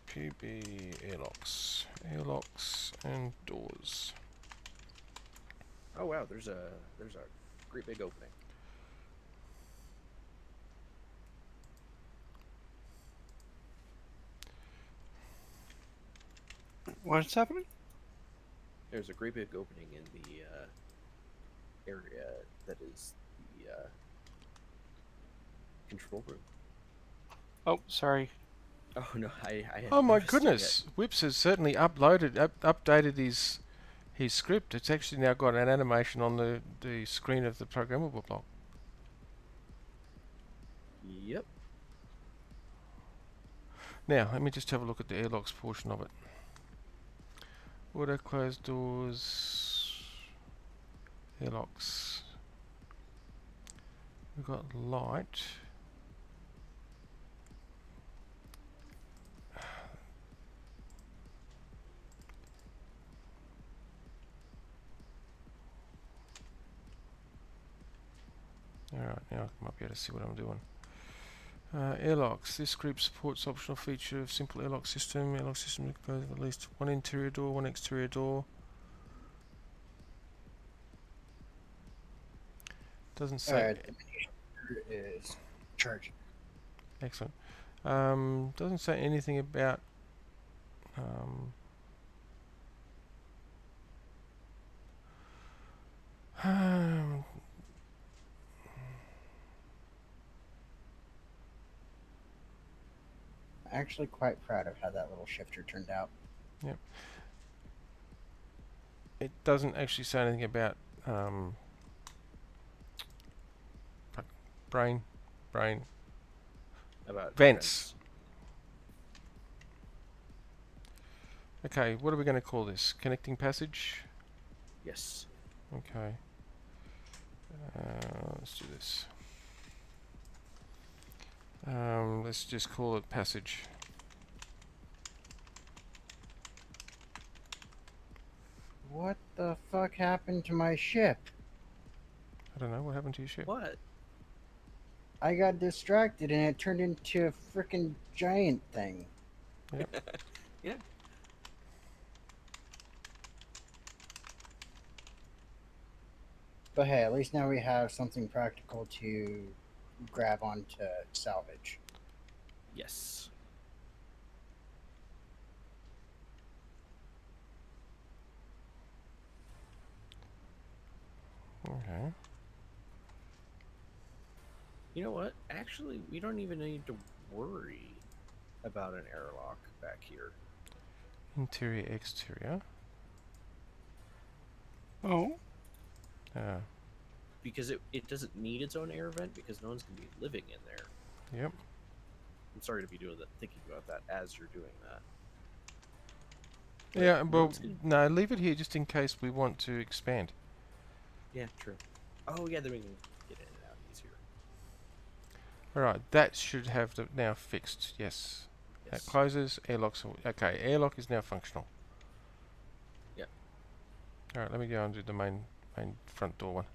PB airlocks and doors. Oh wow, there's a great big opening. what's happening? There's a great big opening in the area that is the control room. Oh, sorry. Oh no, I hadn't Oh my noticed it yet. goodness! Whips has certainly updated his script. It's actually now got an animation on the screen of the programmable block. Yep. Now let me just have a look at the airlocks portion of it. Auto closed doors, airlocks. We've got light. Alright, now I might be able to see what I'm doing. Airlocks. This group supports optional feature of simple airlock system. Airlock system composes of at least one interior door, one exterior door. Doesn't say. Is charging. Excellent. Doesn't say anything about Actually, quite proud of how that little shifter turned out. It doesn't actually say anything about fuck, brain About vents. Okay, what are we going to call this? Connecting passage? Yes. Okay. Let's do this. Let's just call it passage. What the fuck happened to my ship? I don't know, what happened to your ship? What? I got distracted and it turned into a freaking giant thing. Yeah. But hey, at least now we have something practical to grab onto salvage. Yes. Okay. You know what? Actually, we don't even need to worry about an airlock back here. Interior, exterior. Oh. Ah, Because it doesn't need its own air vent because no one's going to be living in there. yep. I'm sorry to be doing that, thinking about that as you're doing that. Yeah, no well, one's gonna- no, leave it here just in case we want to expand. Yeah, true. Oh, yeah, then we can get in and out easier. Alright, that should have the now fixed, yes. That Yes. closes, airlocks, okay, airlock is now functional. Yep. Alright, let me go and do the main front door one.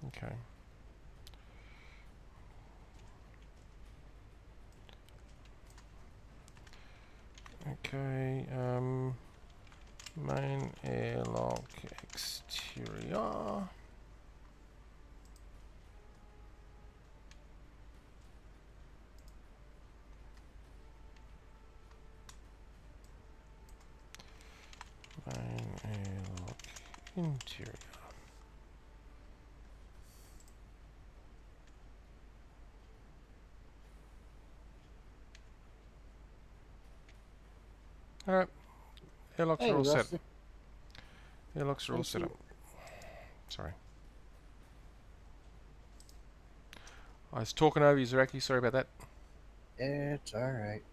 Okay. Okay, main airlock exterior. Main airlock interior. Alright, airlocks Hey, are all set. Rusty. Airlocks are all Thank set you. up. Sorry. I was talking over you, Zaraki. Sorry about that. It's alright.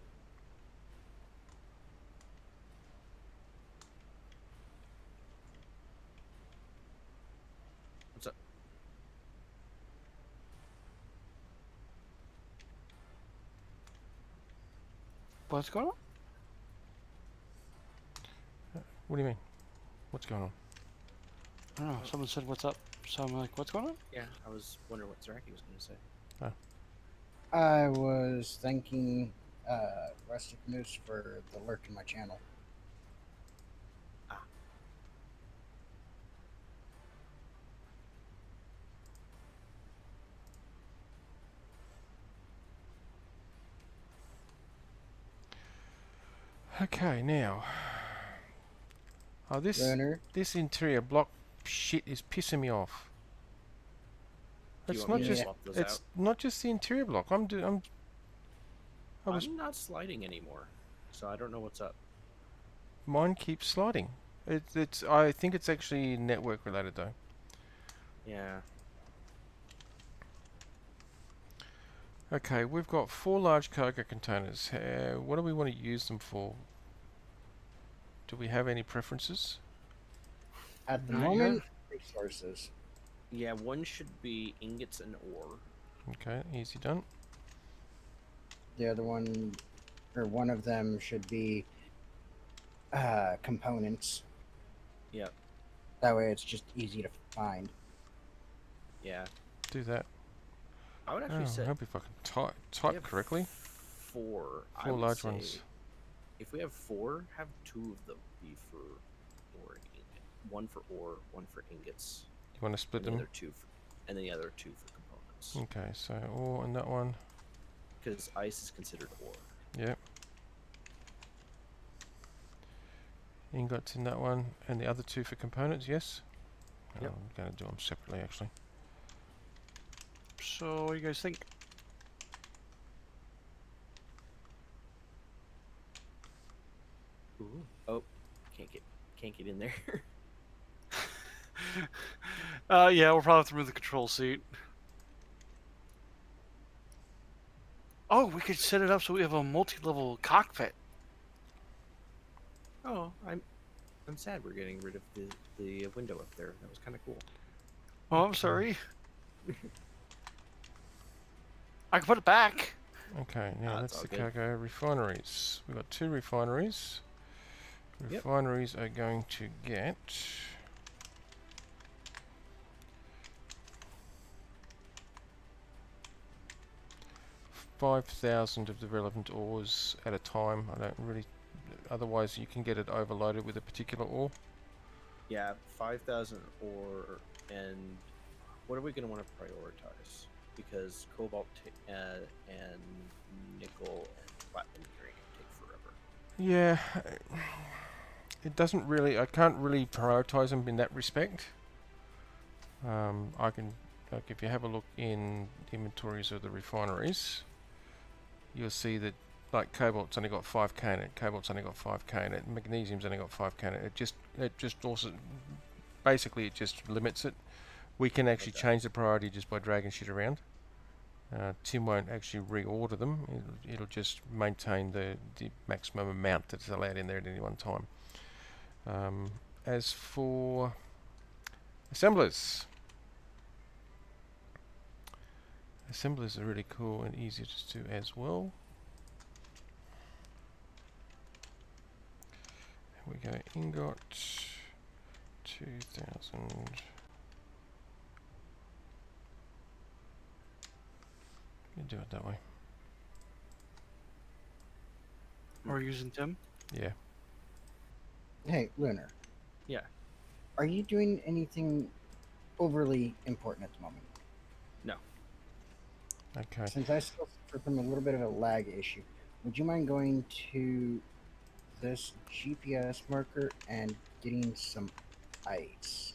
What's up? What's going on? What do you mean? What's going on? I don't know. Someone said, "What's up?" So I'm like, "What's going on?" Yeah, I was wondering what Zaraki was going to say. I was thanking Rustic Moose for the lurk in my channel. Okay, now. Oh, Runner, this interior block shit is pissing me off. Do you It's want not me to just swap those it's out? not just the interior block. I was I'm not sliding anymore, so I don't know what's up. mine keeps sliding. It's I think it's actually network related though. Yeah. Okay, we've got 4 large cargo containers. What do we want to use them for? Do we have any preferences? at the Not moment, resources. Yeah, one should be ingots and ore. Okay, easy done. The other one, or one of them, should be components. Yep. That way it's just easy to find. Yeah. Do that. I would Oh, actually I say hope if I can we type have correctly. 4. I 4 would large say ones. If we have 4, have 2 of them be for ore and ingot. 1 for ore, 1 for ingots, You want to split and the them? other 2 for, and then the other 2 for components. Okay, so ore and that one. because ice is considered ore. Yep. Ingots in that one, and the other two for components, yes? Yep. I'm going to do them separately, actually. So, what do you guys think? Ooh. Oh, can't get in there. Yeah, we'll probably have to move the control seat. Oh, we could set it up so we have a multi-level cockpit. Oh, I'm sad we're getting rid of the window up there. That was kind of cool. Oh, I'm sorry. I can put it back. Okay, now It's that's all the good. cargo. Refineries. We've got 2 refineries. Yep. Refineries are going to get... $5,000 of the relevant ores at a time. I don't really... Otherwise, you can get it overloaded with a particular ore. Yeah, 5,000 ore, and what are we going to want to prioritize? Because cobalt and nickel and platinum uranium take forever. Yeah, it doesn't really. I can't really prioritize them in that respect. I can, like, if you have a look in the inventories of the refineries, you'll see that, like, cobalt's only got 5k in it. Cobalt's only got 5k in it. Magnesium's only got 5k in it. It just also, basically, it just limits it. We can actually Okay. change the priority just by dragging shit around. Tim won't actually reorder them. It'll just maintain the maximum amount that's allowed in there at any one time. As for assemblers, assemblers are really cool and easy to do as well. We go ingot 2000. You do it that way. We're using Tim. Yeah. Hey, Lunar. Yeah. Are you doing anything overly important at the moment? No. Okay. Since I still suffer from a little bit of a lag issue, would you mind going to this GPS marker and getting some ice?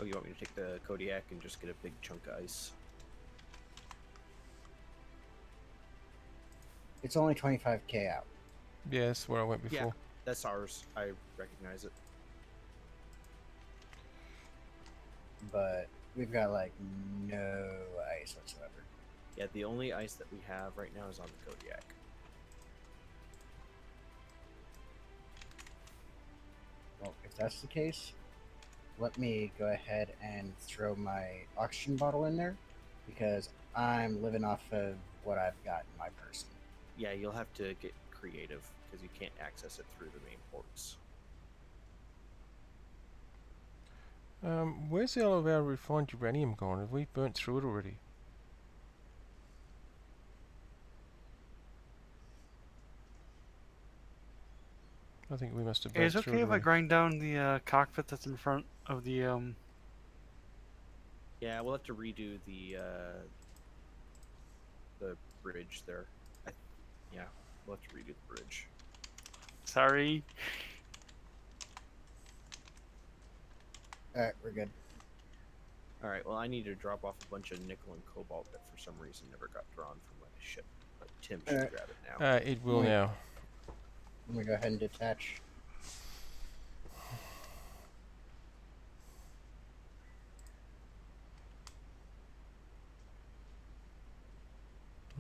Oh, you want me to take the Kodiak and just get a big chunk of ice? It's only 25k out. Yeah, that's where I went before. Yeah. That's ours. I recognize it. But we've got like no ice whatsoever. Yeah, the only ice that we have right now is on the Kodiak. Well, if that's the case, let me go ahead and throw my oxygen bottle in there because I'm living off of what I've got in my person. Yeah, you'll have to get creative because you can't access it through the main ports. Where's all of our refined uranium gone? Have we burnt through it already? I think we must have Hey, burnt is it through okay it if I already. grind down the cockpit that's in front of the Yeah, we'll have to redo the bridge there. Yeah, we'll have to redo the bridge. Sorry. Alright, we're good. All right. Well, I need to drop off a bunch of nickel and cobalt that for some reason never got drawn from my ship. But Tim should Alright. grab it now. It will Wait. now. Let me go ahead and detach.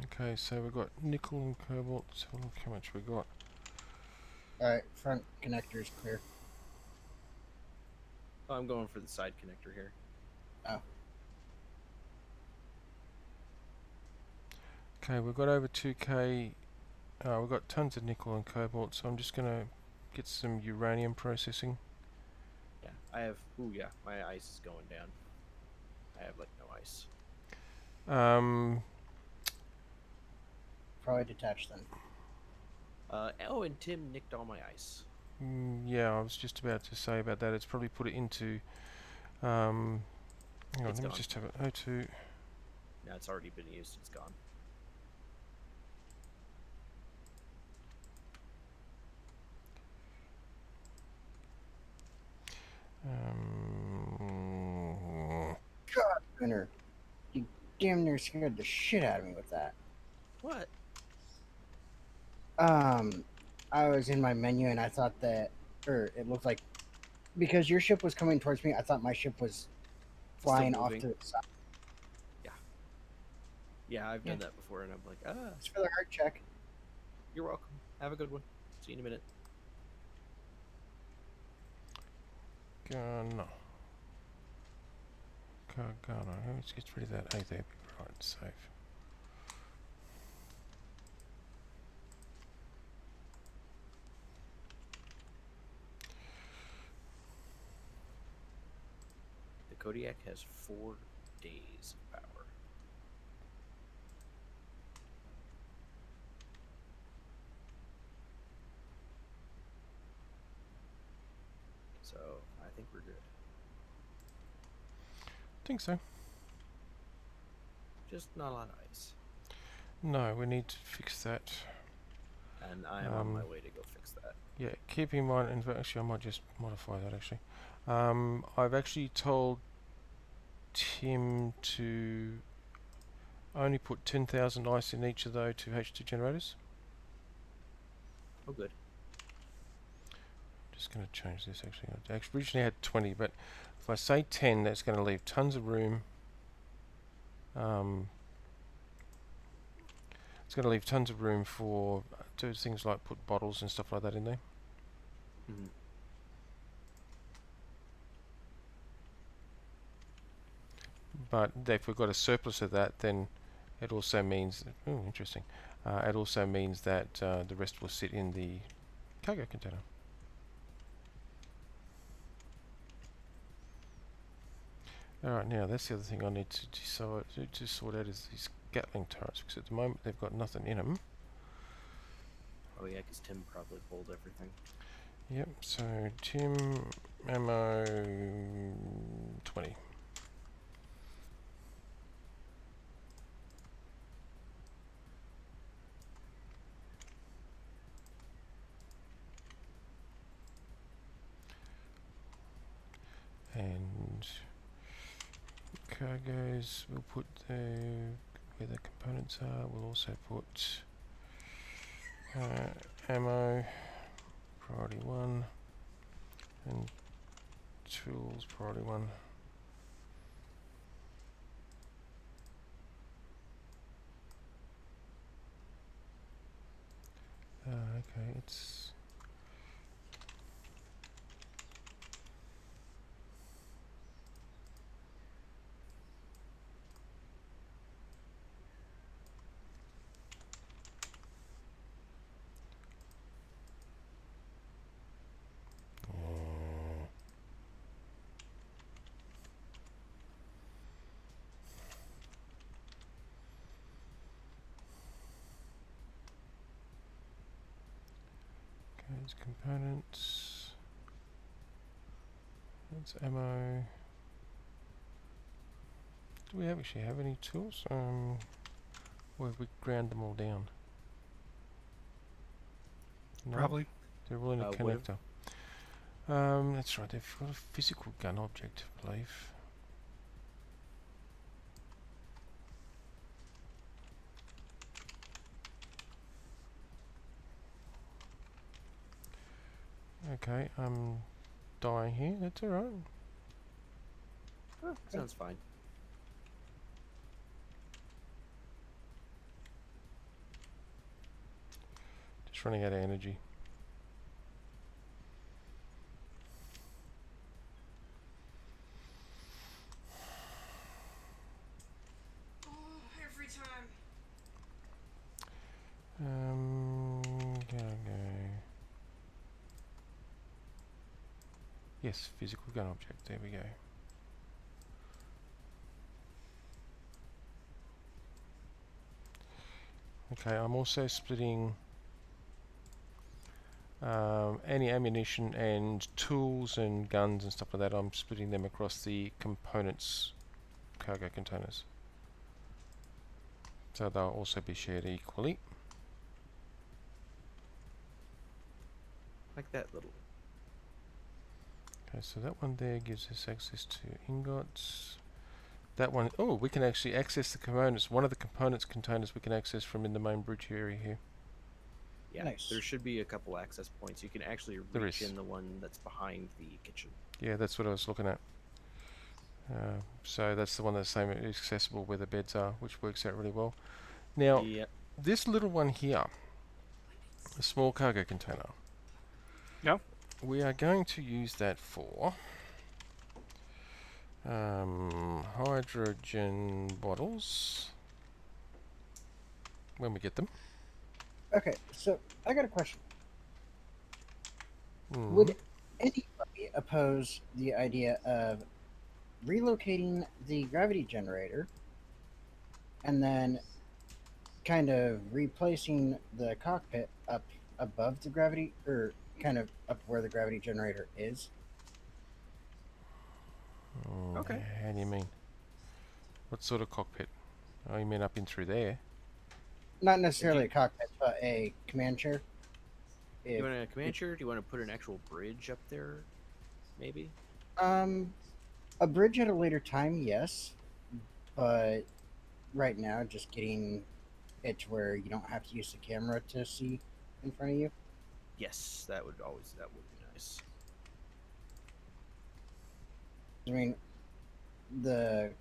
Okay, so we've got nickel and cobalt. So look how much we got. Alright, front connector's clear. Oh, I'm going for the side connector here. Okay, we've got over 2k. We've got tons of nickel and cobalt, so I'm just gonna get some uranium processing. Yeah, I have. Ooh, yeah, my ice is going down. I have like no ice. Probably detach then. Oh, and Tim nicked all my ice. Yeah, I was just about to say about that. It's probably put it into. Hang on, It's let me gone. just have it. O2. No, it's already been used. It's gone. God, Gunner, you damn near scared the shit out of me with that. What? I was in my menu and I thought that, or it looked like, because your ship was coming towards me, I thought my ship was flying off moving. to the side. Yeah, I've Yeah. done that before, and I'm like, ah, It's for the heart check. you're welcome. Have a good one. See you in a minute. Gun. Gun. Let's get rid of that A there. Right, save. The Kodiak has 4 days of power. So I think we're good. Think so. Just not a lot of ice. No, we need to fix that. And I am on my way to go fix that. Yeah, keep in mind, and actually I might just modify that actually. I've actually told Tim to only put 10,000 ice in each of those 2 H2 generators. Oh, good. Just going to change this actually. I actually originally had 20, but if I say 10, that's going to leave tons of room. It's going to leave tons of room for do things like put bottles and stuff like that in there. Mm-hmm. But if we've got a surplus of that, then it also means, oh, interesting. It also means that the rest will sit in the cargo container. Alright, now that's the other thing I need to decide to sort out is these Gatling turrets, because at the moment they've got nothing in them. Oh yeah, because Tim probably pulled everything. Yep, so Tim, ammo 20. And cargoes, we'll put where the components are, we'll also put ammo, priority 1, and tools, priority 1. Okay, it's... It's components. That's ammo. Do we actually have any tools? Or have we ground them all down? No, Probably. they're all in a Would connector. That's right, they've got a physical gun object, I believe. Okay, I'm dying here, that's alright. Oh, sounds fine. Just running out of energy. Oh, every time. Go. Yes, physical gun object, there we go. Okay, I'm also splitting any ammunition and tools and guns and stuff like that, I'm splitting them across the components cargo containers. So they'll also be shared equally. Like that little. Okay, so that one there gives us access to ingots. That one, oh, we can actually access the components. One of the components containers we can access from in the main bridge area here. Yeah, Nice. there should be a couple access points. You can actually There reach is. in the one that's behind the kitchen. Yeah, that's what I was looking at. So that's the one that's same accessible where the beds are, which works out really well. Now, Yeah. this little one here, a small cargo container. Yeah. We are going to use that for hydrogen bottles when we get them. Okay, so I got a question. Mm. Would anybody oppose the idea of relocating the gravity generator and then kind of replacing the cockpit up above the gravity, or kind of up where the gravity generator is? Okay. How do you mean? What sort of cockpit? Oh, you mean up in through there? Not necessarily a cockpit, but a command chair. Do you If, want a command chair? Do you want to put an actual bridge up there? Maybe. a bridge at a later time, yes, but right now, just getting it to where you don't have to use the camera to see in front of you. Yes, that would be nice. I mean, the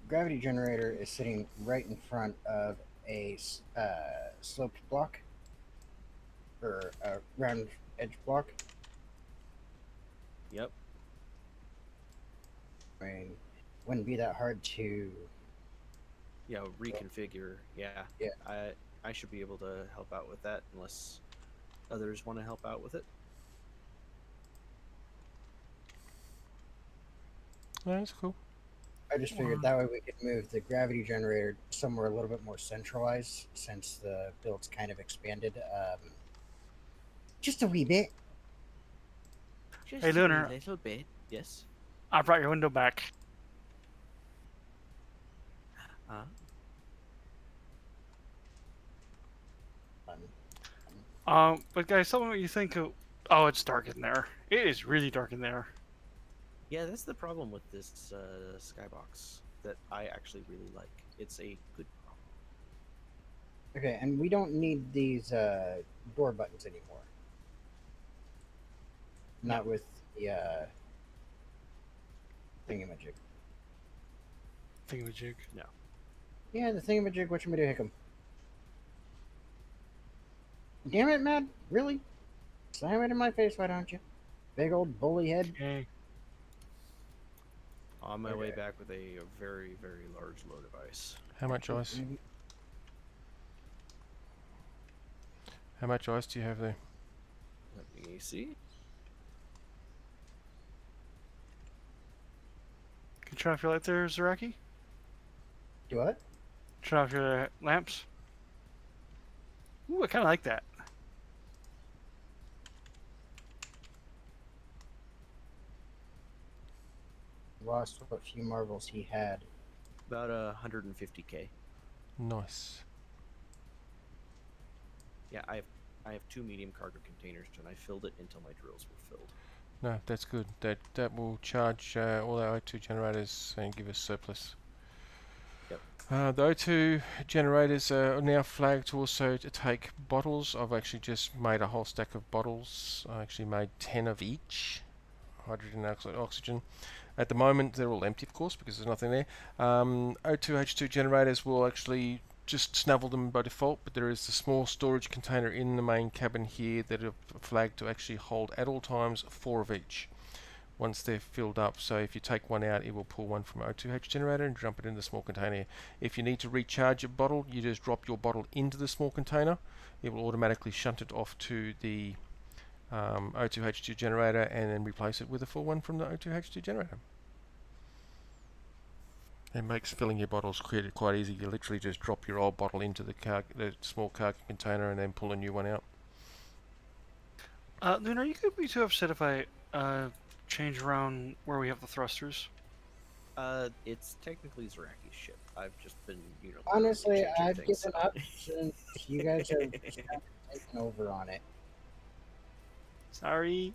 gravity generator is sitting right in front of a sloped block or a round edge block. Yep. I mean, wouldn't be that hard to. Yeah, reconfigure. Yeah. Yeah. I should be able to help out with that unless others want to help out with it. No, that's cool. I just figured that way we could move the gravity generator somewhere a little bit more centralized, since the build's kind of expanded just a wee bit. Just Hey, Lunar. a little bit. Yes. I brought your window back. But guys, tell me what you think of. Oh, it's dark in there. It is really dark in there. Yeah, that's the problem with this skybox that I actually really like. It's a good problem. Okay, and we don't need these door buttons anymore. Not with the thingamajig. Thingamajig. Yeah, the thingamajig, whatchamajig-hickam. Damn it, Matt. Really? Slam it in my face, why don't you? Big old bully head. Okay. On my way Okay. back with a very, very large load of ice. How much ice? How much ice do you have there? Let me see. Can you turn off your light there, Zaraki? Do what? Turn off your lamps. Ooh, I kind of like that. Lost what few marbles he had. About 150k. Nice. Yeah, I have 2 medium cargo containers, and I filled it until my drills were filled. No, that's good. That will charge all our O2 generators and give us surplus. Yep. The O2 generators are now flagged also to take bottles. I've actually just made a whole stack of bottles. I actually made 10 of each. Hydrogen, oxygen. At the moment, they're all empty, of course, because there's nothing there. O2H2 generators will actually just snavel them by default, but there is a small storage container in the main cabin here that are flagged to actually hold at all times 4 of each once they're filled up. So if you take one out, it will pull one from O2H generator and dump it in the small container. If you need to recharge your bottle, you just drop your bottle into the small container. It will automatically shunt it off to the O2H2 generator and then replace it with a full one from the O2H2 generator. It makes filling your bottles quite easy. You literally just drop your old bottle into the small cargo container and then pull a new one out. Lunar, you could be too upset if I change around where we have the thrusters. It's technically Zaraki's ship. I've just been, Honestly, changing I've things, given so- up since you guys are taking over on it. Sorry.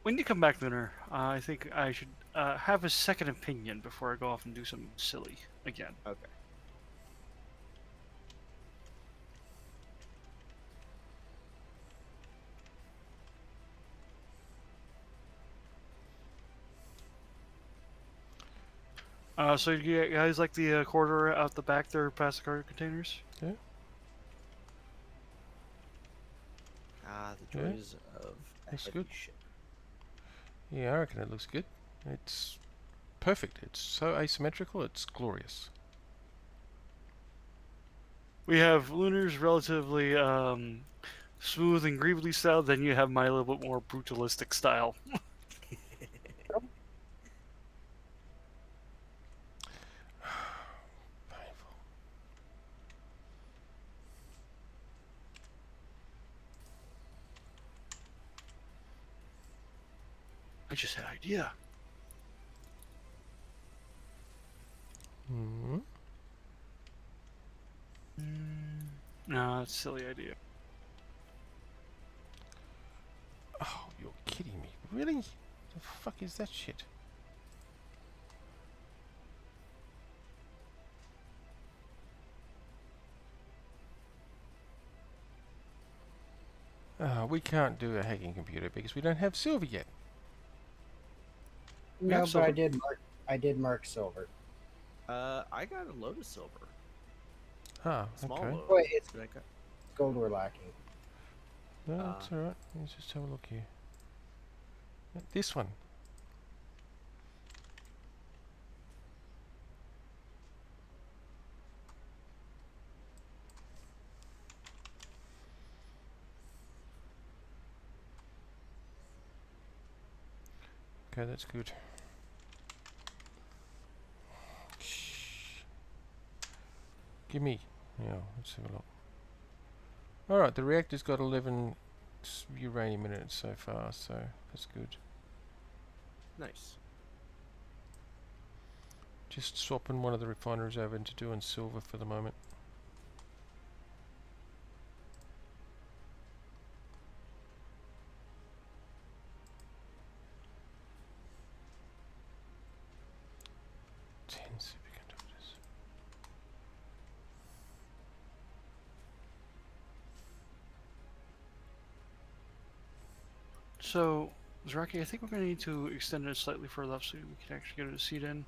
When you come back, Lunar, I think I should have a second opinion before I go off and do something silly again. Okay. So you guys like the corridor out the back there past the cargo containers? Ah, the Yeah, joys of a that's heavy good. ship. Yeah, I reckon it looks good. It's perfect. It's so asymmetrical. It's glorious. We have Lunar's relatively smooth and Gravely style, then you have my little bit more brutalistic style. Painful. I just had an idea. Hmm. No, that's a silly idea. Oh, you're kidding me. Really? The fuck is that shit? We can't do a hacking computer because we don't have silver yet. No, but silver. I did mark silver. I got a load of silver. Ah, Small okay. load. Wait, it's but I got- gold we're lacking. No, that's alright. Let's just have a look here. This one. Okay, that's good. Give me. Yeah, let's have a look. Alright, the reactor's got 11 uranium in it so far, so that's good. Nice. Just swapping one of the refineries over into doing silver for the moment. Ten superconductors. So, Zraki, I think we're going to need to extend it slightly further up so we can actually get a seat in.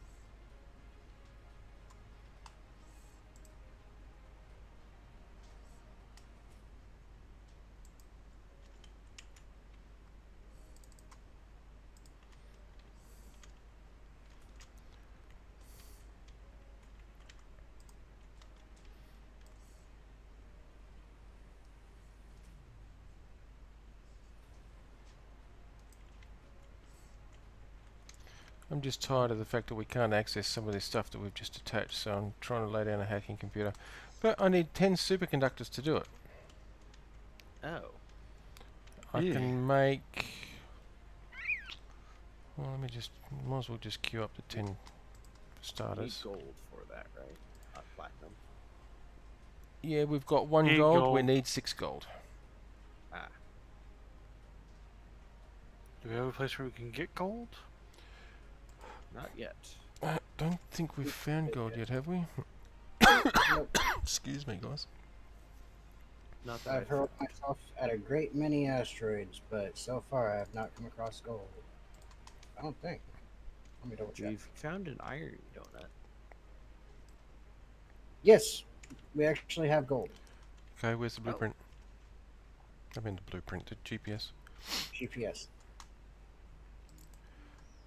I'm just tired of the fact that we can't access some of this stuff that we've just attached, so I'm trying to lay down a hacking computer. But I need 10 superconductors to do it. Oh. I Yeah. can make... Well, let me just... Might as well just queue up the 10 You need starters. gold for that, right? Not platinum. Yeah, we've got 1 Need gold, we gold. need 6 gold. Ah. Do we have a place where we can get gold? Not yet. I don't think we've found gold yet, have we? Nope. Excuse me, guys. Not that I've hurled myself at a great many asteroids, but so far I have not come across gold. I don't think. Let me double check. We've found an iron donut. Yes, we actually have gold. Okay, where's the Oh. blueprint? I mean the blueprint, the GPS. GPS.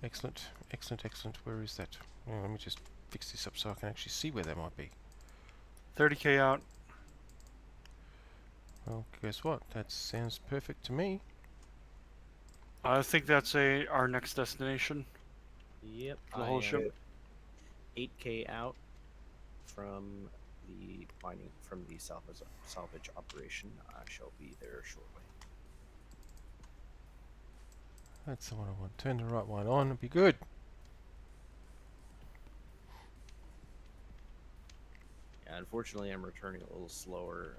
Excellent, excellent, excellent. Where is that? Oh, let me just fix this up so I can actually see where that might be. 30k out. Well, guess what? That sounds perfect to me. I think that's our next destination. Yep. For the whole ship. 8k out from the mining from the salvage operation. I shall be there shortly. That's the one I want. Turn the right one on, it'd be good. Yeah, unfortunately, I'm returning a little slower.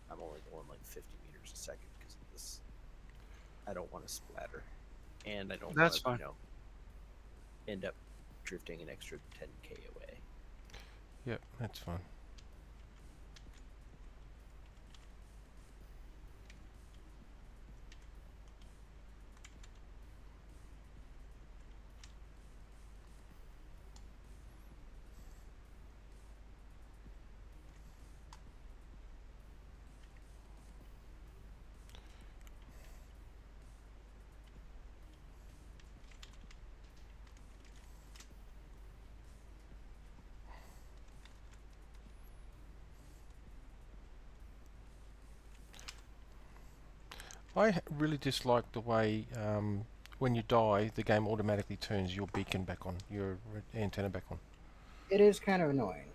I'm only going like 50 meters a second because of this. I don't want to splatter, and I don't. That's wanna, fine. end up drifting an extra 10k away. Yep, that's fine. Really dislike the way when you die, the game automatically turns your beacon back on, your antenna back on. It is kind of annoying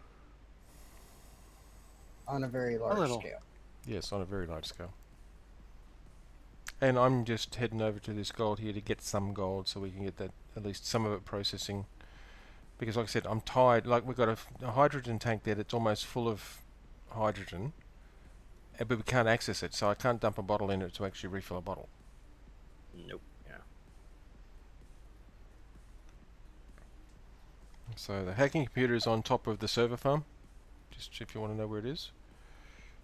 on a very large little. scale. Yes, on a very large scale. And I'm just heading over to this gold here to get some gold so we can get that, at least some of it processing. Because like I said, I'm tired. Like we've got a hydrogen tank there that's almost full of hydrogen, but we can't access it, so I can't dump a bottle in it to actually refill a bottle. Nope. Yeah. So the hacking computer is on top of the server farm, just if you want to know where it is.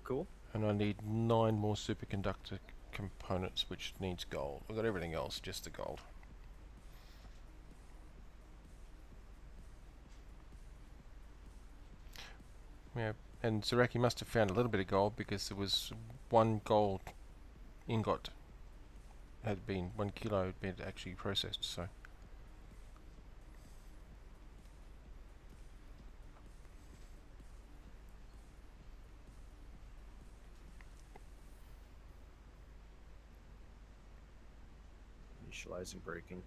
Cool. And I need 9 more superconductor components, which needs gold. I've got everything else, just the gold. Yeah, and Zaraki must have found a little bit of gold because there was 1 gold ingot had been 1 kilo had been actually processed. So Initializing braking.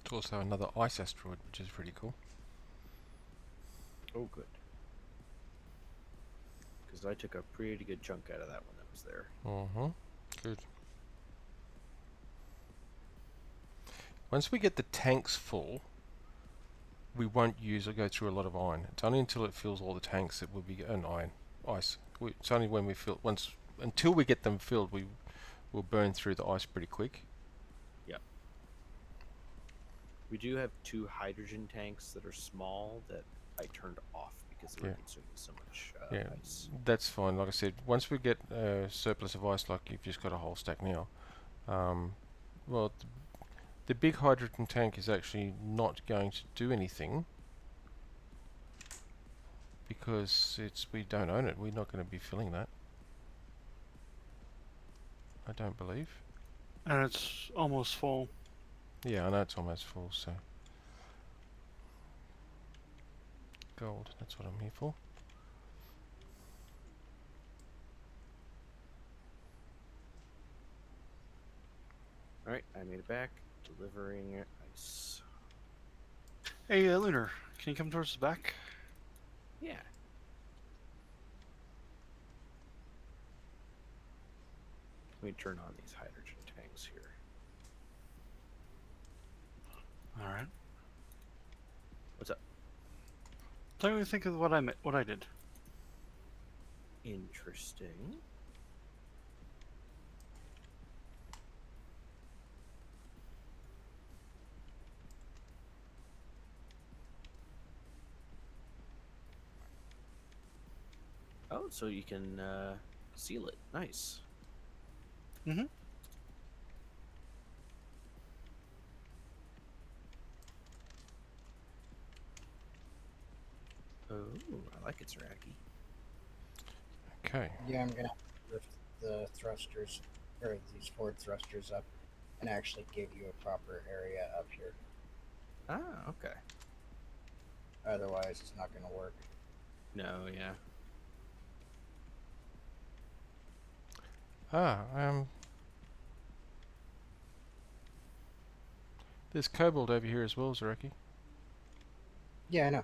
it's also another ice asteroid, which is pretty cool. Oh, good. Because I took a pretty good chunk out of that one that was there. Good. Once we get the tanks full, we won't use or go through a lot of iron. It's only until it fills all the tanks that we'll be ice. It's only when we fill until we get them filled, we will burn through the ice pretty quick. Yep. We do have 2 hydrogen tanks that are small that I turned off because they were Yeah. consuming so much Yeah, ice. that's fine. Like I said, once we get a surplus of ice, like you've just got a whole stack now, well, the big hydrogen tank is actually not going to do anything because we don't own it. We're not going to be filling that. I don't believe. And it's almost full. Yeah, I know it's almost full, so gold, that's what I'm here for. Alright, I made it back. Delivering ice. Hey, Lunar, can you come towards the back? Yeah. Let me turn on these hydrogen tanks here. All right. What's up? Tell me what you think of what I did. Interesting. Oh, so you can seal it. Nice. Mhm. Oh, I like it, Zaraki. Okay. Yeah, I'm gonna lift the thrusters or these forward thrusters up and actually give you a proper area up here. Ah, okay. Otherwise, it's not gonna work. No, yeah. There's cobalt over here as well, Zaraki. Yeah, I know.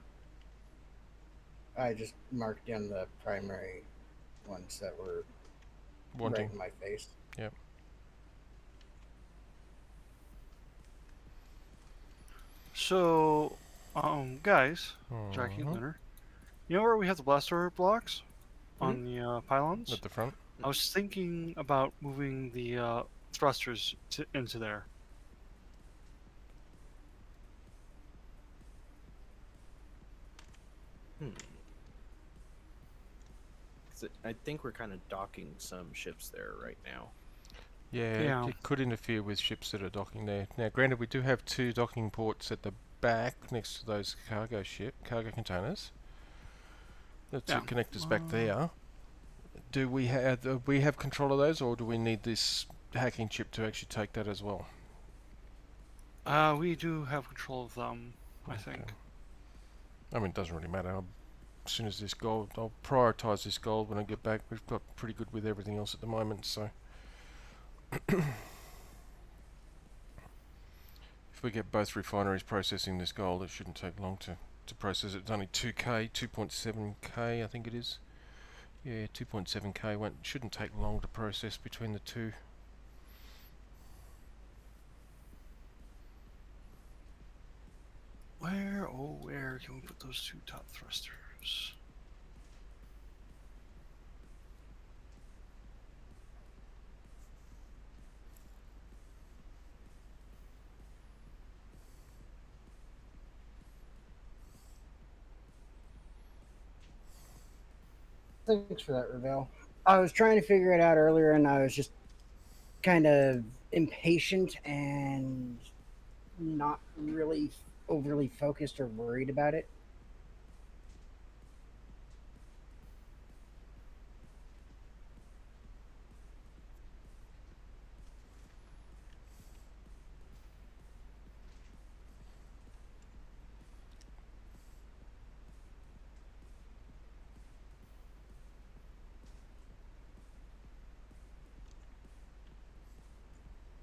I just marked down the primary ones that were Wanting. right in my face. Yep. So, guys, Jackie, Mhm. Lunar, You know where we have the blaster blocks on the pylons? At the front. I was thinking about moving the thrusters into there. Hmm. 'Cause I think we're kind of docking some ships there right now. Yeah, Yeah. it could interfere with ships that are docking there. Now, granted, we do have 2 docking ports at the back next to those cargo containers. The 2 Yeah. connectors back there. Do we have control of those, or do we need this hacking chip to actually take that as well? We do have control of them, I think. I mean, it doesn't really matter. As soon as this gold, I'll prioritise this gold when I get back. We've got pretty good with everything else at the moment, so. If we get both refineries processing this gold, it shouldn't take long to process it. It's only 2k, 2.7k, I think it is. Yeah, 2.7k shouldn't take long to process between the 2. Where can we put those 2 top thrusters? Thanks for that, Ravel. I was trying to figure it out earlier, and I was just kind of impatient and not really overly focused or worried about it.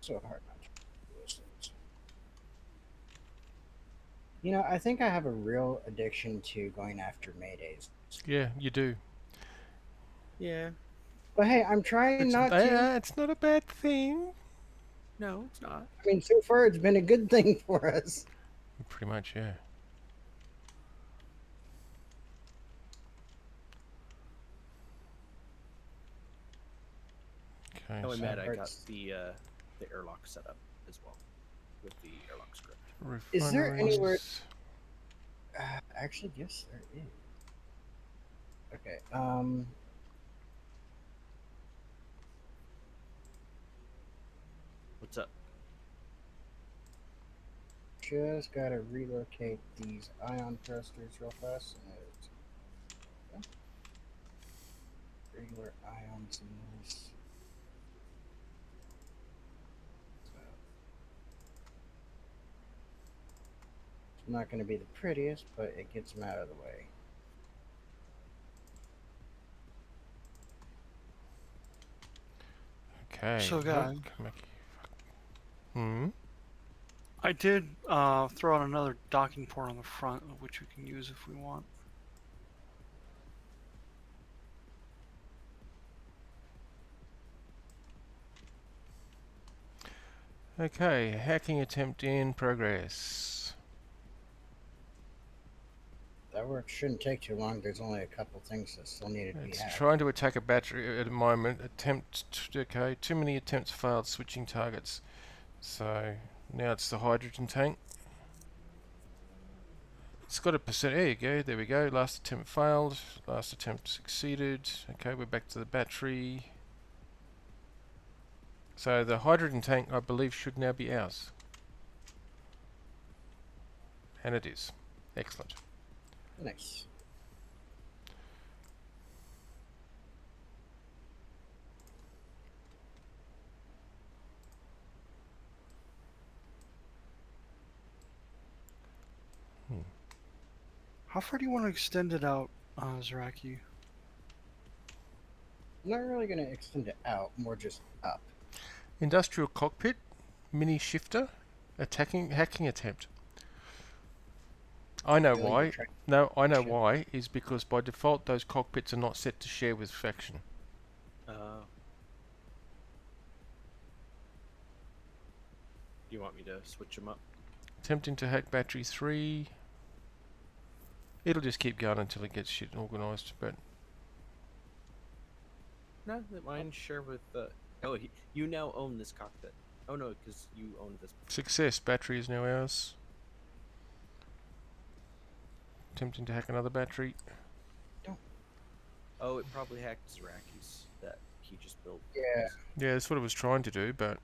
So hard not to do those things. You know, I think I have a real addiction to going after Maydays. Yeah, you do. Yeah. But hey, I'm trying not to. It's not a bad thing. No, it's not. I mean, so far it's been a good thing for us. Pretty much, yeah. Okay, Oh, and so Matt, I got Parts. the airlock set up as well with the airlock script. Is there anywhere- refineries. Actually, yes, there is. Okay. What's up? Just gotta relocate these ion thrusters real fast. And regular ions in this. So, it's not going to be the prettiest, but it gets them out of the way. Okay. So, look, guys. Hmm. I did throw out another docking port on the front, which we can use if we want. Okay, hacking attempt in progress. That work shouldn't take too long. There's only a couple things that still need to be It's hacked. trying to attack a battery at the moment. Okay, too many attempts failed switching targets. So now it's the hydrogen tank. It's got a percent. There you go. There we go. Last attempt failed. Last attempt succeeded. Okay, we're back to the battery. So the hydrogen tank, I believe, should now be ours. And it is. Excellent. Nice. How far do you want to extend it out, Zaraki? I'm not really going to extend it out, more just up. Industrial cockpit, mini shifter, hacking attempt. I know Really why. attract- No, I know Ship. why. Is because by default those cockpits are not set to share with faction. You want me to switch them up? Attempting to hack battery 3. It'll just keep going until it gets shit organised. But No, that mine share with. You now own this cockpit. Oh no, because you owned this. success. Battery is now ours. Attempting to hack another battery. Oh, it probably hacked Zeraki's that he just built. Yeah, Yeah, that's what it was trying to do, but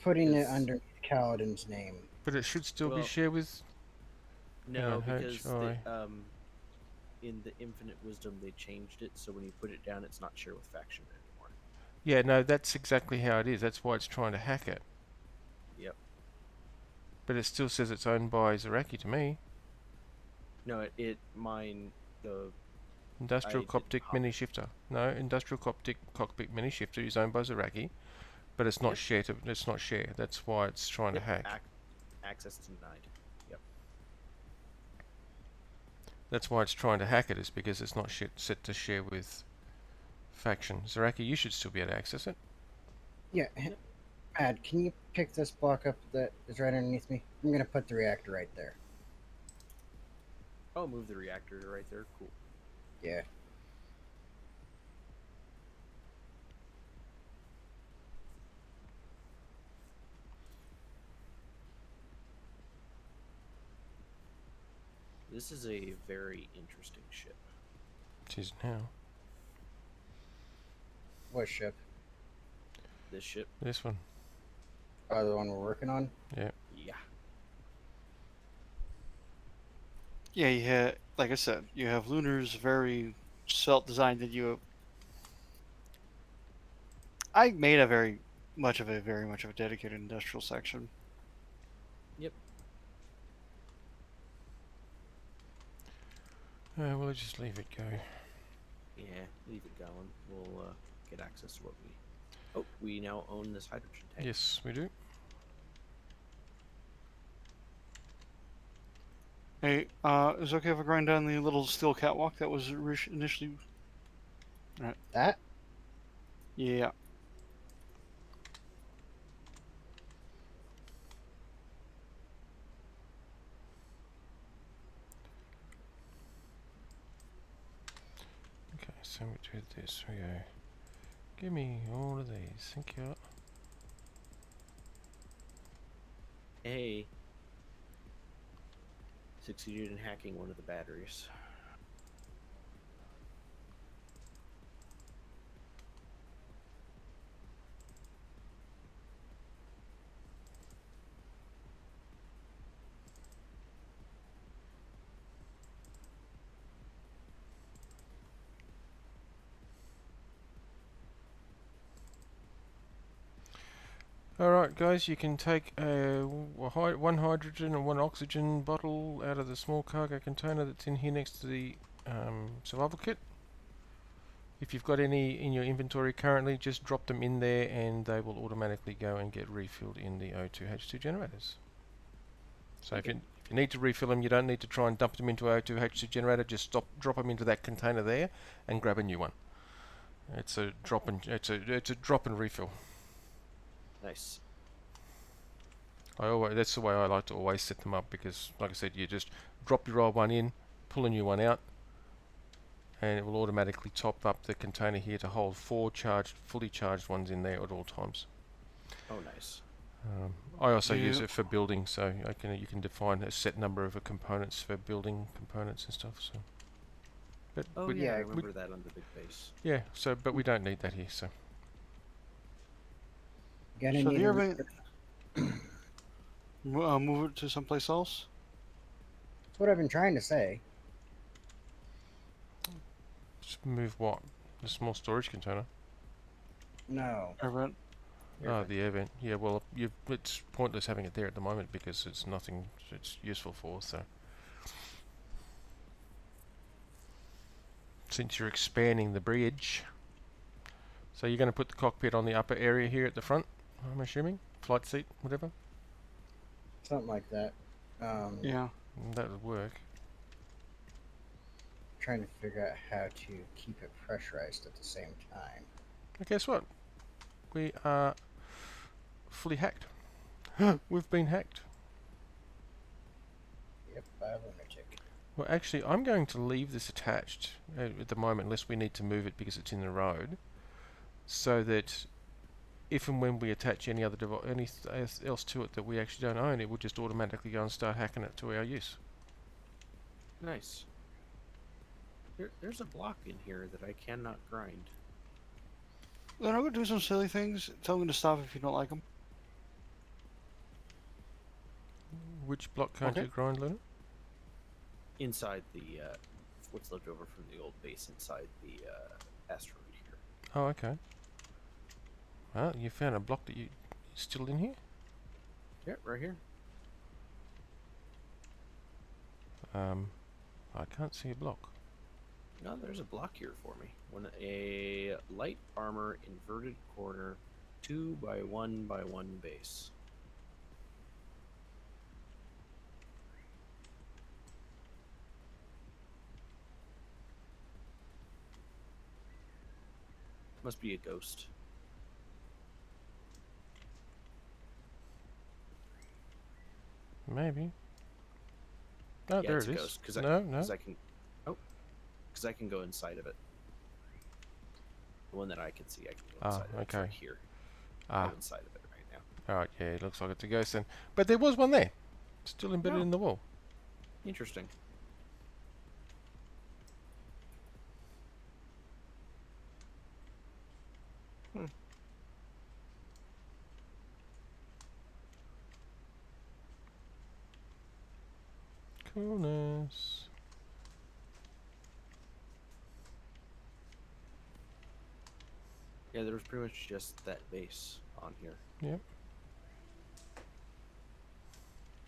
putting it Yes. underneath Kaladin's name. it should still be Well, shared with. No, Yeah, because HI. in the Infinite Wisdom they changed it so when you put it down, it's not shared with faction anymore. Yeah, no, that's exactly how it is. That's why it's trying to hack it. Yep. But it still says it's owned by Zeraki to me. No, the Industrial I Cockpit didn't Mini Shifter. No, Industrial Cockpit Mini Shifter is owned by Zeraki, but it's not Yep. shared. It's not shared. That's why it's trying to hack. Access denied. Yep. That's why it's trying to hack it. Is because it's not set to share with faction. Zeraki, you should still be able to access it. Yeah, Matt, can you pick this block up that is right underneath me? I'm gonna put the reactor right there. Oh, move the reactor right there. Cool. Yeah. This is a very interesting ship. It is now. What ship? This ship. This one. Oh, the one we're working on? Yeah. Yeah, you have, like I said, you have Lunar's very self-designed that you. I made a very much of a dedicated industrial section. We'll just leave it go. Yeah. Leave it going. We'll get access to what we. Oh, we now own this hydrogen tank. Yes, we do. Hey, is it okay if I grind down the little steel catwalk that was initially? That? Yeah. Okay, so we do this. We go. Give me all of these. Thank you. Hey. Succeeded in hacking one of the batteries. Alright guys, you can take one hydrogen and one oxygen bottle out of the small cargo container that's in here next to the survival kit. If you've got any in your inventory currently, just drop them in there and they will automatically go and get refilled in the O2H2 generators. So if you need to refill them, you don't need to try and dump them into an O2H2 generator, just drop them into that container there and grab a new one. It's a drop and refill. Nice. That's the way I like to always set them up, because like I said, you just drop your old one in, pull a new one out, and it will automatically top up the container here to hold 4 fully charged ones in there at all times. Oh, nice. I also use it for building, so you can define a set number of components for building components and stuff. So, but Oh we, yeah, I yeah, remember that on the big base. yeah. So, but we don't need that here. So, Gonna So need the a urban. Move it to someplace else. That's what I've been trying to say. just move what? The small storage container. No. Urban. Oh, the air vent. Yeah, well, it's pointless having it there at the moment because it's nothing it's useful for, so. Since you're expanding the bridge. So you're going to put the cockpit on the upper area here at the front, I'm assuming? Flight seat, whatever? Something like that. Yeah. That would work. Trying to figure out how to keep it pressurized at the same time. And guess what? We are fully hacked. We've been hacked. Yep, by a lunatic. Well, actually, I'm going to leave this attached at the moment, unless we need to move it because it's in the road, so that if and when we attach any other anything else to it that we actually don't own, it will just automatically go and start hacking it to our use. Nice. There's a block in here that I cannot grind. Then I'm gonna do some silly things. Tell me to stop if you don't like them. Which block can't Okay. you grind, Luna? Inside the what's left over from the old base inside the asteroid here. Oh, okay. Well, you found a block that you still in here. Yeah, right here. I can't see a block. No, there's a block here for me. When a light armor inverted corner, 2 by 1 by 1 base. Must be a ghost. Maybe. Oh, Yeah, there it's it a is. ghost, because No. I can. Oh, because I can go inside of it. The one that I can see, I can go Ah, inside of it. It's right okay. here. Ah, I'm inside of it right now. alright, yeah, it looks like it's a ghost then. But there was one there. Still embedded Oh. in the wall. Interesting. Coolness. Yeah, there was pretty much just that base on here. Yep.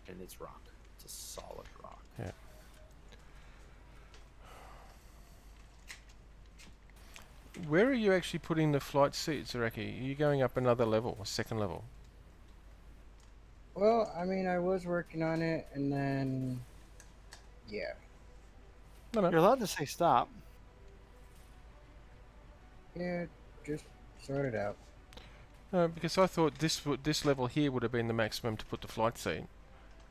And it's rock. It's a solid rock. Yeah. Where are you actually putting the flight seats, Zaraki? Are you going up another level, a second level? Well, I mean, I was working on it, and then, yeah. No. You're allowed to say stop. Yeah, just sort it out. No, because I thought this level here would have been the maximum to put the flight seat.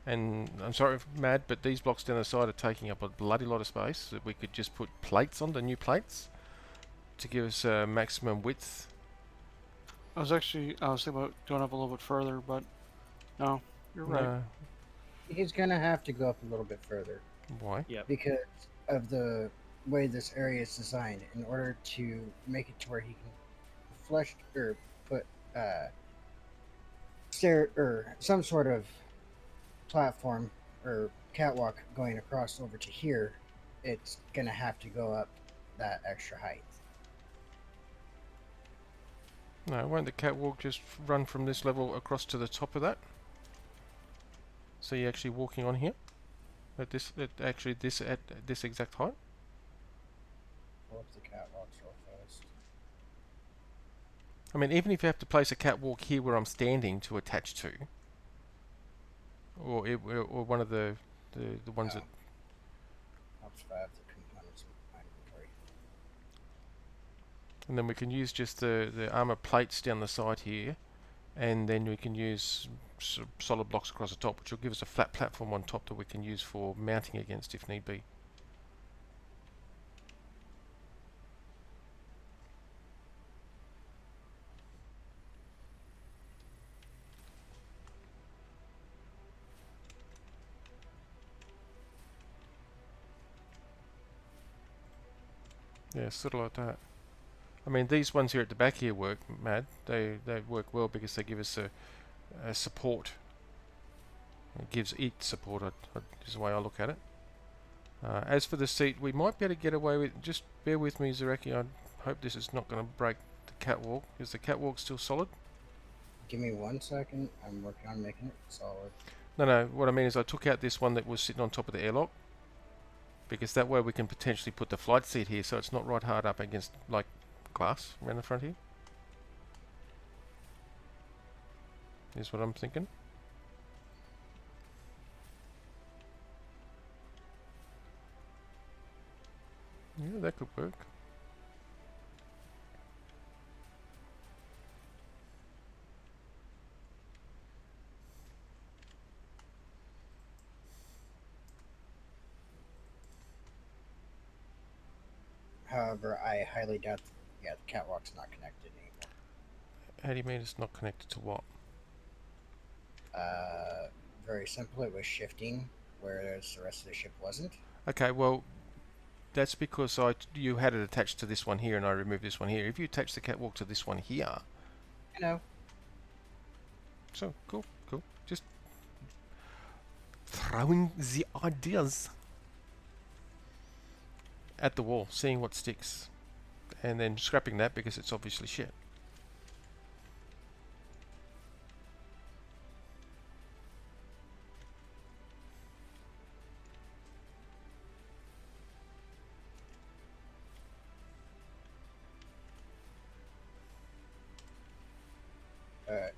And I'm sorry, Mad, but these blocks down the side are taking up a bloody lot of space. That we could just put plates on, the new plates, to give us maximum width. I was thinking about going up a little bit further, but no, you're right. No. He's gonna have to go up a little bit further Why? because of the way this area is designed. In order to make it to where he can flush or put stair or some sort of platform or catwalk going across over to here, it's gonna have to go up that extra height. No, won't the catwalk just run from this level across to the top of that? So you're actually walking on here? At this exact height? Pull up the catwalk so fast. I mean, even if you have to place a catwalk here where I'm standing to attach to, or one of the ones that. Helps 5 the components of my inventory. And then we can use just the armor plates down the side here, and then we can use solid blocks across the top, which will give us a flat platform on top that we can use for mounting against if need be. Yeah, sort of like that. I mean, these ones here at the back here work, Mad. They work well because they give us a support. It gives it support, is the way I look at it. As for the seat, we might be able to get away with. Just bear with me, Zareki. I hope this is not going to break the catwalk. Is the catwalk still solid? Give me 1 second. I'm working on making it solid. No. What I mean is I took out this one that was sitting on top of the airlock, because that way we can potentially put the flight seat here, so it's not right hard up against like glass around the front here. Is what I'm thinking. Yeah, that could work. However, I highly doubt. Yeah, the catwalk's not connected anymore. How do you mean it's not connected to what? Very simple. It was shifting, whereas the rest of the ship wasn't. Okay, well, that's because you had it attached to this one here, and I removed this one here. If you attach the catwalk to this one here, You know. so cool. Just throwing the ideas at the wall, seeing what sticks, and then scrapping that because it's obviously shit. Alright.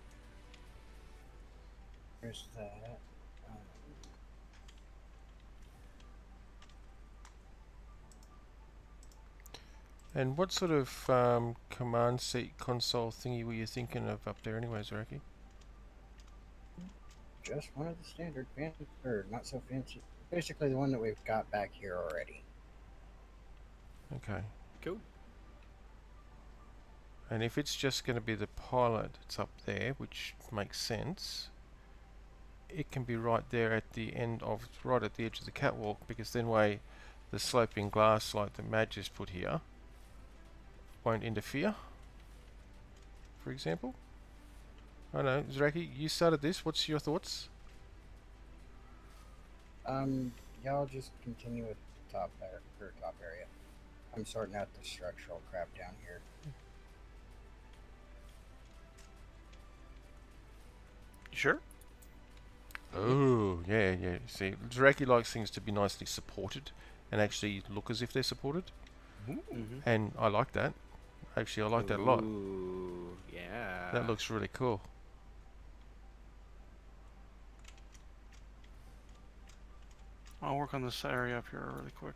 Here's that. And what sort of command seat console thingy were you thinking of up there anyways, Ricky? Just one of the standard fancy, or not so fancy. Basically, the one that we've got back here already. Okay. Cool. And if it's just going to be the pilot that's up there, which makes sense, it can be right there at the end of, right at the edge of the catwalk, because then way the sloping glass like the Madge has put here won't interfere, for example. I don't know, Zraki, you started this, what's your thoughts? Y'all just continue with the top area. I'm sorting out the structural crap down here. You sure? Oh, yeah. See, Zraki likes things to be nicely supported and actually look as if they're supported, Mm-hmm. and I like that. Actually, I like that a lot. Ooh, yeah. That looks really cool. I'll work on this area up here really quick.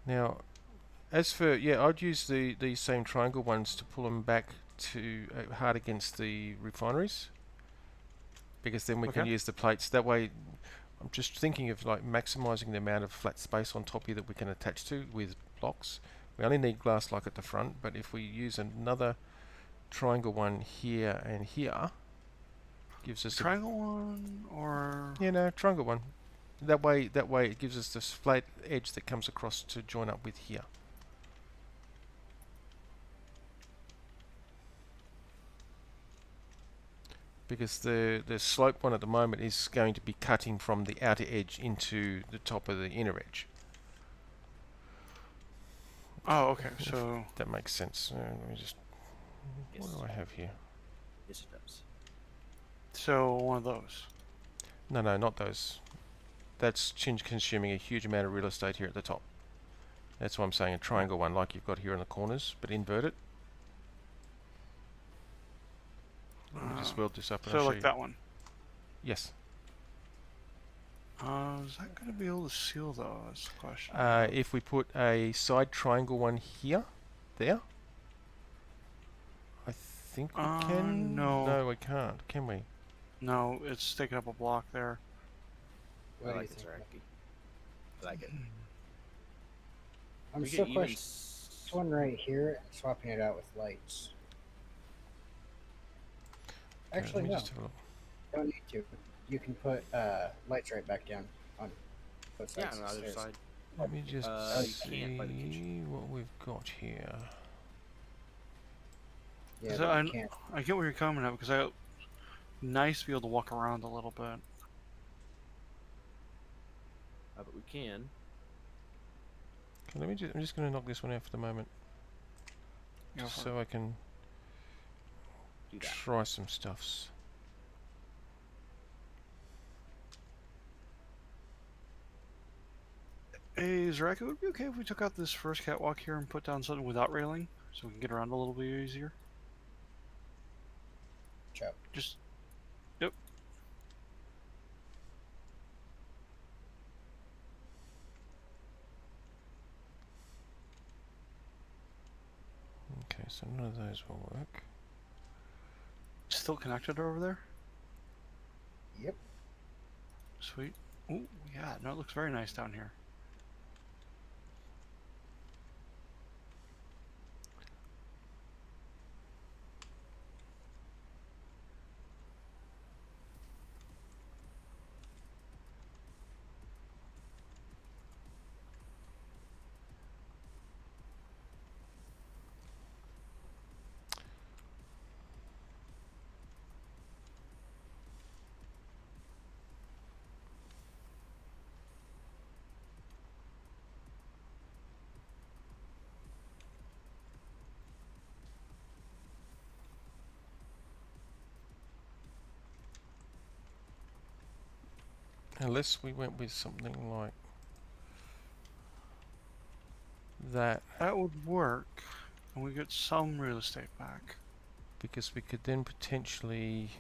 Now, as for, yeah, I'd use these same triangle ones to pull them back to hard against the refineries, because then we can Okay. use the plates. That way, I'm just thinking of like maximizing the amount of flat space on top here that we can attach to with blocks. We only need glass like at the front, but if we use another triangle one here and here, gives us Triangle one or triangle one. That way it gives us this flat edge that comes across to join up with here. Because the slope one at the moment is going to be cutting from the outer edge into the top of the inner edge. oh, okay. So That makes sense. Let me just. Yes. What do I have here? Yes, it does. so one of those. No, not those. That's consuming a huge amount of real estate here at the top. That's why I'm saying a triangle one, like you've got here in the corners, but invert it. Let me just weld this up and So I'll show like you. that one. Yes. Is that gonna be able to seal though? That's the question. If we put a side triangle one here, there, I think we can. No. No, we can't. Can we? No, it's taking up a block there. What I do like you it, think? Zaraki. I like it. I'm We still could even questioning this one right here and swapping it out with lights. Okay, Actually, let me no. just have a look. Don't need to. You can put lights right back down on both Yeah, sides on of the the other stairs. side. Let me just you can't by the see kitchen. what we've got here. Yeah, So but you can't. I get where you're coming at because nice to be able to walk around a little bit. But we can. Okay, I'm just going to knock this one out for the moment, Go just for so I can Do that. try some stuffs. Hey, Zaraka, would it be okay if we took out this first catwalk here and put down something without railing so we can get around a little bit easier? Chop. Just. Yep. Okay, so none of those will work. Still connected over there? Yep. Sweet. Ooh, yeah, no, it looks very nice down here. Unless we went with something like that, That would work, and we get some real estate back. because we could then potentially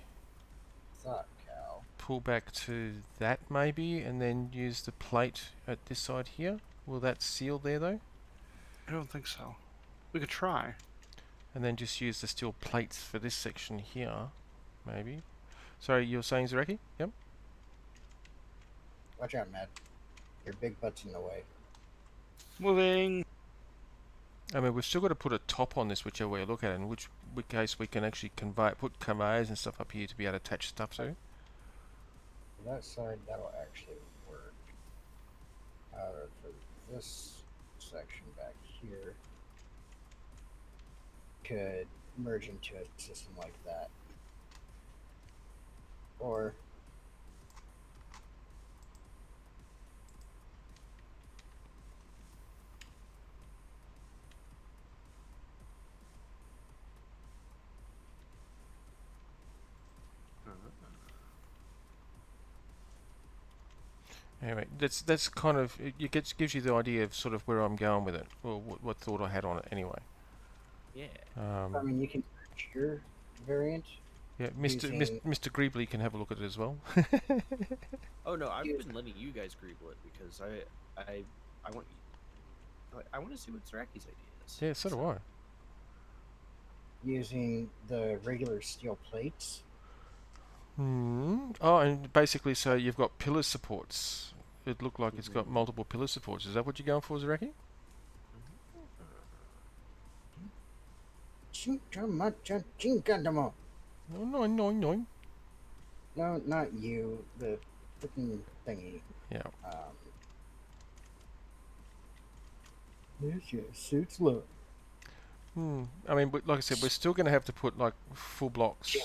Thought cow. pull back to that maybe, and then use the plate at this side here. Will that seal there though? I don't think so. We could try. And then just use the steel plates for this section here, maybe. Sorry, you're saying Zareki? Yep. Watch out, Matt. Your big butt's in the way. Moving. I mean, we've still got to put a top on this, whichever way you look at it, in which case we can actually put conveyors and stuff up here to be able to attach stuff to. For that side, that'll actually work. However, for this section back here, could merge into a system like that. Or Anyway, that's kind of gives you the idea of sort of where I'm going with it, or what thought I had on it anyway. Yeah. I mean, you can merge your variant. Yeah, Mr. using- Mr. Greebley can have a look at it as well. Oh no, I've Use- been letting you guys greeble it because I want I want to see what Zaraki's idea is. Yeah, so do I. Using the regular steel plates. Oh, and basically, so you've got pillar supports. It looked like it's got Mhm. multiple pillar supports. Is that what you're going for, Zareki? Chinkadamo. No, no, no. No, not you. The freaking thingy. Yeah. There's your suits look. I mean, like I said, we're still going to have to put like full blocks.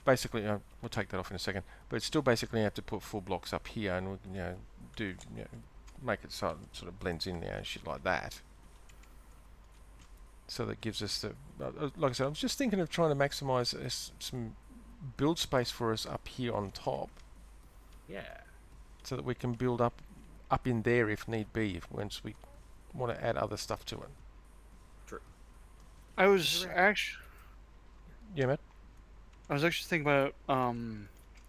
Basically, we'll take that off in a second. But it's still basically have to put full blocks up here, and we can, make it so it sort of blends in there and shit like that. So that gives us the, like I said, I was just thinking of trying to maximise some build space for us up here on top, Yeah. so that we can build up in there if need be, once we want to add other stuff to it. I was Correct. actually Yeah, Matt. thinking about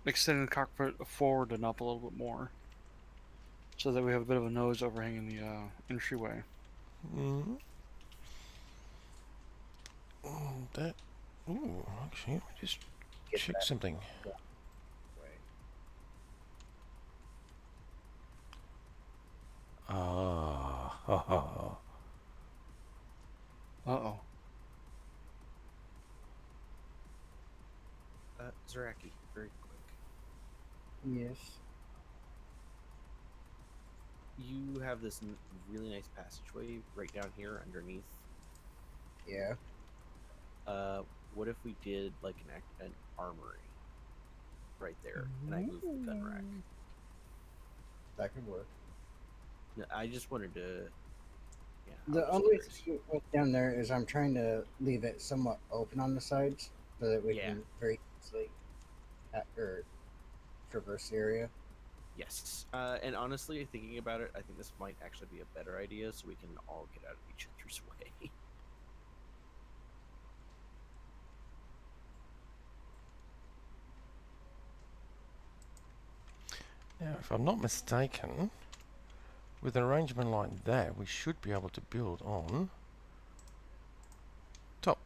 extending the cockpit forward and up a little bit more, so that we have a bit of a nose overhanging the entryway. Mm. That. Ooh, actually, let me just Get check that something. way. Ah, ha, ha, ha. Uh-oh. Zaraki, very quick. Yes. You have this really nice passageway right down here underneath. Yeah. What if we did like an armory right there, and I moved the gun rack? That could work. No, I just wanted to. Yeah. I The was only curious. thing with down there is I'm trying to leave it somewhat open on the sides so that we Yeah. can very easily traverse the area. Yes. And honestly, thinking about it, I think this might actually be a better idea, so we can all get out of each other's way. Now, if I'm not mistaken, with an arrangement like that, we should be able to build on top.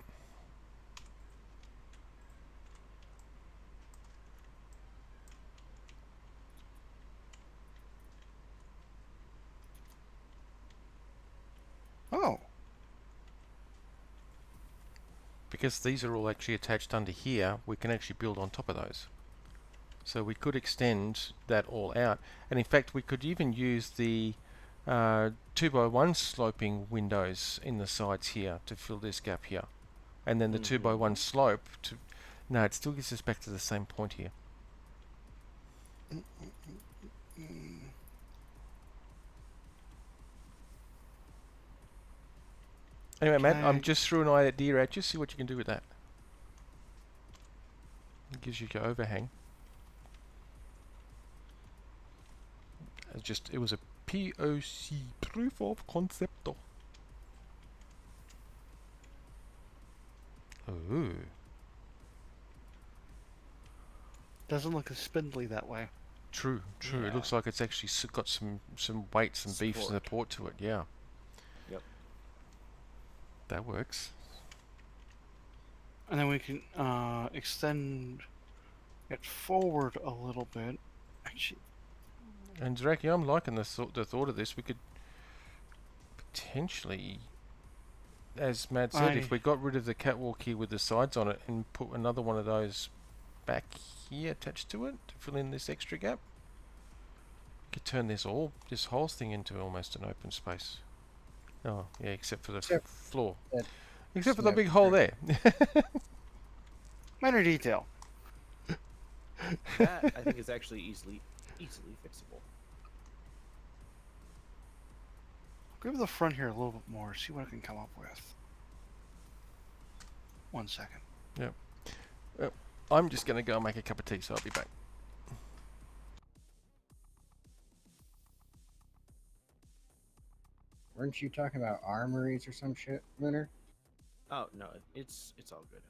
Oh. Because these are all actually attached under here, we can actually build on top of those. So we could extend that all out, and in fact we could even use the 2x1 sloping windows in the sides here to fill this gap here, and then the 2x1 slope to. No, it still gets us back to the same point here. Anyway, Matt, I'm Okay. just throwing an idea at you. See what you can do with that. It gives you your overhang. It was a POC, proof of concept. Oh, Doesn't look as spindly that way. true. It Yeah. looks like it's actually got some weight, some beef Support. support to it. Yeah. Yep. That works. And then we can extend it forward a little bit. Actually, And Zraki, I'm liking the thought of this. We could potentially, as Matt said, if we got rid of the catwalk here with the sides on it and put another one of those back here attached to it to fill in this extra gap, we could turn this whole thing into almost an open space. Oh, yeah, except for the Except floor. that Except for the yeah, big hole there. minor detail. That I think is actually easily fixable. Go to the front here a little bit more. See what I can come up with. 1 second. I'm just going to go and make a cup of tea, so I'll be back. Weren't you talking about armories or some shit, Lunar? Oh no, it's all good.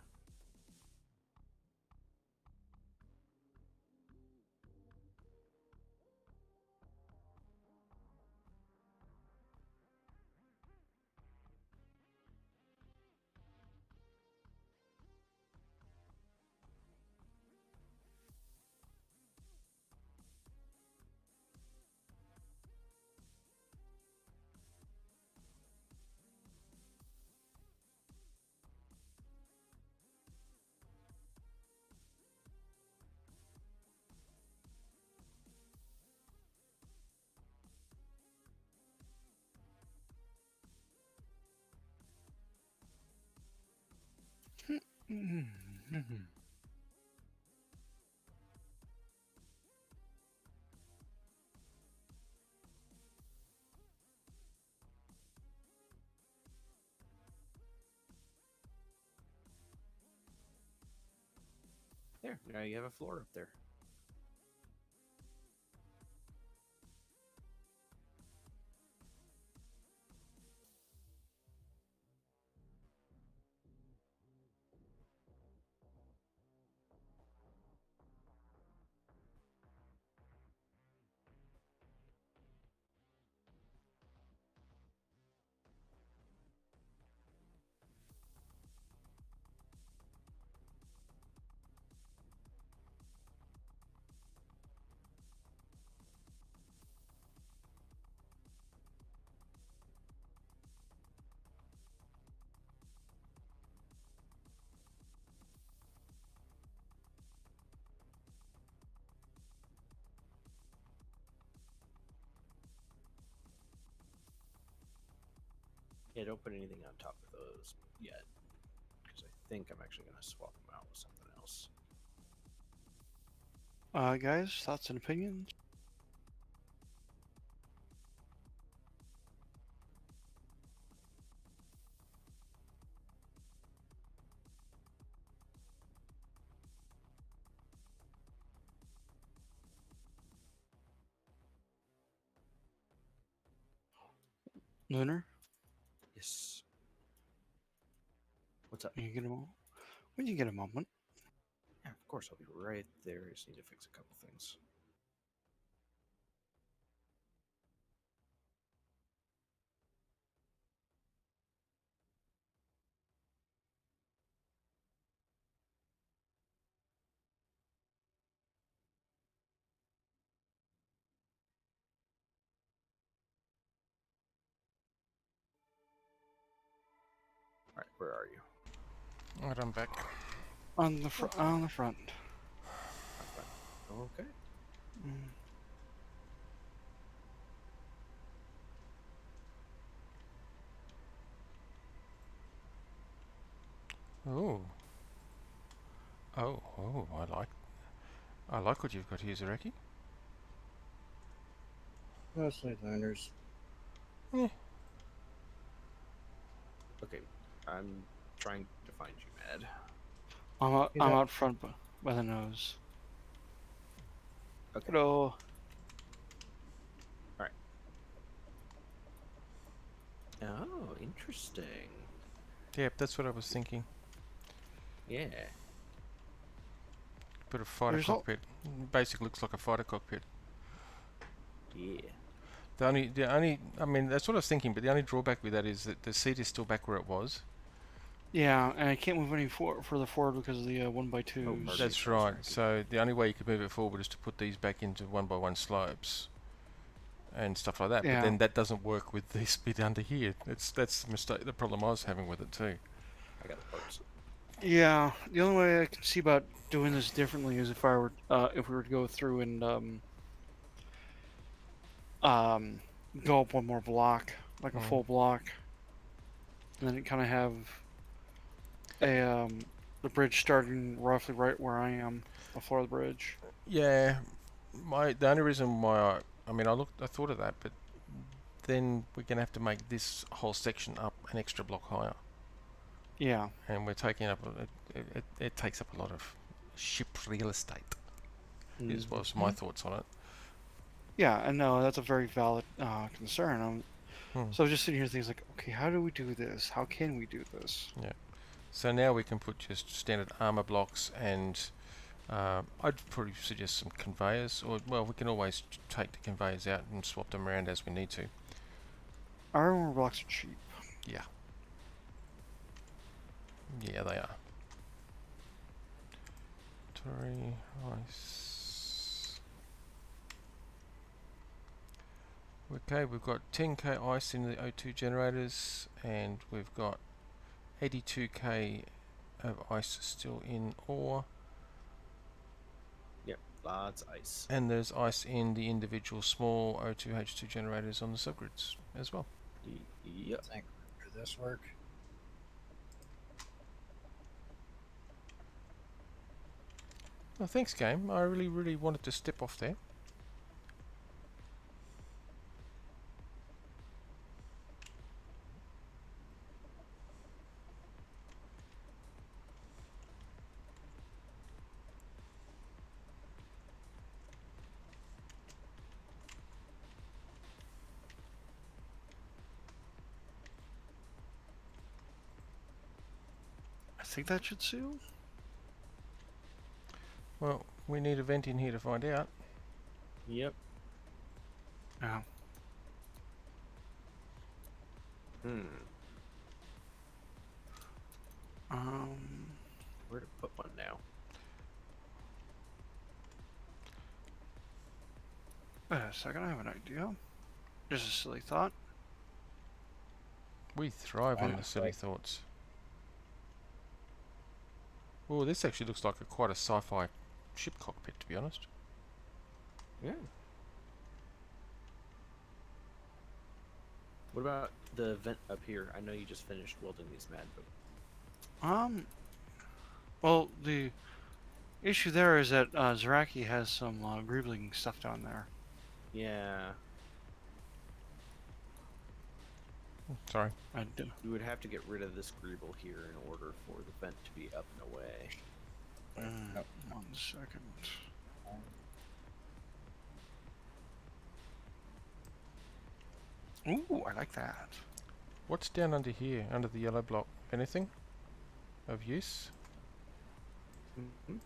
There, now you have a floor up there. Yeah, don't put anything on top of those yet, because I think I'm actually going to swap them out with something else. Guys, thoughts and opinions? Lunar, Yes. What's up? when you get a moment. When you get a moment. Yeah, of course, I'll be right there. I just need to fix a couple things. All right, where are you? Alright, I'm back. On the on the front. Okay. Mm. Oh. Oh, I like what you've got here, Zareki. Mostly Lunars. Okay, I'm trying to find you, Mad. I'm out front by the nose. Okay. Hello. Oh, interesting. Yep, that's what I was thinking. Yeah. Put a fighter There's al- cockpit. Basically looks like a fighter cockpit. Yeah. I mean, that's what I was thinking, but the only drawback with that is that the seat is still back where it was. Yeah, and I can't move any further forward because of the 1x2s. Oh, pardon. That's right. So the only way you could move it forward is to put these back into 1x1 slopes and stuff like that. But Yeah. then that doesn't work with this bit under here. That's the mistake. The problem I was having with it too. I got the parts. Yeah, the only way I can see about doing this differently is if we were to go through and go up one more block, like a full block, and then kind of have a the bridge starting roughly right where I am, the floor of the bridge. Yeah, the only reason why I thought of that, but then we're gonna have to make this whole section up an extra block higher, Yeah, and we're taking up it takes up a lot of ship real estate. Was my thoughts on it. yeah, and no, that's a very valid concern. Hmm. So I was just sitting here thinking like, okay, how do we do this? How can we do this? So now we can put just standard armor blocks, and I'd probably suggest some conveyors, or well, we can always take the conveyors out and swap them around as we need to. Armor blocks are cheap. Yeah, they are. Tory ice. Okay, we've got 10k ice in the O2 generators, and we've got 82k of ice still in ore, Yep. Lots of ice. and there's ice in the individual small O2H2 generators on the subgrids as well. Yep. Think for this work. Well, thanks, game. I really wanted to step off there. I think that should suit. Well, we need a vent in here to find out. Yep. Yeah. Where to put one now? Wait a second, I have an idea. Just a silly thought. We thrive on Wow. the silly thoughts. Oh, this actually looks like quite a sci-fi ship cockpit, to be honest. Yeah. What about the vent up here? I know you just finished welding these, Mad, but Well, the issue there is that Zaraki has some greebling stuff down there. yeah, Sorry. I do. you would have to get rid of this greeble here in order for the vent to be up and away. Nope. 1 second. Ooh, I like that. What's down under here, under the yellow block? Anything of use? Mm-hmm.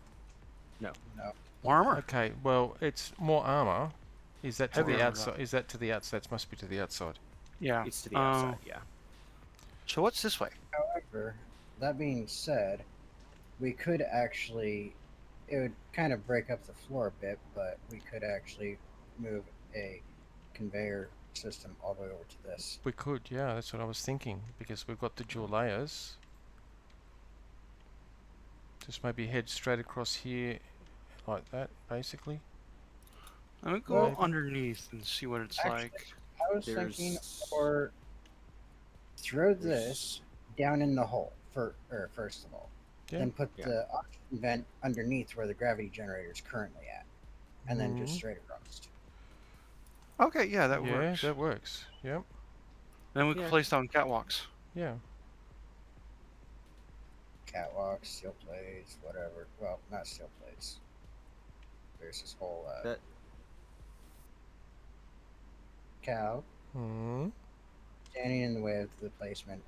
Armor. Okay, well, it's more armor. Is that to Heavy the armor, outside? Is that to the outside? That must be to the outside. Yeah. It's to the outside, yeah. So what's this way? However, that being said, we could actually, it would kind of break up the floor a bit, but we could actually move a conveyor system all the way over to this. We could, yeah, that's what I was thinking, because we've got the dual layers. Just maybe head straight across here, like that, basically. Let me go Well, underneath and see what it's actually, like. I was thinking, There's- or throw this down in the hole first of all, Yeah. then put Yeah. the oxygen vent underneath where the gravity generator is currently at, and then just Mhm. straight across. Okay, yeah, that Yeah, works. that works. Yep. Then we can Yeah. place down catwalks. Yeah. Catwalks, steel plates, whatever. Well, not steel plates. There's this whole That cow. Hmm. standing in the way of the placement.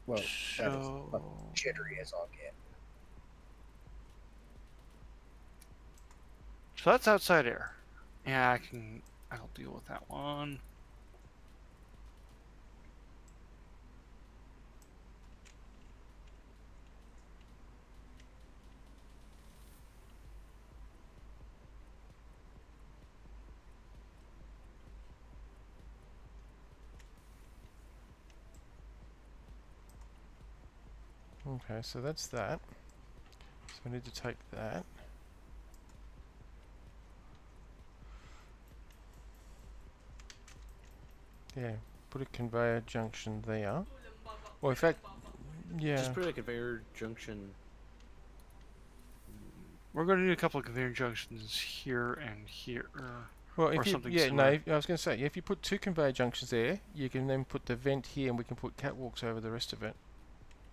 Well, that is So fucking jittery as all get. So that's outside air. Yeah, I'll deal with that one. Okay, so that's that. So we need to take that. Yeah, put a conveyor junction there. Well, in fact, yeah. Just put a conveyor junction. We're going to need a couple of conveyor junctions here and here. Well, or if you, something yeah, similar. no, I was going to say, if you put 2 conveyor junctions there, you can then put the vent here and we can put catwalks over the rest of it.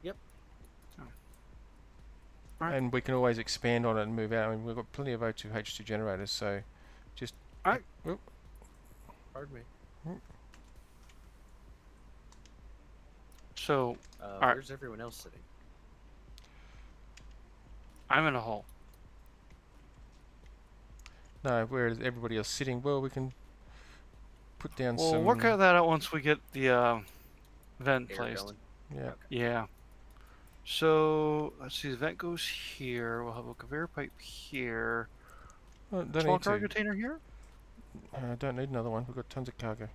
Yep. Alright. And we can always expand on it and move out. I mean, we've got plenty of O2 H2 generators, so just... Alright. Oop, Pardon me. So Alright. Where's everyone else sitting? I'm in a hole. no, where is everybody else sitting? Well, we can put down We'll some... work out that out once we get the vent Air placed. going. Yeah. Yeah. So let's see. The vent goes here. We'll have a conveyor pipe here. Oh, don't Small need cargo to. container here. Don't need another one. We've got tons of cargo.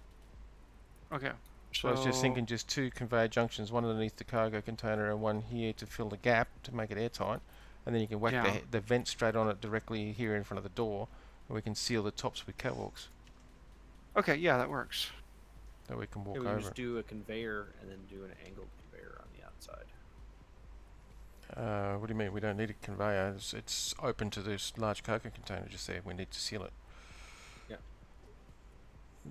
Okay. So I was just thinking just 2 conveyor junctions, one underneath the cargo container and one here to fill the gap to make it airtight. And then you can whack Yeah. the vent straight on it directly here in front of the door. And we can seal the tops with catwalks Okay. Yeah, that works. that we can walk Yeah, we can over. just do a conveyor and then do an angled conveyor on the outside. What do you mean? We don't need a conveyor. It's open to this large cargo container just there. We need to seal it. Yeah.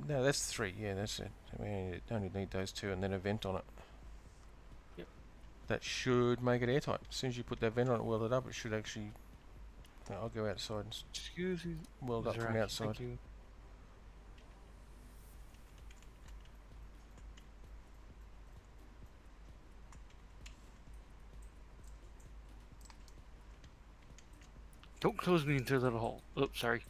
No, that's 3. Yeah, that's it. We only need those 2 and then a vent on it. Yep. That should make it airtight. As soon as you put that vent on it, weld it up, it should actually... I'll go outside and Excuse me. weld up from Zaraki, outside. Thank you. Don't close me into a little hole. Oops, sorry.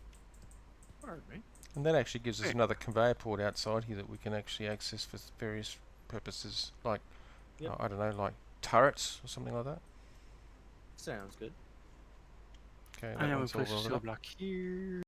Pardon me. And that actually gives us Hey. another conveyor port outside here that we can actually access for various purposes, like, Yep. I don't know, like turrets or something like that. Sounds good. Okay, And that then we one's all place a welded steel up. block here.